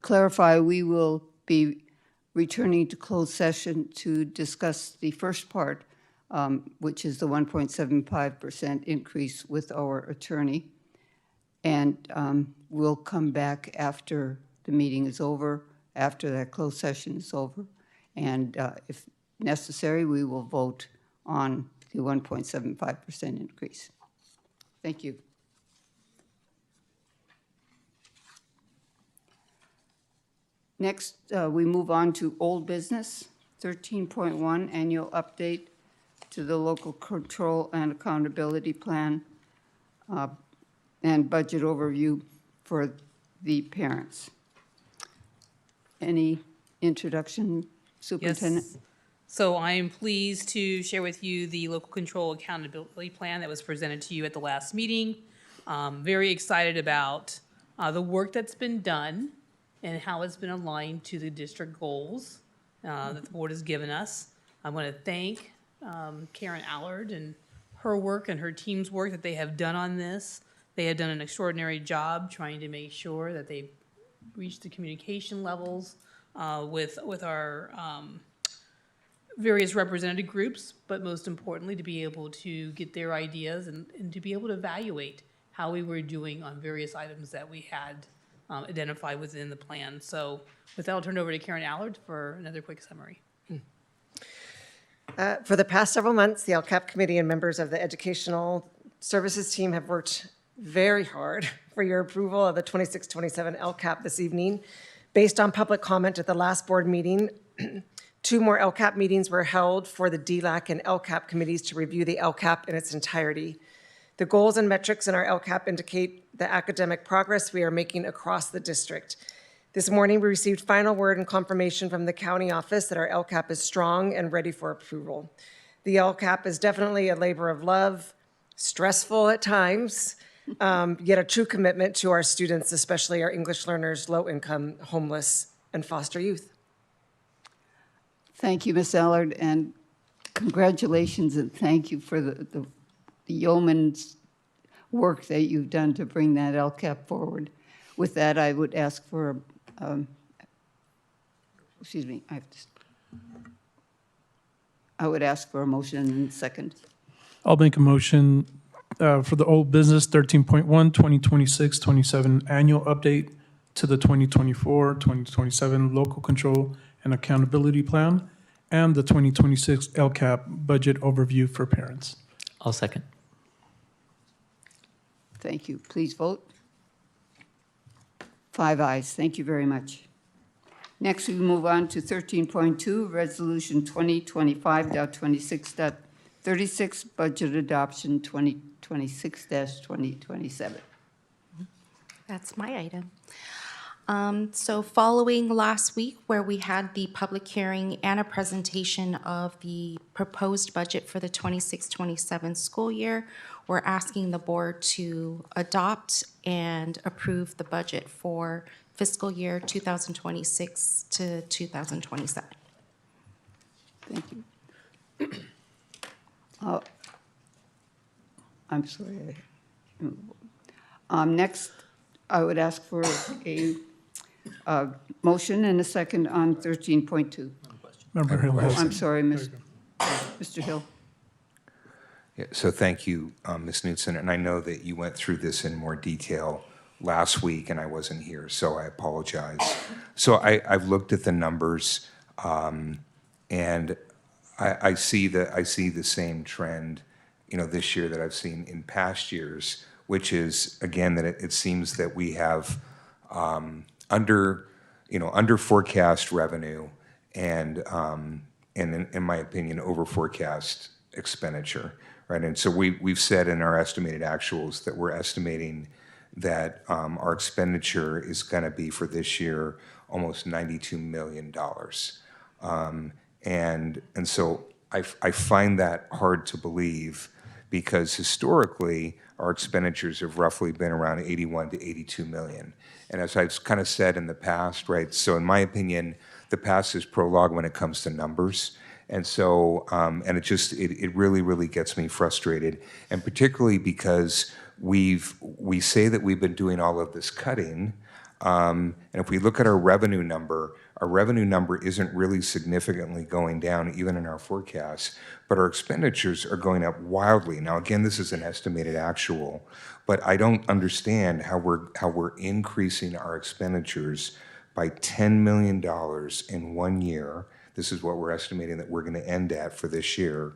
clarify, we will be returning to closed session to discuss the first part, which is the 1.75% increase with our attorney. And we'll come back after the meeting is over, after that closed session is over. And if necessary, we will vote on the 1.75% increase. Thank you. Next, we move on to old business, 13.1, annual update to the local control and accountability plan and budget overview for the parents. Any introduction, Superintendent? Yes. So I am pleased to share with you the local control accountability plan that was presented to you at the last meeting. Very excited about the work that's been done and how it's been aligned to the district goals that the board has given us. I want to thank Karen Allard and her work and her team's work that they have done on this. They have done an extraordinary job trying to make sure that they reach the communication levels with our various representative groups, but most importantly, to be able to get their ideas and to be able to evaluate how we were doing on various items that we had identified within the plan. So with that, I'll turn it over to Karen Allard for another quick summary. For the past several months, the LCAP committee and members of the educational services team have worked very hard for your approval of the 26-27 LCAP this evening. Based on public comment at the last board meeting, 2 more LCAP meetings were held for the DLAC and LCAP committees to review the LCAP in its entirety. The goals and metrics in our LCAP indicate the academic progress we are making across the district. This morning, we received final word and confirmation from the county office that our LCAP is strong and ready for approval. The LCAP is definitely a labor of love, stressful at times, yet a true commitment to our students, especially our English learners, low-income, homeless, and foster youth. Thank you, Ms. Allard, and congratulations and thank you for the yeoman's work that you've done to bring that LCAP forward. With that, I would ask for, excuse me, I would ask for a motion and a second. I'll make a motion for the old business 13.1, 2026-27 annual update to the 2024-2027 local control and accountability plan and the 2026 LCAP budget overview for parents. I'll second. Thank you. Please vote. 5 ayes. Thank you very much. Next, we move on to 13.2, Resolution 2025.26.36, Budget Adoption 2026-2027. That's my item. So following last week where we had the public hearing and a presentation of the proposed budget for the 26-27 school year, we're asking the board to adopt and approve the budget for fiscal year 2026 to 2027. Thank you. I'm sorry. Next, I would ask for a motion and a second on 13.2. Member Hill has I'm sorry, Mr. Hill. Yeah, so thank you, Ms. Knudsen, and I know that you went through this in more detail last week, and I wasn't here, so I apologize. So I've looked at the numbers, and I see the same trend, this year that I've seen in past years, which is again that it seems that we have under forecast revenue and in my opinion over forecast expenditure. Right, and so we've said in our estimated actuals that we're estimating that our expenditure is going to be for this year almost $92 million, and so I find that hard to believe because historically our expenditures have roughly been around 81 to 82 million, and as I've kind of said in the past, right. So in my opinion, the past is prologue when it comes to numbers. And so, and it really gets me frustrated, and particularly because we say that we've been doing all of this cutting, And if we look at our revenue number isn't really significantly going down, even in our forecasts, but our expenditures are going up wildly. Now, again, this is an estimated actual, but I don't understand how we're increasing our expenditures by $10 million in 1 year. This is what we're estimating that we're going to end at for this year.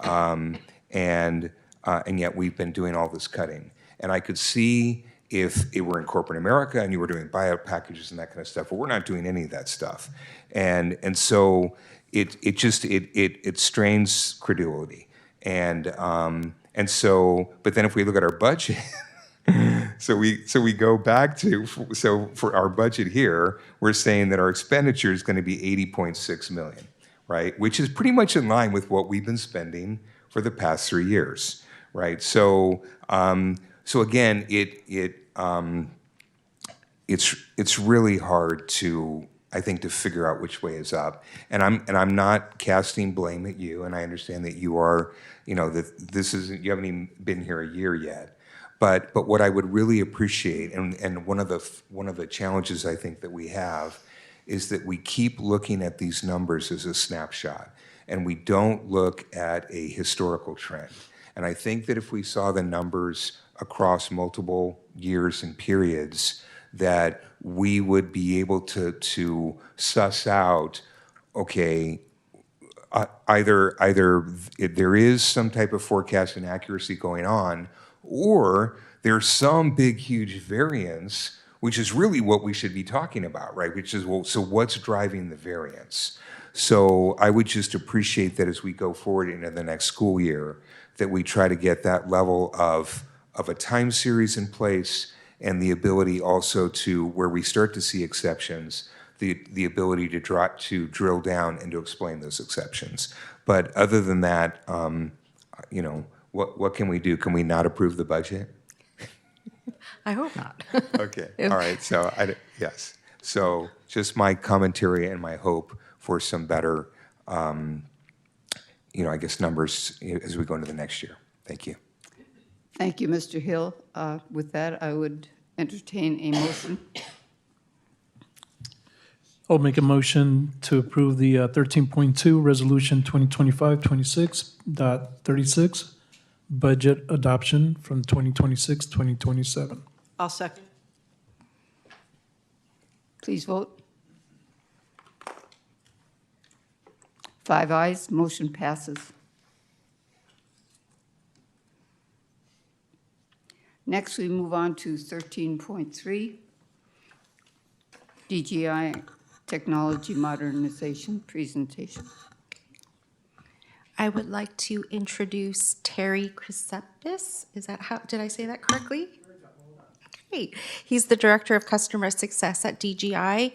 And yet we've been doing all this cutting. And I could see if it were in corporate America and you were doing buyout packages and that kind of stuff, but we're not doing any of that stuff. And so it strains credulity. And so, but then if we look at our budget, so we go back to, so for our budget here, we're saying that our expenditure is going to be 80.6 million, right? Which is pretty much in line with what we've been spending for the past 3 years, right? So, so again, it's really hard to, I think, to figure out which way is up. And I'm not casting blame at you, and I understand that you are, that this isn't, you haven't even been here a year yet. But what I would really appreciate, and one of the challenges I think that we have, is that we keep looking at these numbers as a snapshot, and we don't look at a historical trend. And I think that if we saw the numbers across multiple years and periods, that we would be able to suss out, okay, either there is some type of forecast inaccuracy going on, or there's some big, huge variance, which is really what we should be talking about, right? Which is, well, so what's driving the variance? So I would just appreciate that as we go forward into the next school year, that we try to get that level of a time series in place, and the ability also to, where we start to see exceptions, the ability to drill down and to explain those exceptions. But other than that, what can we do? Can we not approve the budget? I hope not. Okay, all right, so, yes. So just my commentary and my hope for some better, I guess, numbers as we go into the next year. Thank you. Thank you, Mr. Hill. With that, I would entertain a motion. I'll make a motion to approve the 13.2 Resolution 2025-26.36 budget adoption from 2026-2027. I'll second. Please vote. 5 ayes, motion passes. Next, we move on to 13.3, DGI Technology Modernization Presentation. I would like to introduce Terry Chrysseptis. Is that how, did I say that correctly? Great. He's the Director of Customer Success at DGI.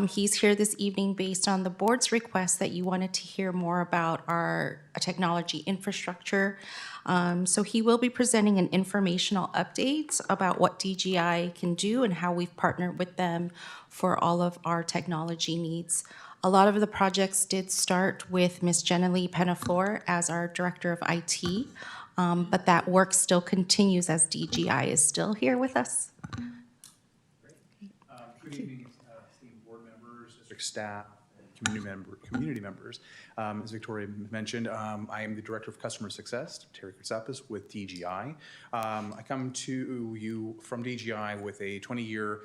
He's here this evening based on the board's request that you wanted to hear more about our technology infrastructure. So he will be presenting an informational update about what DGI can do and how we've partnered with them for all of our technology needs. A lot of the projects did start with Ms. Jenny Penaflor as our Director of IT, but that work still continues as DGI is still here with us. Good evening, esteemed board members, district staff, and community members. As Victoria mentioned, I am the Director of Customer Success, Terry Chrysseptis, with DGI. I come to you from DGI with a 20-year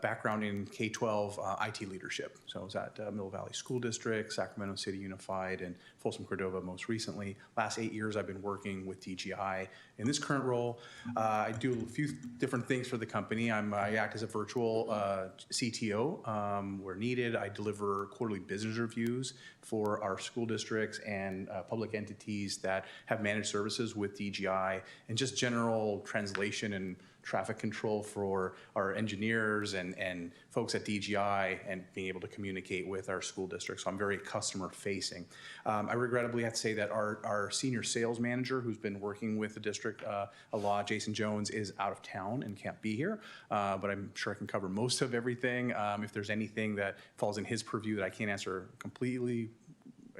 background in K-12 IT leadership. So I was at Middle Valley School District, Sacramento City Unified, and Folsom Cordova most recently. Last 8 years I've been working with DGI. In this current role, I do a few different things for the company. I act as a virtual CTO where needed. I deliver quarterly business reviews for our school districts and public entities that have managed services with DGI, and just general translation and traffic control for our engineers and folks at DGI, and being able to communicate with our school districts. So I'm very customer facing. I regrettably have to say that our senior sales manager, who's been working with the district a lot, Jason Jones, is out of town and can't be here, but I'm sure I can cover most of everything. If there's anything that falls in his purview that I can't answer completely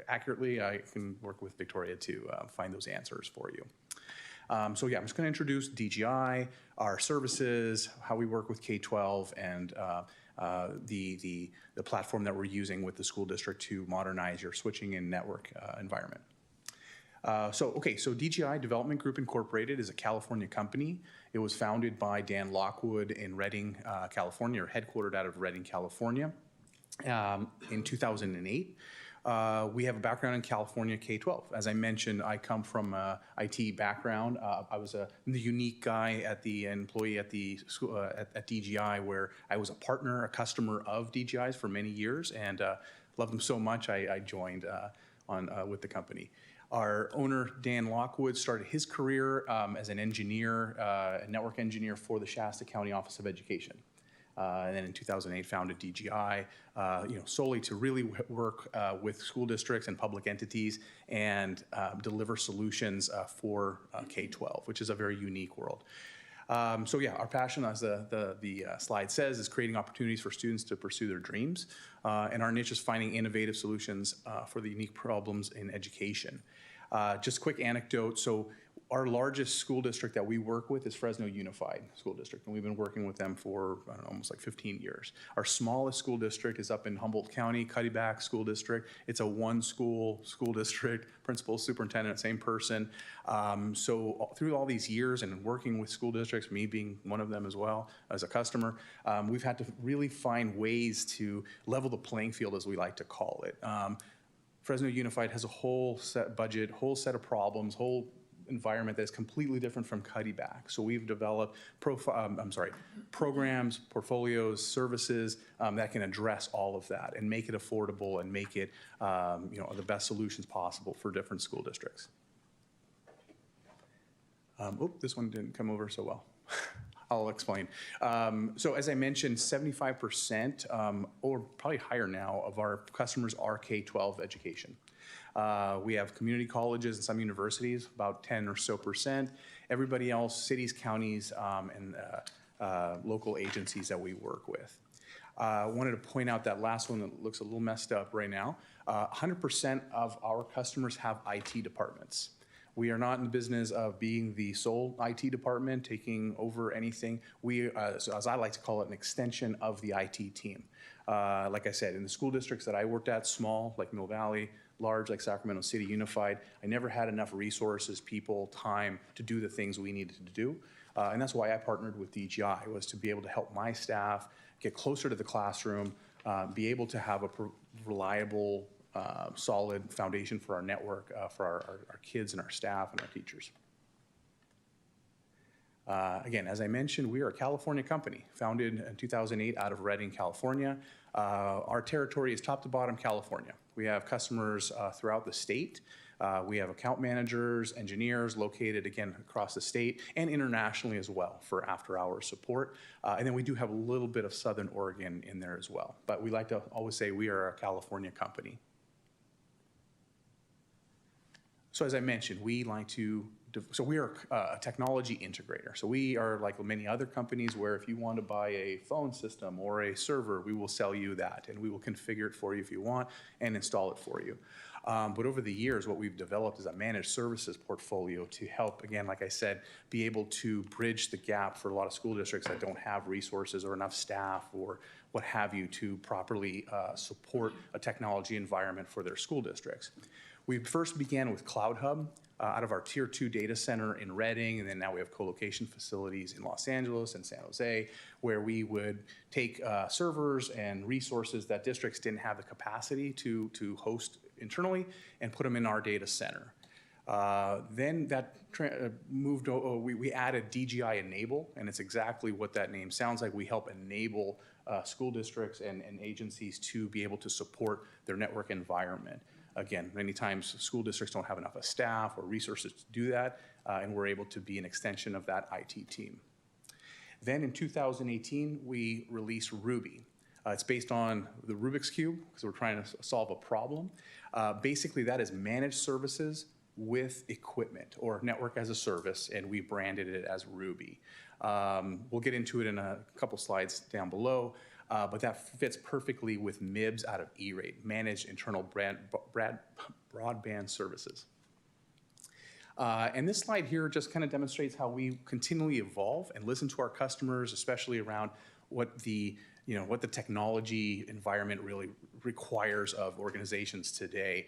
accurately, I can work with Victoria to find those answers for you. So yeah, I'm just going to introduce DGI, our services, how we work with K-12, and the platform that we're using with the school district to modernize your switching and network environment. So DGI Development Group Incorporated is a California company. It was founded by Dan Lockwood in Redding, California, or headquartered out of Redding, California, in 2008. We have a background in California K-12. As I mentioned, I come from a IT background. I was the unique guy employee at the school, at DGI, where I was a partner, a customer of DGI's for many years, and loved them so much I joined with the company. Our owner, Dan Lockwood, started his career as an engineer, a network engineer for the Shasta County Office of Education. And then in 2008 founded DGI, solely to really work with school districts and public entities and deliver solutions for K-12, which is a very unique world. Our passion, as the slide says, is creating opportunities for students to pursue their dreams. And our niche is finding innovative solutions for the unique problems in education. Just quick anecdote. So our largest school district that we work with is Fresno Unified School District, and we've been working with them for almost like 15 years. Our smallest school district is up in Humboldt County, Cuddyback School District. It's a one-school school district, principal, superintendent, same person. So through all these years and working with school districts, me being one of them as well as a customer, we've had to really find ways to level the playing field, as we like to call it. Fresno Unified has a whole set budget, whole set of problems, whole environment that is completely different from Cuddyback. So we've developed programs, portfolios, services that can address all of that and make it affordable and make it the best solutions possible for different school districts. This one didn't come over so well. I'll explain. So as I mentioned, 75% or probably higher now of our customers are K-12 education. We have community colleges and some universities, about 10% or so. Everybody else, cities, counties, and local agencies that we work with. I wanted to point out that last one that looks a little messed up right now. 100% of our customers have IT departments. We are not in the business of being the sole IT department, taking over anything. We, as I like to call it, an extension of the IT team. Like I said, in the school districts that I worked at, small, like Mill Valley, large, like Sacramento City Unified, I never had enough resources, people, time to do the things we needed to do. And that's why I partnered with DGI, was to be able to help my staff get closer to the classroom, be able to have a reliable, solid foundation for our network, for our kids and our staff and our teachers. Again, as I mentioned, we are a California company, founded in 2008 out of Redding, California. Our territory is top to bottom California. We have customers throughout the state. We have account managers, engineers located, again, across the state and internationally as well for after-hours support. And then we do have a little bit of Southern Oregon in there as well. But we like to always say we are a California company. So as I mentioned, we like to, so we are a technology integrator. So we are like many other companies where if you want to buy a phone system or a server, we will sell you that and we will configure it for you if you want and install it for you. But over the years, what we've developed is a managed services portfolio to help, again, like I said, be able to bridge the gap for a lot of school districts that don't have resources or enough staff or what have you to properly support a technology environment for their school districts. We first began with Cloud Hub out of our Tier 2 data center in Redding, and then now we have co-location facilities in Los Angeles and San Jose, where we would take servers and resources that districts didn't have the capacity to host internally and put them in our data center. Then that moved, we added DGI Enable, and it's exactly what that name sounds like. We help enable school districts and agencies to be able to support their network environment. Again, many times school districts don't have enough staff or resources to do that, and we're able to be an extension of that IT team. Then in 2018, we released Ruby. It's based on the Rubik's Cube, because we're trying to solve a problem. Basically, that is managed services with equipment, or network as a service, and we branded it as Ruby. We'll get into it in a couple slides down below. But that fits perfectly with MIBS out of E-Rate, Managed Internal Broadband Services. And this slide here just kind of demonstrates how we continually evolve and listen to our customers, especially around what the technology environment really requires of organizations today.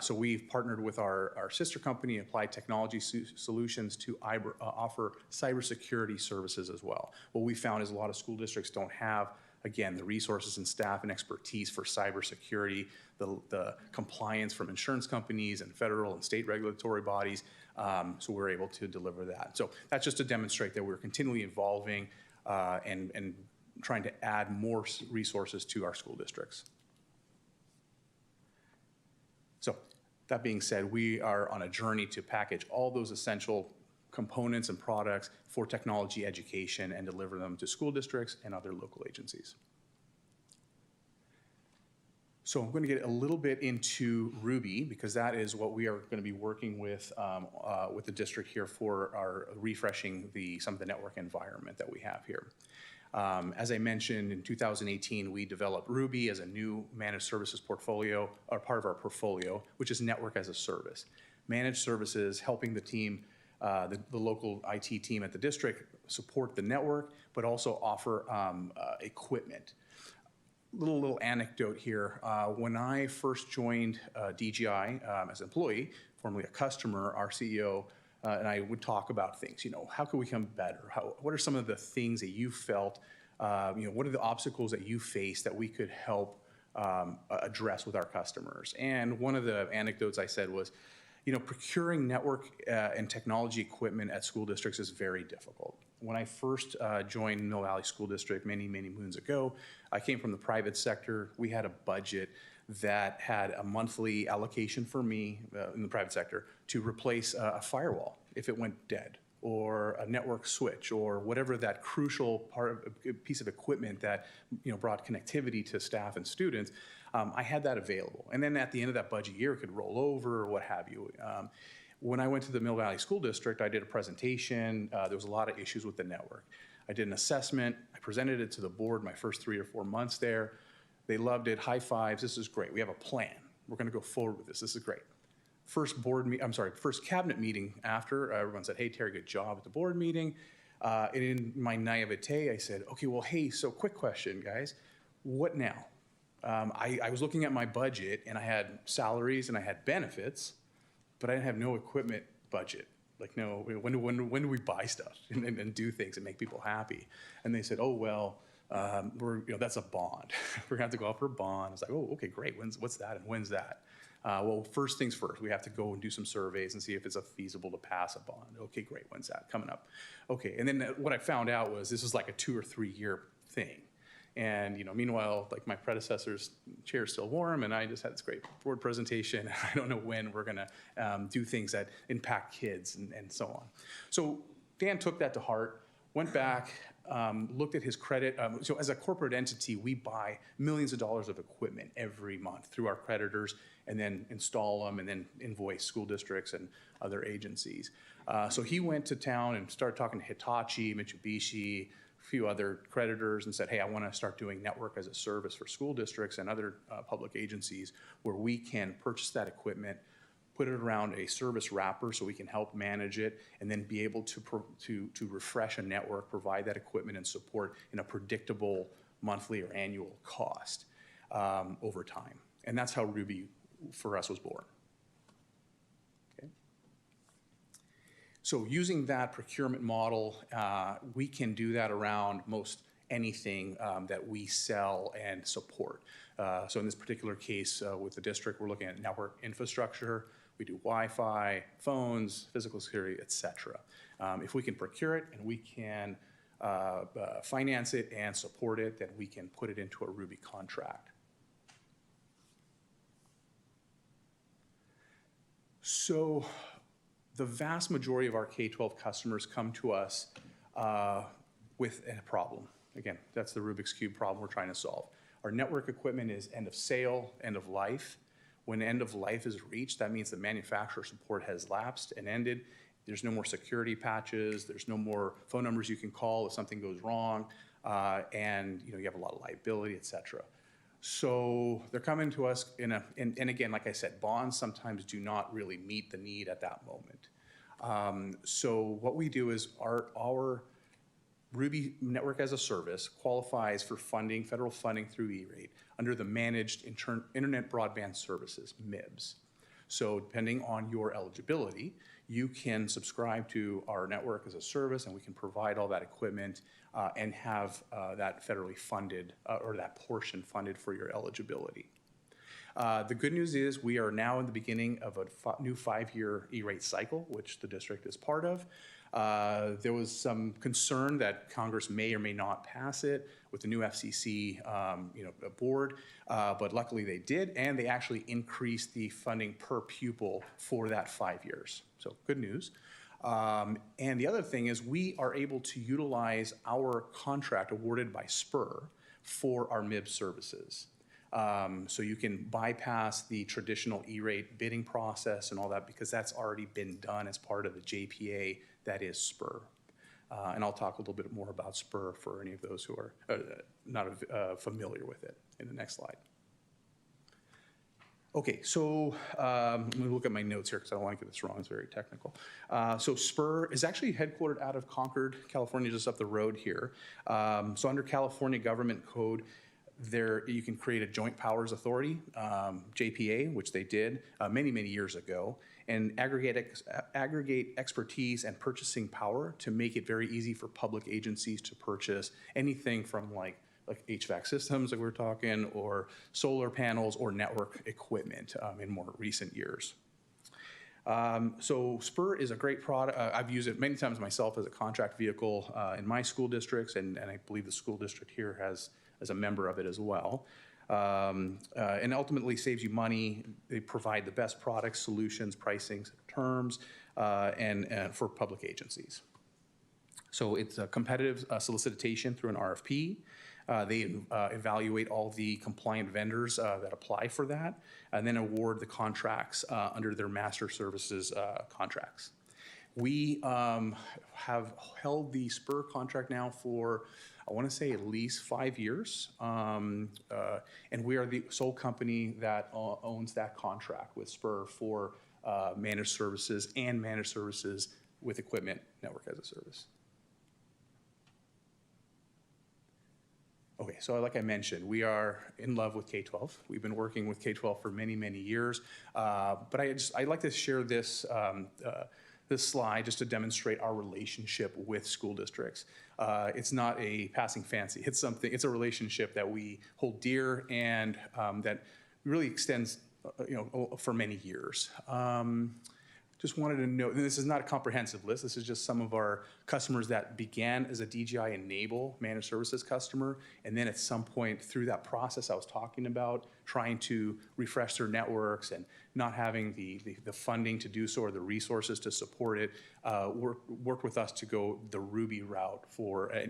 So we've partnered with our sister company, Applied Technology Solutions, to offer cybersecurity services as well. What we found is a lot of school districts don't have, again, the resources and staff and expertise for cybersecurity, the compliance from insurance companies and federal and state regulatory bodies. So we're able to deliver that. So that's just to demonstrate that we're continually evolving and trying to add more resources to our school districts. So that being said, we are on a journey to package all those essential components and products for technology education and deliver them to school districts and other local agencies. So I'm going to get a little bit into Ruby because that is what we are going to be working with the district here for our refreshing some of the network environment that we have here. As I mentioned, in 2018, we developed Ruby as a new managed services portfolio, or part of our portfolio, which is network as a service. Managed services helping the team, the local IT team at the district support the network, but also offer equipment. Little anecdote here. When I first joined DGI as an employee, formerly a customer, our CEO and I would talk about things. How can we become better? What are some of the things that you felt? What are the obstacles that you face that we could help address with our customers? And one of the anecdotes I said was, procuring network and technology equipment at school districts is very difficult. When I first joined Mill Valley School District many moons ago, I came from the private sector. We had a budget that had a monthly allocation for me in the private sector to replace a firewall if it went dead, or a network switch, or whatever that crucial piece of equipment that brought connectivity to staff and students. I had that available. And then at the end of that budget year, it could roll over or what have you. When I went to the Mill Valley School District, I did a presentation. There was a lot of issues with the network. I did an assessment. I presented it to the board my first 3 or 4 months there. They loved it. High fives. This is great. We have a plan. We're going to go forward with this. This is great. First cabinet meeting after, everyone said, "Hey, Terry, good job at the board meeting." And in my naivete, I said, "Okay, well, hey, so quick question, guys. What now?" I was looking at my budget, and I had salaries and I had benefits, but I didn't have no equipment budget. Like, no, when do we buy stuff and do things and make people happy? And they said, "Oh, well, that's a bond. We're gonna have to go out for a bond." I was like, "Oh, okay, great. What's that and when's that?" Well, first things first, we have to go and do some surveys and see if it's feasible to pass a bond. Okay, great. When's that? Coming up. Okay, and then what I found out was this was like a 2 or 3 year thing. And meanwhile, like my predecessor's chair is still warm, and I just had this great board presentation. I don't know when we're gonna do things that impact kids and so on. So Dan took that to heart, went back, looked at his credit. So as a corporate entity, we buy millions of dollars of equipment every month through our creditors, and then install them and then invoice school districts and other agencies. So he went to town and started talking to Hitachi, Mitsubishi, a few other creditors, and said, "Hey, I want to start doing network as a service for school districts and other public agencies where we can purchase that equipment, put it around a service wrapper so we can help manage it, and then be able to refresh a network, provide that equipment and support in a predictable monthly or annual cost over time." And that's how Ruby for us was born. Okay. So using that procurement model, we can do that around most anything that we sell and support. So in this particular case with the district, we're looking at network infrastructure. We do Wi-Fi, phones, physical security, et cetera. If we can procure it and we can finance it and support it, then we can put it into a Ruby contract. So the vast majority of our K-12 customers come to us with a problem. Again, that's the Rubik's Cube problem we're trying to solve. Our network equipment is end of sale, end of life. When end of life is reached, that means the manufacturer support has lapsed and ended. There's no more security patches. There's no more phone numbers you can call if something goes wrong, and you have a lot of liability, et cetera. So they're coming to us and again, like I said, bonds sometimes do not really meet the need at that moment. So what we do is our Ruby Network as a Service qualifies for funding, federal funding through E-rate under the Managed Internet Broadband Services, MIBS. So depending on your eligibility, you can subscribe to our network as a service, and we can provide all that equipment and have that federally funded or that portion funded for your eligibility. The good news is we are now in the beginning of a new 5-year E-rate cycle, which the district is part of. There was some concern that Congress may or may not pass it with the new FCC board, but luckily they did, and they actually increased the funding per pupil for that 5 years. So good news. And the other thing is we are able to utilize our contract awarded by SPUR for our MIB services. So you can bypass the traditional E-rate bidding process and all that because that's already been done as part of the JPA that is SPUR. And I'll talk a little bit more about SPUR for any of those who are not familiar with it in the next slide. Okay, so let me look at my notes here because I don't want to get this wrong. It's very technical. So SPUR is actually headquartered out of Concord, California, just up the road here. So under California Government Code, you can create a joint powers authority, JPA, which they did many, many years ago, and aggregate expertise and purchasing power to make it very easy for public agencies to purchase anything from like HVAC systems like we were talking, or solar panels or network equipment in more recent years. So SPUR is a great product. I've used it many times myself as a contract vehicle in my school districts, and I believe the school district here has as a member of it as well. And ultimately saves you money. They provide the best products, solutions, pricings, terms, and for public agencies. So it's a competitive solicitation through an RFP. They evaluate all the compliant vendors that apply for that, and then award the contracts under their master services contracts. We have held the SPUR contract now for, I want to say, at least 5 years, and we are the sole company that owns that contract with SPUR for managed services and managed services with equipment network as a service. Okay, so like I mentioned, we are in love with K-12. We've been working with K-12 for many, many years, but I'd like to share this this slide just to demonstrate our relationship with school districts. It's not a passing fancy. It's a relationship that we hold dear and that really extends, for many years. Just wanted to note, and this is not a comprehensive list, this is just some of our customers that began as a DGI Enable managed services customer, and then at some point through that process I was talking about, trying to refresh their networks and not having the funding to do so or the resources to support it, worked with us to go the Ruby route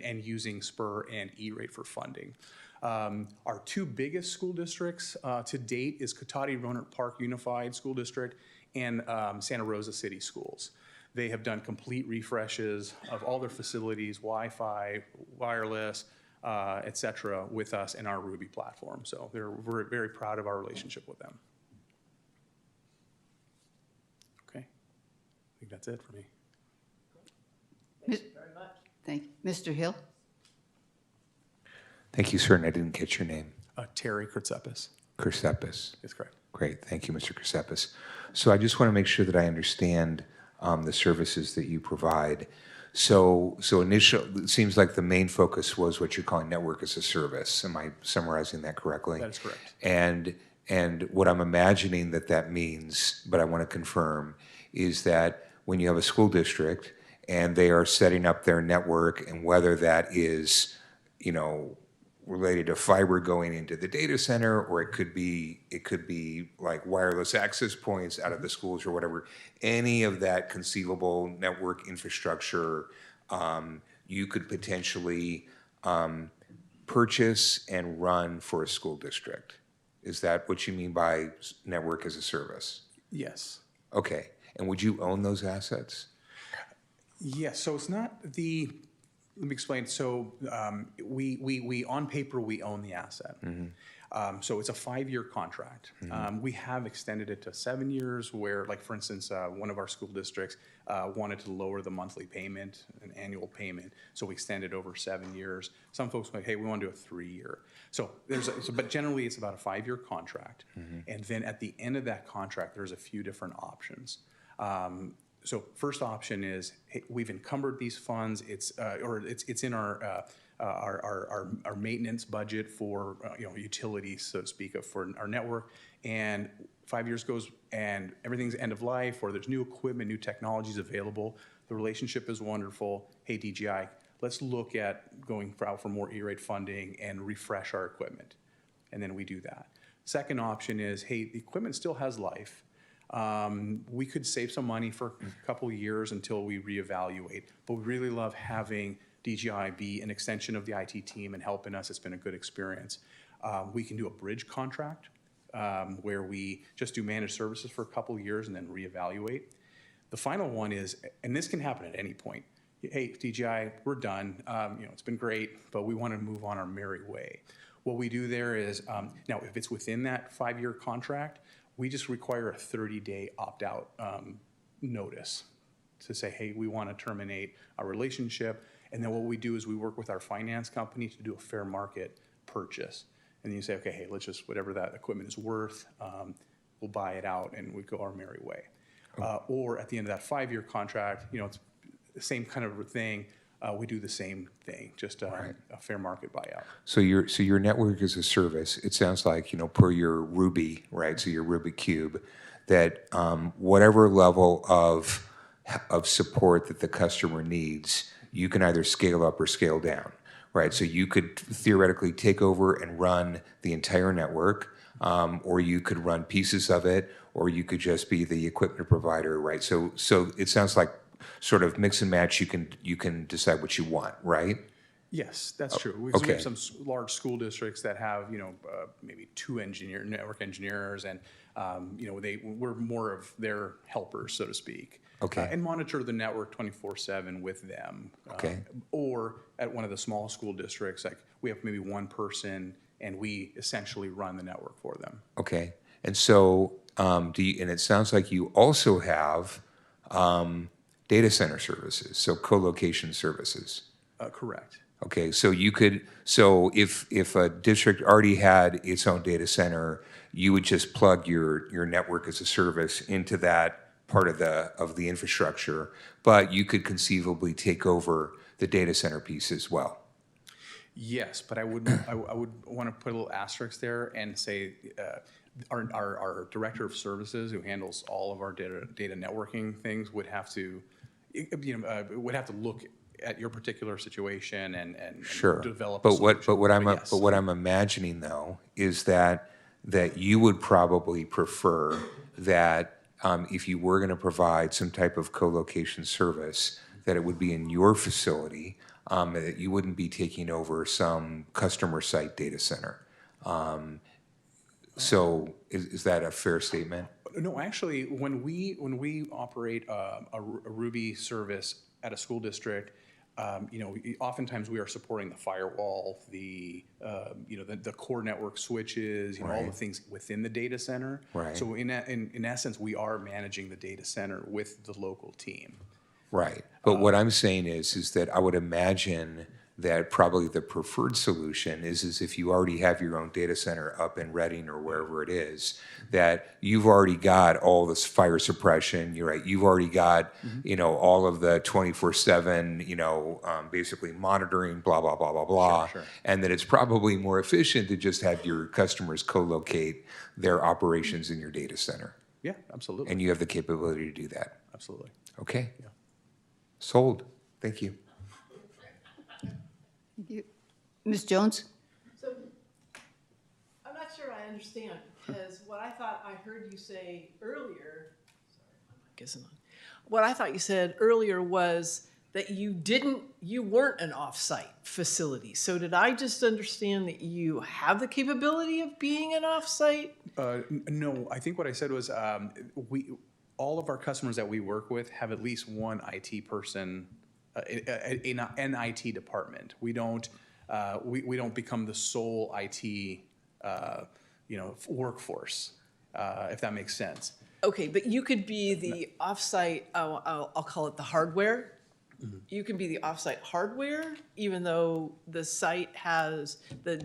and using SPUR and E-rate for funding. Our two biggest school districts to date is Cotati-Rohnert Park Unified School District and Santa Rosa City Schools. They have done complete refreshes of all their facilities, Wi-Fi, wireless, et cetera, with us and our Ruby platform. So we're very proud of our relationship with them. Okay, I think that's it for me. Thank you very much. Thank you. Mr. Hill? Thank you, sir, and I didn't catch your name. Terry Kurtzepis. Kurtzepis. That's correct. Great, thank you, Mr. Kurtzepis. So I just want to make sure that I understand the services that you provide. So it seems like the main focus was what you're calling network as a service. Am I summarizing that correctly? That is correct. And what I'm imagining that means, but I want to confirm, is that when you have a school district and they are setting up their network, and whether that is, related to fiber going into the data center, or it could be like wireless access points out of the schools or whatever, any of that conceivable network infrastructure, you could potentially purchase and run for a school district. Is that what you mean by network as a service? Yes. Okay, and would you own those assets? Yes, so it's not let me explain. So we on paper, we own the asset. Mm-hmm. So it's a 5-year contract. We have extended it to 7 years where, like, for instance, one of our school districts wanted to lower the monthly payment, an annual payment, so we extended over 7 years. Some folks were like, hey, we want to do a 3-year. So but generally it's about a 5-year contract. And then at the end of that contract, there's a few different options. So first option is, hey, we've encumbered these funds. It's in our maintenance budget for utilities, so to speak, for our network. And 5 years goes and everything's end of life, or there's new equipment, new technologies available. The relationship is wonderful. Hey, DGI, let's look at going out for more E-rate funding and refresh our equipment. And then we do that. Second option is, hey, the equipment still has life. We could save some money for a couple of years until we reevaluate, but we really love having DGI be an extension of the IT team and helping us. It's been a good experience. We can do a bridge contract where we just do managed services for a couple of years and then reevaluate. The final one is, and this can happen at any point, hey, DGI, we're done. It's been great, but we want to move on our merry way. What we do there is, now if it's within that 5-year contract, we just require a 30-day opt-out notice to say, hey, we want to terminate our relationship. And then what we do is we work with our finance company to do a fair market purchase. And then you say, okay, hey, let's just, whatever that equipment is worth, we'll buy it out and we go our merry way. Or at the end of that 5-year contract, it's the same kind of thing. We do the same thing, just a fair market buyout. So your network as a service, it sounds like, per your Ruby, right? So your Ruby cube, that whatever level of support that the customer needs, you can either scale up or scale down, right? So you could theoretically take over and run the entire network, or you could run pieces of it, or you could just be the equipment provider, right? So it sounds like sort of mix and match. You can decide what you want, right? Yes, that's true. We have some large school districts that have, maybe 2 network engineers, and we're more of their helpers, so to speak. And monitor the network 24/7 with them. Or at one of the small school districts, like we have maybe one person, and we essentially run the network for them. Okay. And so, and it sounds like you also have data center services, so co-location services. Correct. Okay, so if a district already had its own data center, you would just plug your network as a service into that part of the infrastructure, but you could conceivably take over the data center piece as well. Yes, but I would want to put a little asterisk there and say our director of services, who handles all of our data networking things, would have to look at your particular situation and develop a solution. But what I'm imagining though is that you would probably prefer that if you were going to provide some type of co-location service, that it would be in your facility, that you wouldn't be taking over some customer site data center. So is that a fair statement? No, actually, when we operate a Ruby service at a school district, oftentimes we are supporting the firewall, the core network switches, all the things within the data center. Right. So in essence, we are managing the data center with the local team. Right. But what I'm saying is that I would imagine that probably the preferred solution is if you already have your own data center up in Reading or wherever it is, that you've already got all this fire suppression. You're right. You've already got, all of the 24/7, basically monitoring, blah, blah, blah, blah, blah. Sure. And that it's probably more efficient to just have your customers co-locate their operations in your data center. Yeah, absolutely. And you have the capability to do that. Absolutely. Okay. Yeah. Sold. Thank you. Thank you. Ms. Jones? So, I'm not sure I understand, because what I thought I heard you say earlier, what I thought you said earlier was that you weren't an off-site facility. So did I just understand that you have the capability of being an off-site? No, I think what I said was all of our customers that we work with have at least one IT person, an IT department. We don't become the sole IT workforce, if that makes sense. Okay, but you could be the offsite, I'll call it the hardware. You can be the offsite hardware, even though the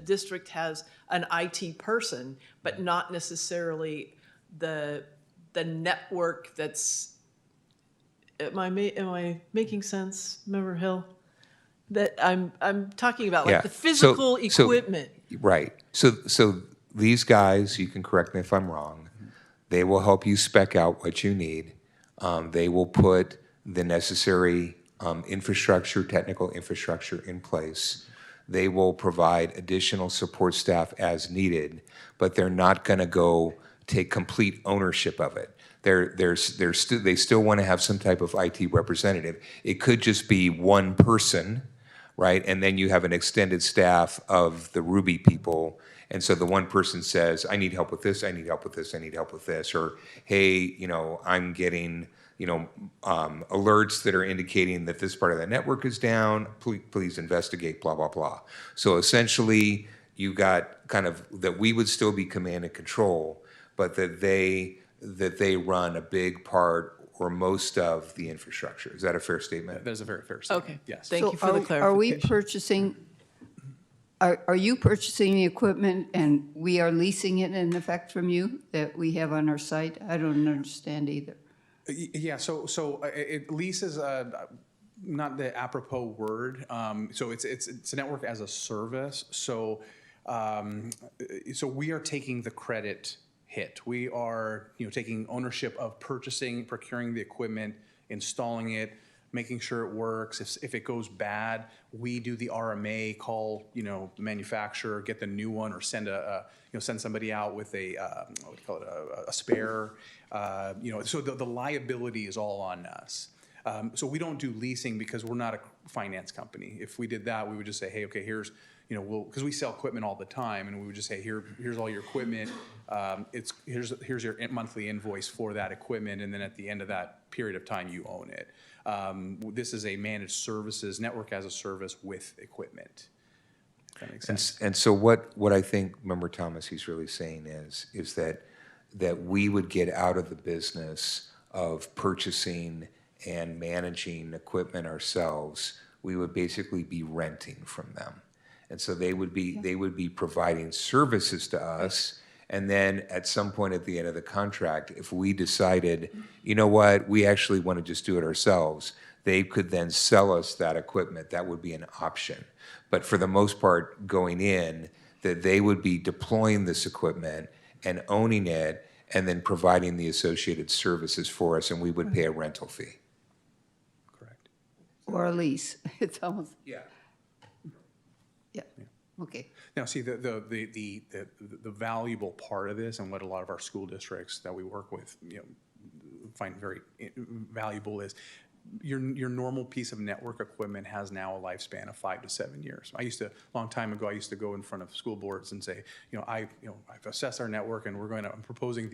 district has an IT person, but not necessarily the network that's, am I making sense, Member Hill? That I'm talking about, like the physical equipment. Right. So these guys, you can correct me if I'm wrong, they will help you spec out what you need. They will put the necessary technical infrastructure in place. They will provide additional support staff as needed, but they're not going to go take complete ownership of it. They still want to have some type of IT representative. It could just be one person, right? And then you have an extended staff of the Ruby people. And so the one person says, I need help with this, I need help with this, I need help with this. Or, hey, I'm getting, alerts that are indicating that this part of the network is down, please investigate, blah, blah, blah. So essentially, you got kind of that we would still be command and control, but that they run a big part or most of the infrastructure. Is that a fair statement? That is a very fair statement. Okay, Yes. Thank you for the clarification. Are we purchasing, are you purchasing the equipment and we are leasing it in effect from you that we have on our site? I don't understand either. Yeah, so lease is not the apropos word. So it's a network as a service. So we are taking the credit hit. We are taking ownership of purchasing, procuring the equipment, installing it, making sure it works. If it goes bad, we do the RMA, call the manufacturer, get the new one, or send send somebody out with a what do you call it, a spare. So the liability is all on us. So we don't do leasing because we're not a finance company. If we did that, we would just say, hey, okay, here's because we sell equipment all the time, and we would just say, here's all your equipment. Here's your monthly invoice for that equipment, and then at the end of that period of time, you own it. This is a managed services network as a service with equipment. If that makes sense. And so what I think Member Thomas he's really saying is that we would get out of the business of purchasing and managing equipment ourselves. We would basically be renting from them. And so they would be providing services to us. And then at some point at the end of the contract, if we decided, you know what, we actually want to just do it ourselves, they could then sell us that equipment. That would be an option. But for the most part, going in, that they would be deploying this equipment and owning it and then providing the associated services for us, and we would pay a rental fee. Correct. Or a lease. It's almost. Yeah. Yeah. Okay. Now, see, the valuable part of this, and what a lot of our school districts that we work with, find very valuable, is your normal piece of network equipment has now a lifespan of 5 to 7 years. A long time ago, I used to go in front of school boards and say, I've assessed our network, and I'm proposing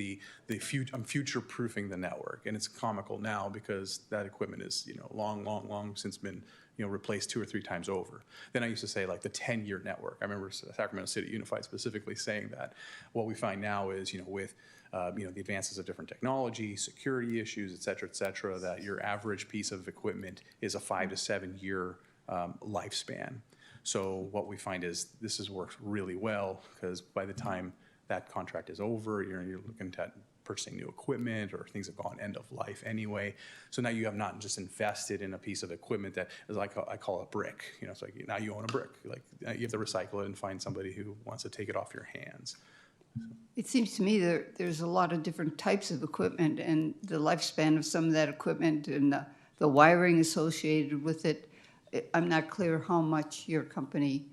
I'm future-proofing the network, and it's comical now because that equipment is, long since been replaced 2 or 3 times over. Then I used to say like the 10-year network. I remember Sacramento City Unified specifically saying that. What we find now is, with the advances of different technology, security issues, et cetera, that your average piece of equipment is a 5 to 7 year lifespan. So what we find is this works really well, because by the time that contract is over, you're looking at purchasing new equipment, or things have gone end of life anyway. So now you have not just invested in a piece of equipment that is like I call a brick. It's like now you own a brick. Like you have to recycle it and find somebody who wants to take it off your hands. It seems to me there's a lot of different types of equipment, and the lifespan of some of that equipment and the wiring associated with it. I'm not clear how much your company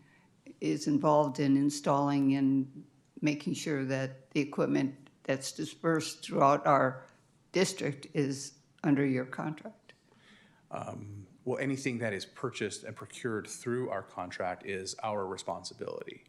is involved in installing and making sure that the equipment that's dispersed throughout our district is under your contract. Well, anything that is purchased and procured through our contract is our responsibility.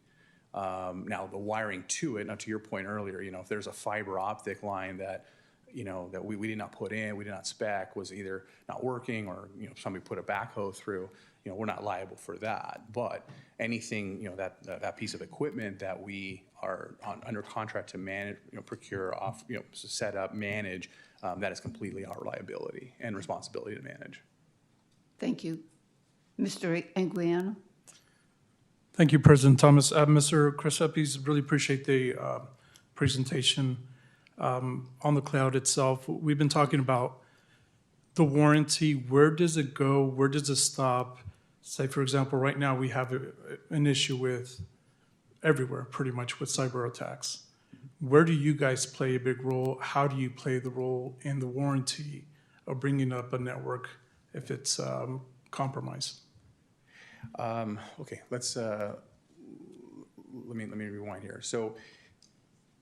Now, the wiring to it, now to your point earlier, if there's a fiber optic line that we did not put in, we did not spec, was either not working, or somebody put a backhoe through, we're not liable for that. But anything, that piece of equipment that we are under contract to manage, procure, off, set up, manage, that is completely our liability and responsibility to manage. Thank you. Mr. Anguiano? Thank you, President Thomas. Mr. Cresapis, really appreciate the presentation on the cloud itself. We've been talking about the warranty. Where does it go? Where does it stop? Say, for example, right now we have an issue with everywhere, pretty much, with cyber attacks. Where do you guys play a big role? How do you play the role in the warranty of bringing up a network if it's compromised? Okay, let's let me rewind here. So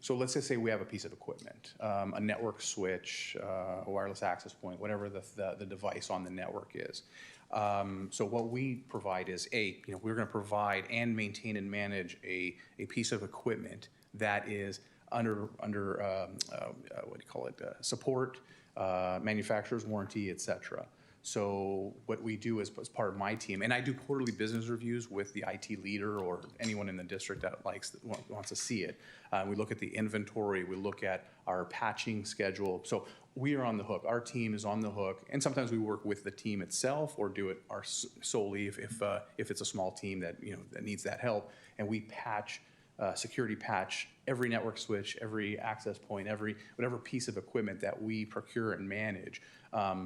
let's just say we have a piece of equipment, a network switch, a wireless access point, whatever the device on the network is. So what we provide is we're going to provide and maintain and manage a piece of equipment that is under what do you call it, support, manufacturer's warranty, et cetera. So what we do as part of my team, and I do quarterly business reviews with the IT leader or anyone in the district that wants to see it. We look at the inventory, we look at our patching schedule. So we are on the hook. Our team is on the hook, and sometimes we work with the team itself or do it solely if it's a small team that that needs that help. And we patch, security patch every network switch, every access point, whatever piece of equipment that we procure and manage.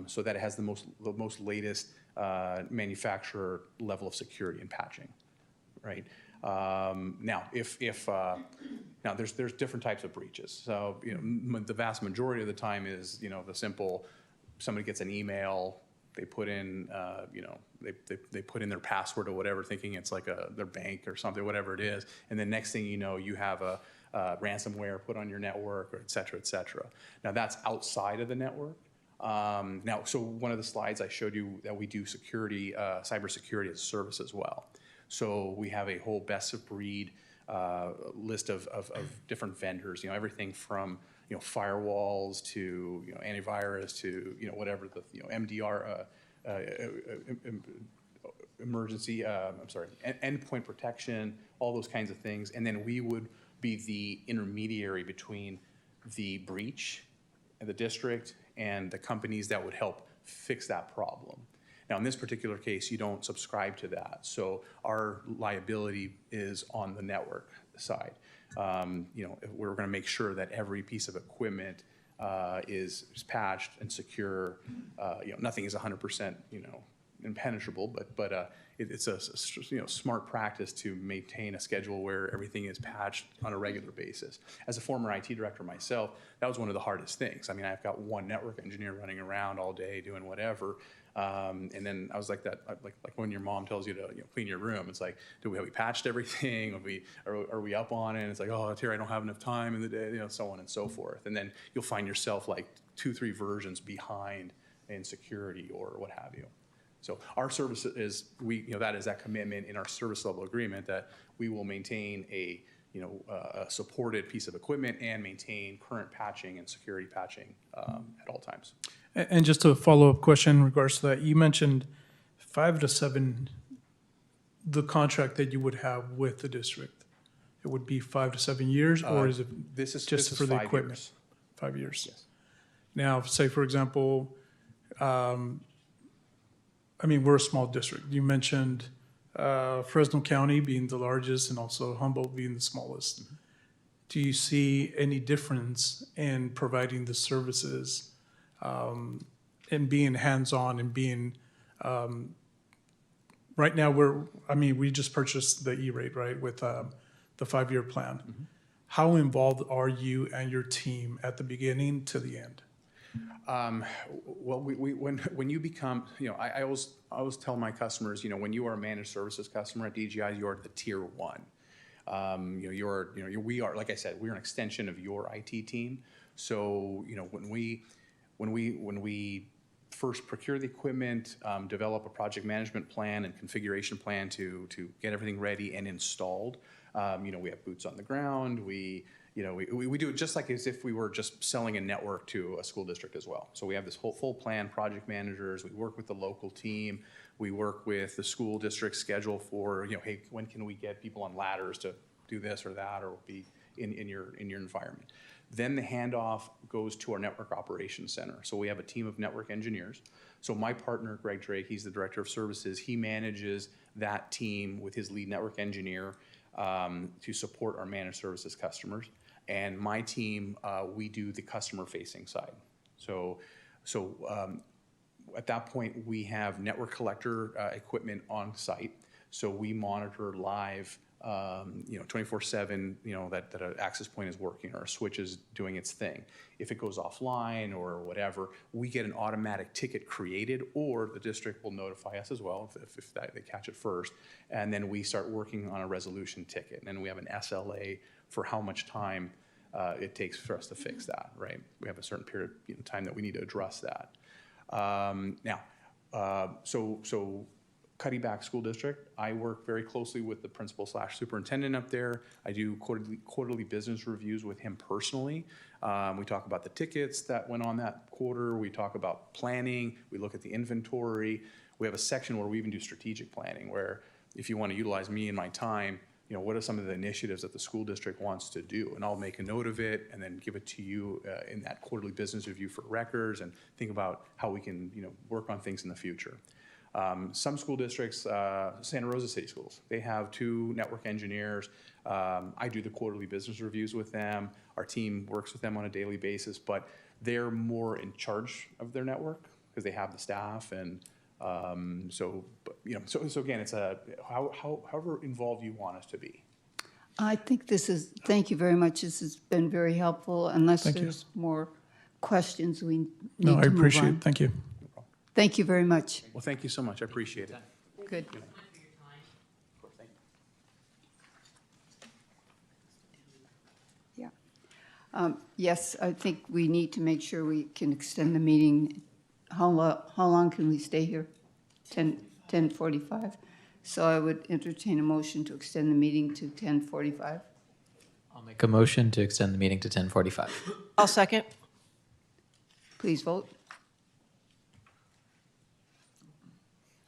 So that it has the most latest manufacturer level of security and patching, right? Now, now there's different types of breaches. So the vast majority of the time is the simple, somebody gets an email, they put in they put in their password or whatever, thinking it's like their bank or something, whatever it is, and then next thing you know, you have a ransomware put on your network, or et cetera, et cetera. Now that's outside of the network. Now, so one of the slides I showed you that we do security, cybersecurity as a service as well. So we have a whole best of breed list of different vendors. Everything from firewalls to antivirus to whatever the MDR emergency. Endpoint protection, all those kinds of things, and then we would be the intermediary between the breach and the district and the companies that would help fix that problem. Now, in this particular case, you don't subscribe to that, so our liability is on the network side. We're going to make sure that every piece of equipment is patched and secure. Nothing is 100%, impenetrable, but it's a smart practice to maintain a schedule where everything is patched on a regular basis. As a former IT director myself, that was one of the hardest things. I mean, I've got one network engineer running around all day doing whatever, and then I was like that, like when your mom tells you to clean your room. It's like, have we patched everything? Are we up on it? And it's like, oh, Terry, I don't have enough time in the day, so on and so forth. And then you'll find yourself like 2-3 versions behind in security or what have you. So our service is, that is that commitment in our service level agreement that we will maintain a supported piece of equipment and maintain current patching and security patching at all times. And just a follow-up question in regards to that, you mentioned 5 to 7, the contract that you would have with the district. It would be 5 to 7 years, or is it this is for the 5 equipment? years. 5 years. Yes. Now, say for example, we're a small district. You mentioned Fresno County being the largest and also Humboldt being the smallest. Mm-hmm. Do you see any difference in providing the services and being hands-on and being, right now we just purchased the E-rate, right, with the 5-year plan. Mm-hmm. How involved are you and your team at the beginning to the end? Well, when you become, I always tell my customers, when you are a managed services customer at DGI, you are the tier 1. We are, like I said, we're an extension of your IT team. So, when we first procure the equipment, develop a project management plan and configuration plan to get everything ready and installed. We have boots on the ground. We You know, we do it just like as if we were just selling a network to a school district as well. So we have this whole full plan, project managers, we work with the local team, we work with the school district schedule for, you know, hey, when can we get people on ladders to do this or that, or be in your environment. Then the handoff goes to our network operations center. So we have a team of network engineers. So my partner, Greg Drake, he's the director of services. He manages that team with his lead network engineer to support our managed services customers. And my team, we do the customer-facing side. So at that point, we have network collector equipment on site. So we monitor live, 24/7, that an access point is working or a switch is doing its thing. If it goes offline or whatever, we get an automatic ticket created, or the district will notify us as well if they catch it first. And then we start working on a resolution ticket. And we have an SLA for how much time it takes for us to fix that, right? We have a certain period of time that we need to address that. So Cuddy-Back School District, I work very closely with the principal/superintendent up there. I do quarterly business reviews with him personally. We talk about the tickets that went on that quarter. We talk about planning. We look at the inventory. We have a section where we even do strategic planning, where if you want to utilize me and my time, what are some of the initiatives that the school district wants to do? And I'll make a note of it and then give it to you in that quarterly business review for records, and think about how we can, work on things in the future. Some school districts, Santa Rosa City Schools, they have 2 network engineers. I do the quarterly business reviews with them. Our team works with them on a daily basis, but they're more in charge of their network because they have the staff. And so again, it's however involved you want us to be. I think thank you very much. This has been very helpful. Unless there's more questions, we need to move on. No, I appreciate it. Thank you. Thank you very much. Well, thank you so much. I appreciate it. Good. Yeah. Yes, I think we need to make sure we can extend the meeting. How long can we stay here? 10:45. So I would entertain a motion to extend the meeting to 10:45. I'll make a motion to extend the meeting to 10:45. I'll second. Please vote.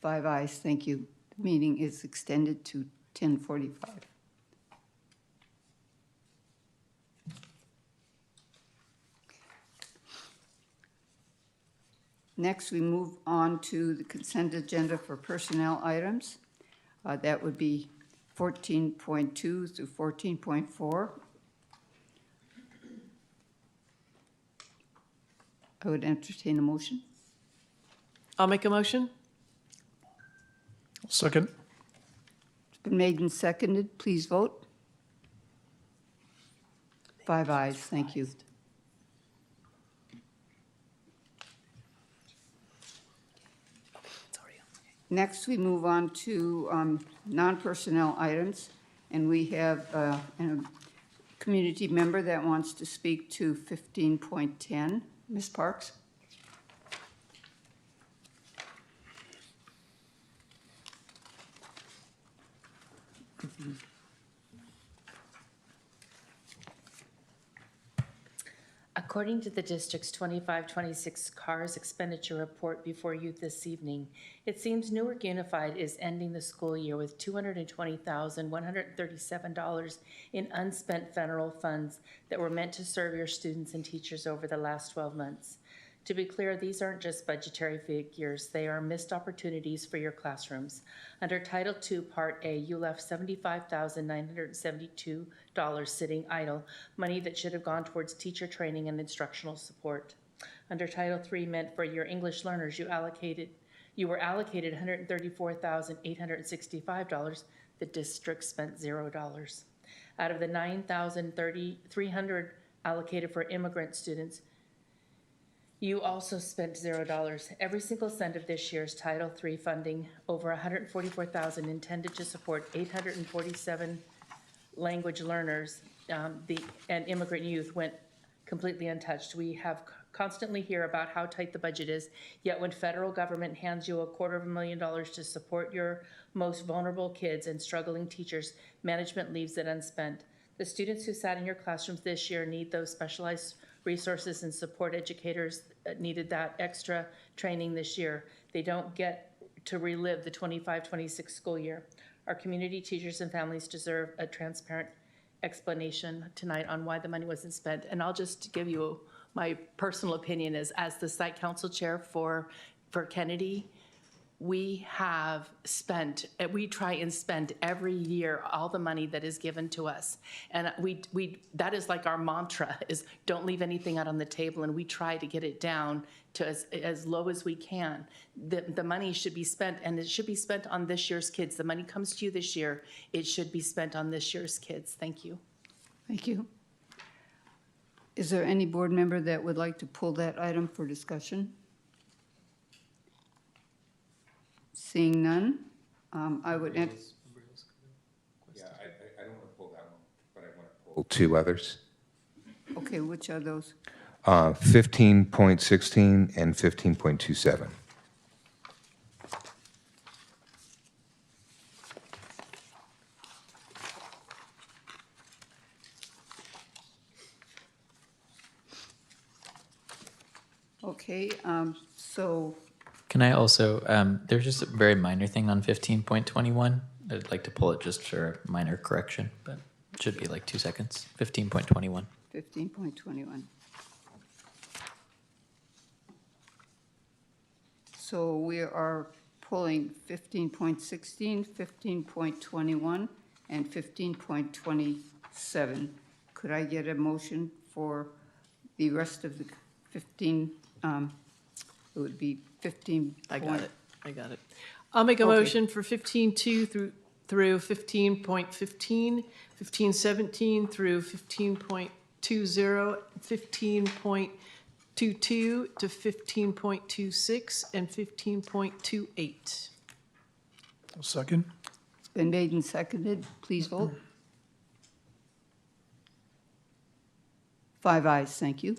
5 ayes, thank you. The meeting is extended to 10:45. Next, we move on to the consent agenda for personnel items. That would be 14.2 through 14.4. I would entertain a motion. I'll make a motion. Second. It's been made and seconded. Please vote. 5 ayes, thank you. Next, we move on to non-personnel items, and we have a community member that wants to speak to 15.10. Ms. Parks? According to the district's 25-26 CARS expenditure report before you this evening, it seems Newark Unified is ending the school year with $220,137 in unspent federal funds that were meant to serve your students and teachers over the last 12 months. To be clear, these aren't just budgetary figures, they are missed opportunities for your classrooms. Under Title II, Part A, you left $75,972 sitting idle, money that should have gone towards teacher training and instructional support. Under Title III, meant for your English learners, you were allocated $134,865. The district spent $0. Out of the $9,300 allocated for immigrant students, you also spent $0. Every single cent of this year's Title III funding, over $144,000 intended to support 847 language learners and immigrant youth, went completely untouched. We have constantly hear about how tight the budget is, yet when federal government hands you $250,000 to support your most vulnerable kids and struggling teachers, management leaves it unspent. The students who sat in your classrooms this year need those specialized resources and support. Educators needed that extra training this year. They don't get to relive the 25-26 school year. Our community teachers and families deserve a transparent explanation tonight on why the money wasn't spent. And I'll just give you my personal opinion is, as the site council chair for Kennedy, we have spent, we try and spend every year all the money that is given to us. And that is like our mantra, is don't leave anything out on the table, and we try to get it down to as low as we can. The money should be spent, and it should be spent on this year's kids. The money comes to you this year, it should be spent on this year's kids. Thank you. Thank you. Is there any board member that would like to pull that item for discussion? Seeing none, I would, Yeah, I don't want to pull that one, but I want to pull two others. okay, which are those? 15.16 and 15.27. Okay, so, Can I also, there's just a very minor thing on 15.21. I'd like to pull it just for a minor correction, but it should be like 2 seconds. 15.21. 15.21. So we are pulling 15.16, 15.21, and 15.27. Could I get a motion for the rest of the 15, it would be 15. I got it. I'll make a Okay. motion for 15.2 through 15.15, 15.17 through 15.20, 15.22 to 15.26, and 15.28. Second. It's been made and seconded. Please vote. 5 ayes, thank you.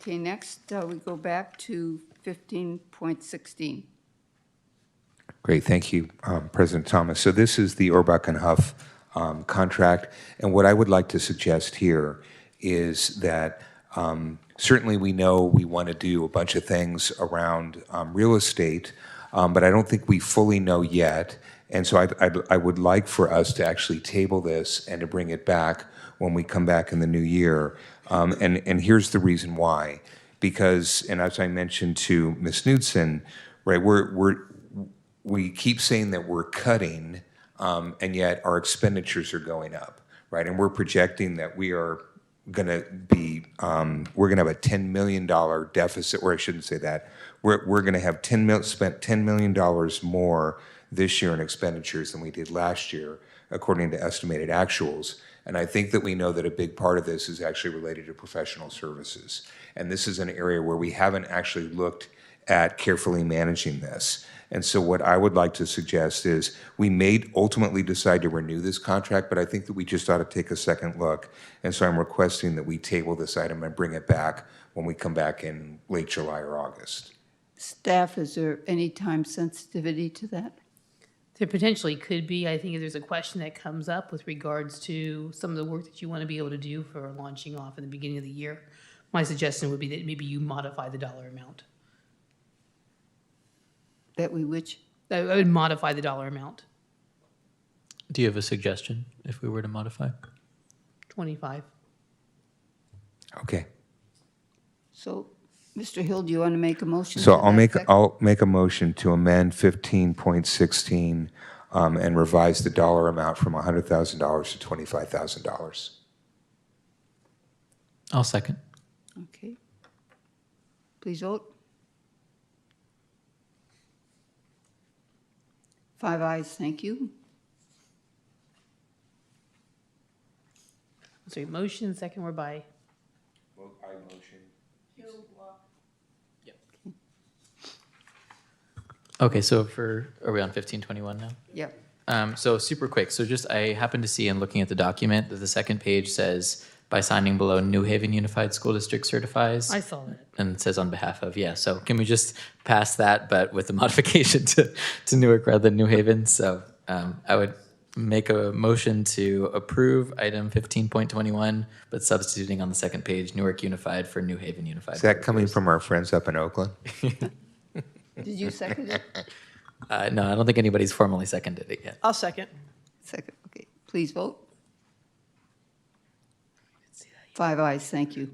Okay, next, we go back to 15.16. Great, thank you, President Thomas. So this is the Orbach and Huff contract, and what I would like to suggest here is that certainly we know we want to do a bunch of things around real estate, but I don't think we fully know yet. And so I would like for us to actually table this and to bring it back when we come back in the new year. And here's the reason why. Because, and as I mentioned to Ms. Knudsen, right, we keep saying that we're cutting, and yet our expenditures are going up, right? And we're projecting that we are going to be, we're going to have a $10 million deficit, or I shouldn't say that. We're going to have spent $10 million more this year in expenditures than we did last year, according to estimated actuals. And I think that we know that a big part of this is actually related to professional services. And this is an area where we haven't actually looked at carefully managing this. And so what I would like to suggest is we may ultimately decide to renew this contract, but I think that we just ought to take a second look. And so I'm requesting that we table this item and bring it back when we come back in late July or August. Staff, is there any time sensitivity to that? There potentially could be. I think if there's a question that comes up with regards to some of the work that you want to be able to do for launching off in the beginning of the year, my suggestion would be that maybe you modify the dollar amount. That we which? I would modify the dollar amount. Do you have a suggestion if we were to modify? 25. Okay. So, Mr. Hill, do you want to make a motion? So to I'll that make effect? a motion to amend 15.16 and revise the dollar amount from $100,000 to $25,000. I'll second. Okay. Please vote. 5 ayes, thank you. So motion, second were by. I motion. Okay, so are we on 1521 now? Yep. So super quick. So just, I happened to see in looking at the document that the second page says, by signing below, New Haven Unified School District certifies. I saw that. And it says on behalf of, yeah. So can we just pass that, but with the modification to Newark rather than New Haven? So I would make a motion to approve item 15.21, but substituting on the second page, Newark Unified for New Haven Unified. Is that coming from our friends up in Oakland? Did you second it? No, I don't think anybody's formally seconded it yet. I'll second. Second, okay. Please vote. 5 ayes, thank you.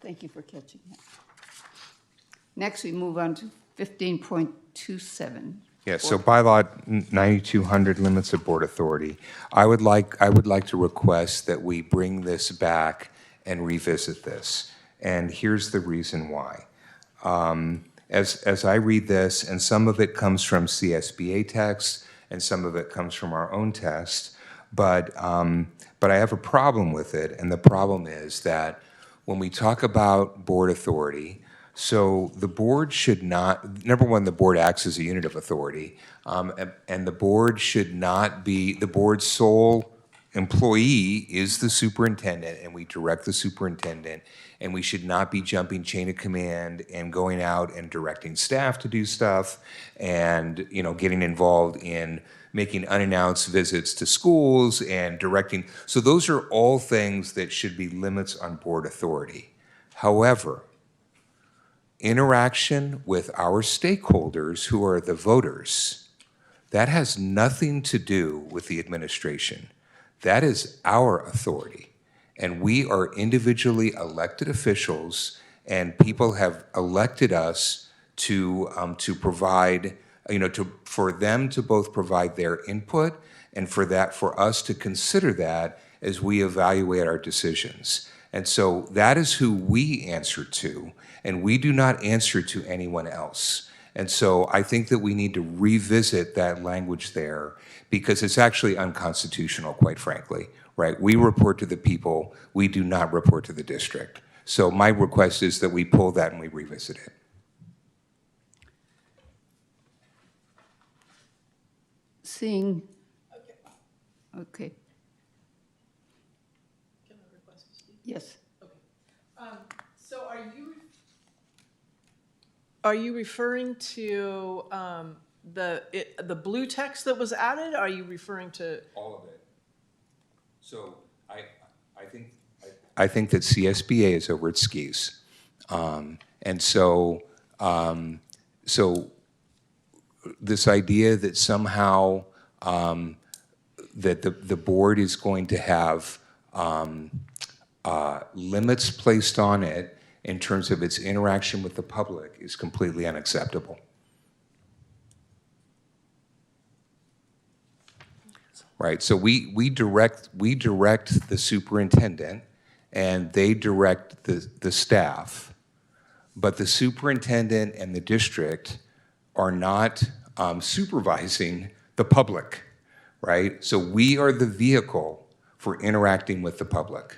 Thank you for catching that. Next, we move on to 15.27. Yeah, so bylaw 9200, limits of board authority. I would like to request that we bring this back and revisit this. And here's the reason why. As I read this, and some of it comes from CSBA text, and some of it comes from our own text, but I have a problem with it, and the problem is that when we talk about board authority, so the board should not, number one, the board acts as a unit of authority, and the board should not be, the board's sole employee is the superintendent, and we direct the superintendent, and we should not be jumping chain of command and going out and directing staff to do stuff and, getting involved in making unannounced visits to schools and directing. So those are all things that should be limits on board authority. However, interaction with our stakeholders who are the voters, that has nothing to do with the administration. That is our authority. And we are individually elected officials, and people have elected us to provide, for them to both provide their input and for us to consider that as we evaluate our decisions. And so that is who we answer to, and we do not answer to anyone else. And so I think that we need to revisit that language there because it's actually unconstitutional, quite frankly, right? We report to the people, we do not report to the district. So my request is that we pull that and we revisit it. Seeing, okay. Can I request to speak? Yes. So are you referring to the blue text that was added? Are you referring to all of it? So I think that CSBA is over its skis, and so this idea that somehow that the board is going to have limits placed on it in terms of its interaction with the public is completely unacceptable. Right, so we direct the superintendent, and they direct the staff, but the superintendent and the district are not supervising the public, right? So we are the vehicle for interacting with the public.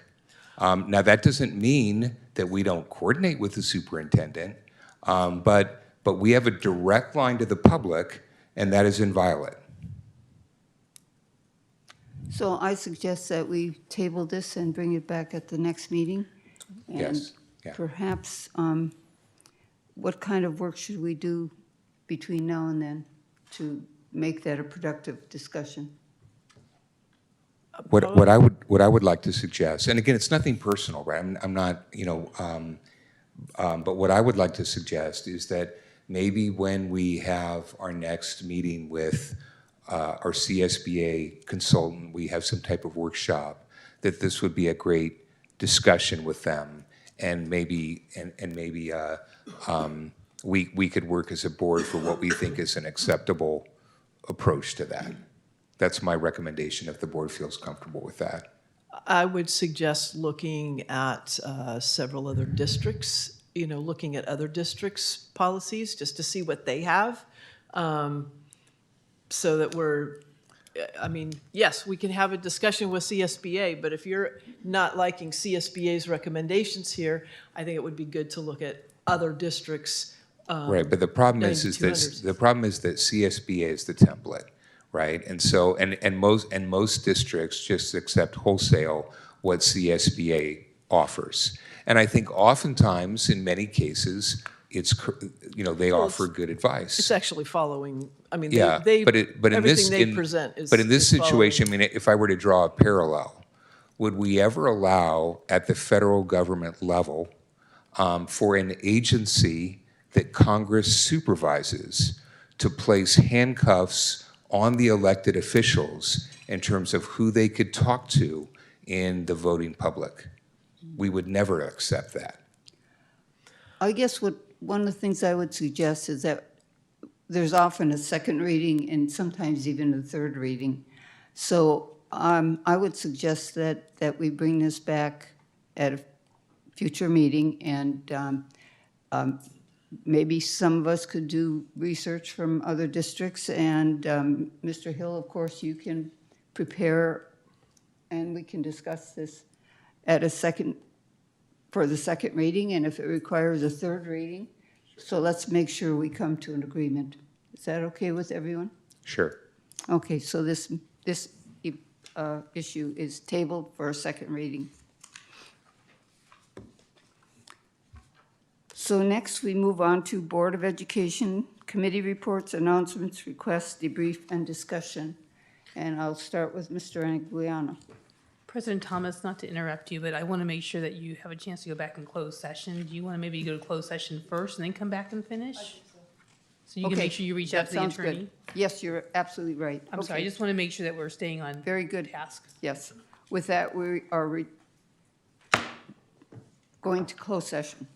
Now that doesn't mean that we don't coordinate with the superintendent, but we have a direct line to the public, and that is inviolate. So I suggest that we table this and bring it back at the next meeting. And Yes, yeah. perhaps, what kind of work should we do between now and then to make that a productive discussion? What I would like to suggest, and again, it's nothing personal, right? I'm not, but what I would like to suggest is that maybe when we have our next meeting with our CSBA consultant, we have some type of workshop, that this would be a great discussion with them, and maybe we could work as a board for what we think is an acceptable approach to that. That's my recommendation if the board feels comfortable with that. I would suggest looking at several other districts, looking at other districts' policies just to see what they have. So that yes, we can have a discussion with CSBA, but if you're not liking CSBA's recommendations here, I think it would be good to look at other districts. Right, but the problem is that CSBA is the template, right? And so, and most districts just accept wholesale what CSBA offers. And I think oftentimes, in many cases, it's, they Well, offer good advice. It's actually following, I mean, Yeah, they, but in this, everything they present is. but in this is following. situation, I mean, if I were to draw a parallel, would we ever allow at the federal government level for an agency that Congress supervises to place handcuffs on the elected officials in terms of who they could talk to in the voting public? We would never accept that. I guess one of the things I would suggest is that there's often a second reading and sometimes even a third reading. So I would suggest that we bring this back at a future meeting, and maybe some of us could do research from other districts, and Mr. Hill, of course, you can prepare, and we can discuss this at for the second reading, and if it requires a third reading. So let's make sure we come to an agreement. Is that okay with everyone? Sure. Okay, so this issue is tabled for a second reading. So next, we move on to Board of Education committee reports, announcements, requests, debrief, and discussion. And I'll start with Mr. Anguiano. President Thomas, not to interrupt you, but I want to make sure that you have a chance to go back in closed session. Do you want to maybe go to closed session first and then come back and finish? So you can make sure you reach out to the That sounds attorney? good. Yes, you're absolutely right. I'm sorry, I just want to make sure that we're staying on Very good. task. Yes. With that, we are going to closed session.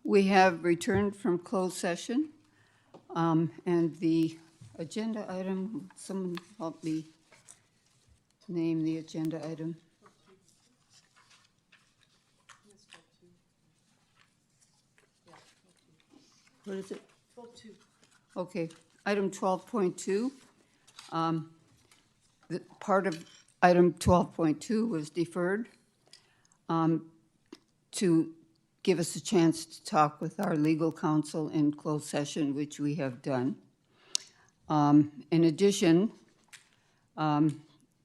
We have returned from closed session, and the agenda item, someone help me name the agenda item. What is it? 12.2. Okay, item 12.2. The part of item 12.2 was deferred to give us a chance to talk with our legal counsel in closed session, which we have done. In addition,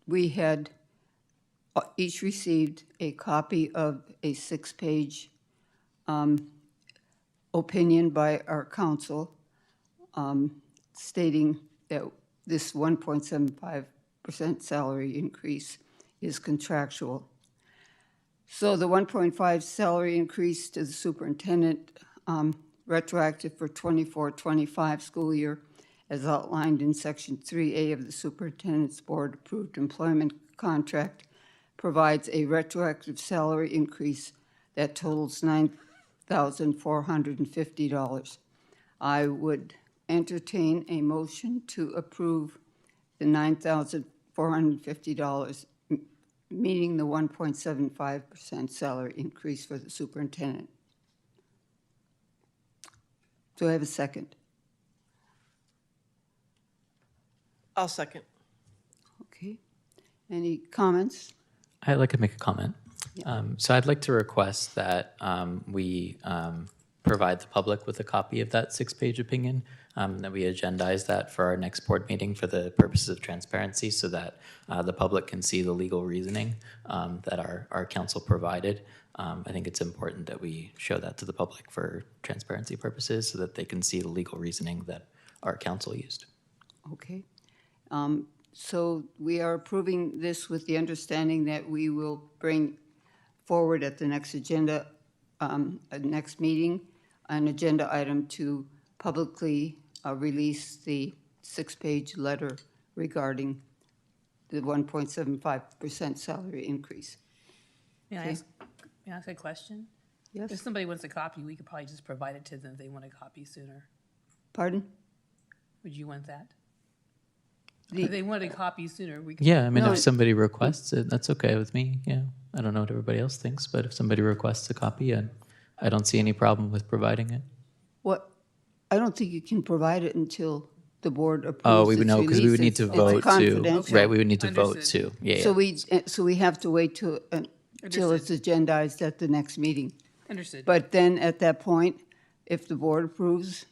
we had each received a copy of a 6-page opinion by our counsel stating that this 1.75% salary increase is contractual. So the 1.5 salary increase to the superintendent, retroactive for 24-25 school year, as outlined in Section 3A of the Superintendent's Board Approved Employment Contract, provides a retroactive salary increase that totals $9,450. I would entertain a motion to approve the $9,450, meaning the 1.75% salary increase for the superintendent. Do I have a second? I'll second. Okay. Any comments? I'd like to make a comment. So I'd like to request that we provide the public with a copy of that 6-page opinion, that we agendize that for our next board meeting for the purposes of transparency so that the public can see the legal reasoning that our counsel provided. I think it's important that we show that to the public for transparency purposes so that they can see the legal reasoning that our counsel used. Okay. So we are approving this with the understanding that we will bring forward at the next agenda, next meeting, an agenda item to publicly release the 6-page letter regarding the 1.75% salary increase. May I Okay. ask a question? Yes. If somebody wants a copy, we could probably just provide it to them if they want a copy sooner. Pardon? Would you want that? If they wanted a copy sooner, we could. Yeah, I mean, No, if somebody requests it, that's okay with me. Yeah, I don't know what everybody else thinks, but if somebody requests a copy, I don't see any problem with providing it. What, I don't think you can provide it until the board approves Oh, we would its know because we would need release. to It's vote to, confidential. right? We would need to vote Understood. to. Yeah. So we have to wait till it's agendized at the next meeting. Understood. But then at that point, if the board approves,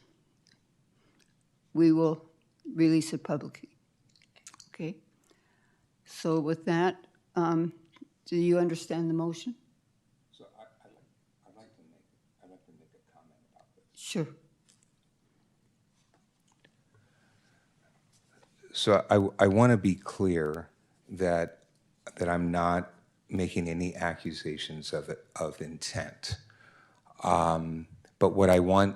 we will release it publicly. Okay? So with that, do you understand the motion? So I'd like to make a comment about this. Sure. So I want to be clear that I'm not making any accusations of intent. But what I want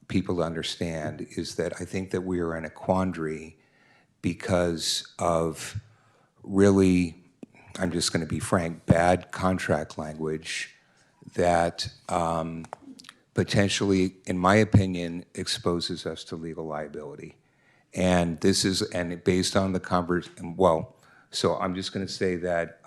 people to understand is that I think that we are in a quandary because of really, I'm just going to be frank, bad contract language that potentially, in my opinion, exposes us to legal liability. And this is, and based on the well, so I'm just going to say that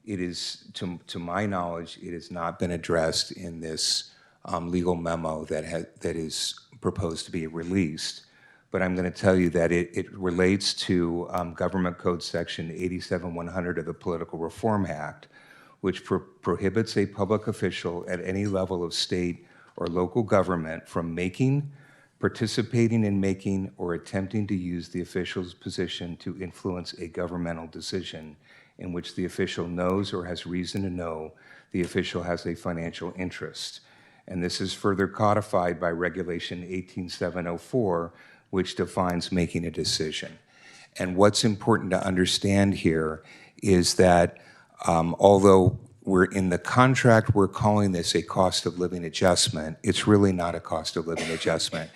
it is, to my knowledge, it has not been addressed in this legal memo that is proposed to be released. But I'm going to tell you that it relates to Government Code Section 87-100 of the Political Reform Act, which prohibits a public official at any level of state or local government from making, participating in making, or attempting to use the official's position to influence a governmental decision in which the official knows or has reason to know the official has a financial interest. And this is further codified by Regulation 18704, which defines making a decision. And what's important to understand here is that although we're in the contract, we're calling this a cost of living adjustment, it's really not a cost of living adjustment.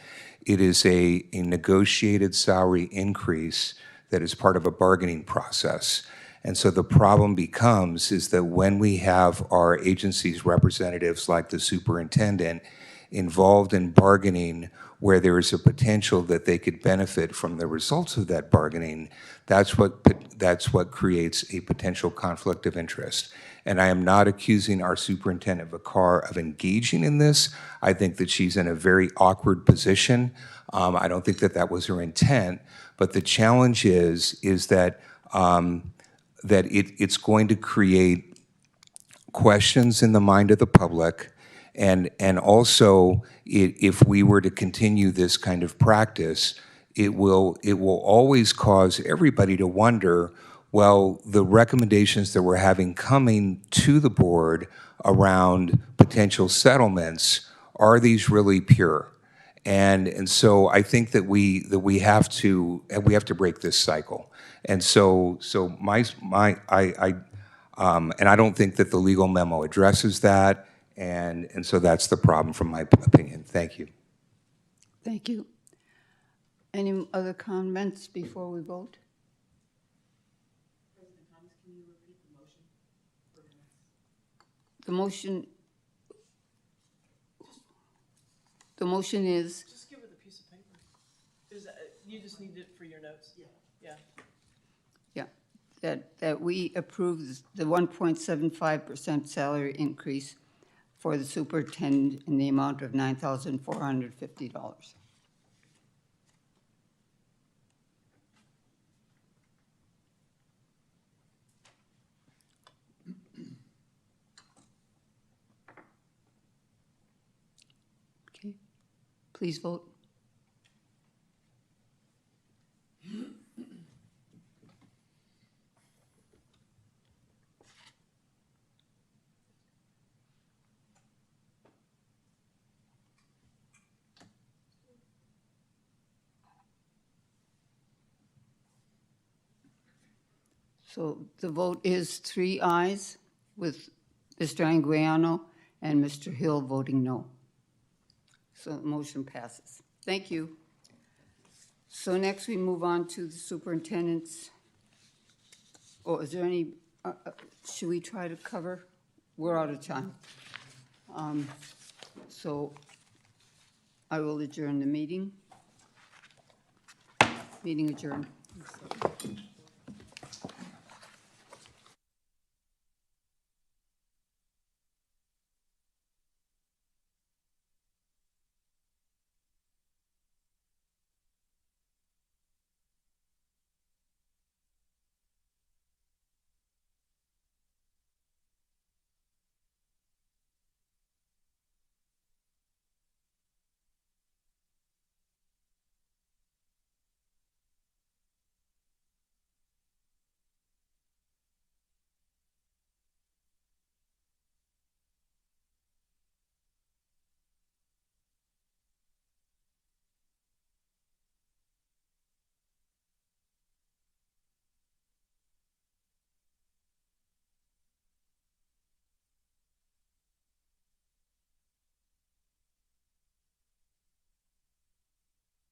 It is a negotiated salary increase that is part of a bargaining process. And so the problem becomes is that when we have our agency's representatives like the superintendent involved in bargaining where there is a potential that they could benefit from the results of that bargaining, that's what creates a potential conflict of interest. And I am not accusing our superintendent Vicar of engaging in this. I think that she's in a very awkward position. I don't think that that was her intent, but the challenge is that it's going to create questions in the mind of the public, and also if we were to continue this kind of practice, it will always cause everybody to wonder, well, the recommendations that we're having coming to the board around potential settlements, are these really pure? And so I think that we have to break this cycle. And so and I don't think that the legal memo addresses that, and so that's the problem from my opinion. Thank you. Thank you. Any other comments before we vote? The motion is, Just give her the piece of paper. You just need it for your notes? Yeah. that we approve the 1.75% salary increase for the superintendent in the amount of $9,450. Okay, please vote. So the vote is 3 ayes, with Mr. Anguiano and Mr. Hill voting no. So the motion passes. Thank you. So next we move on to the superintendent's, is there any, should we try to cover? We're out of time. So I will adjourn the meeting. Meeting adjourned.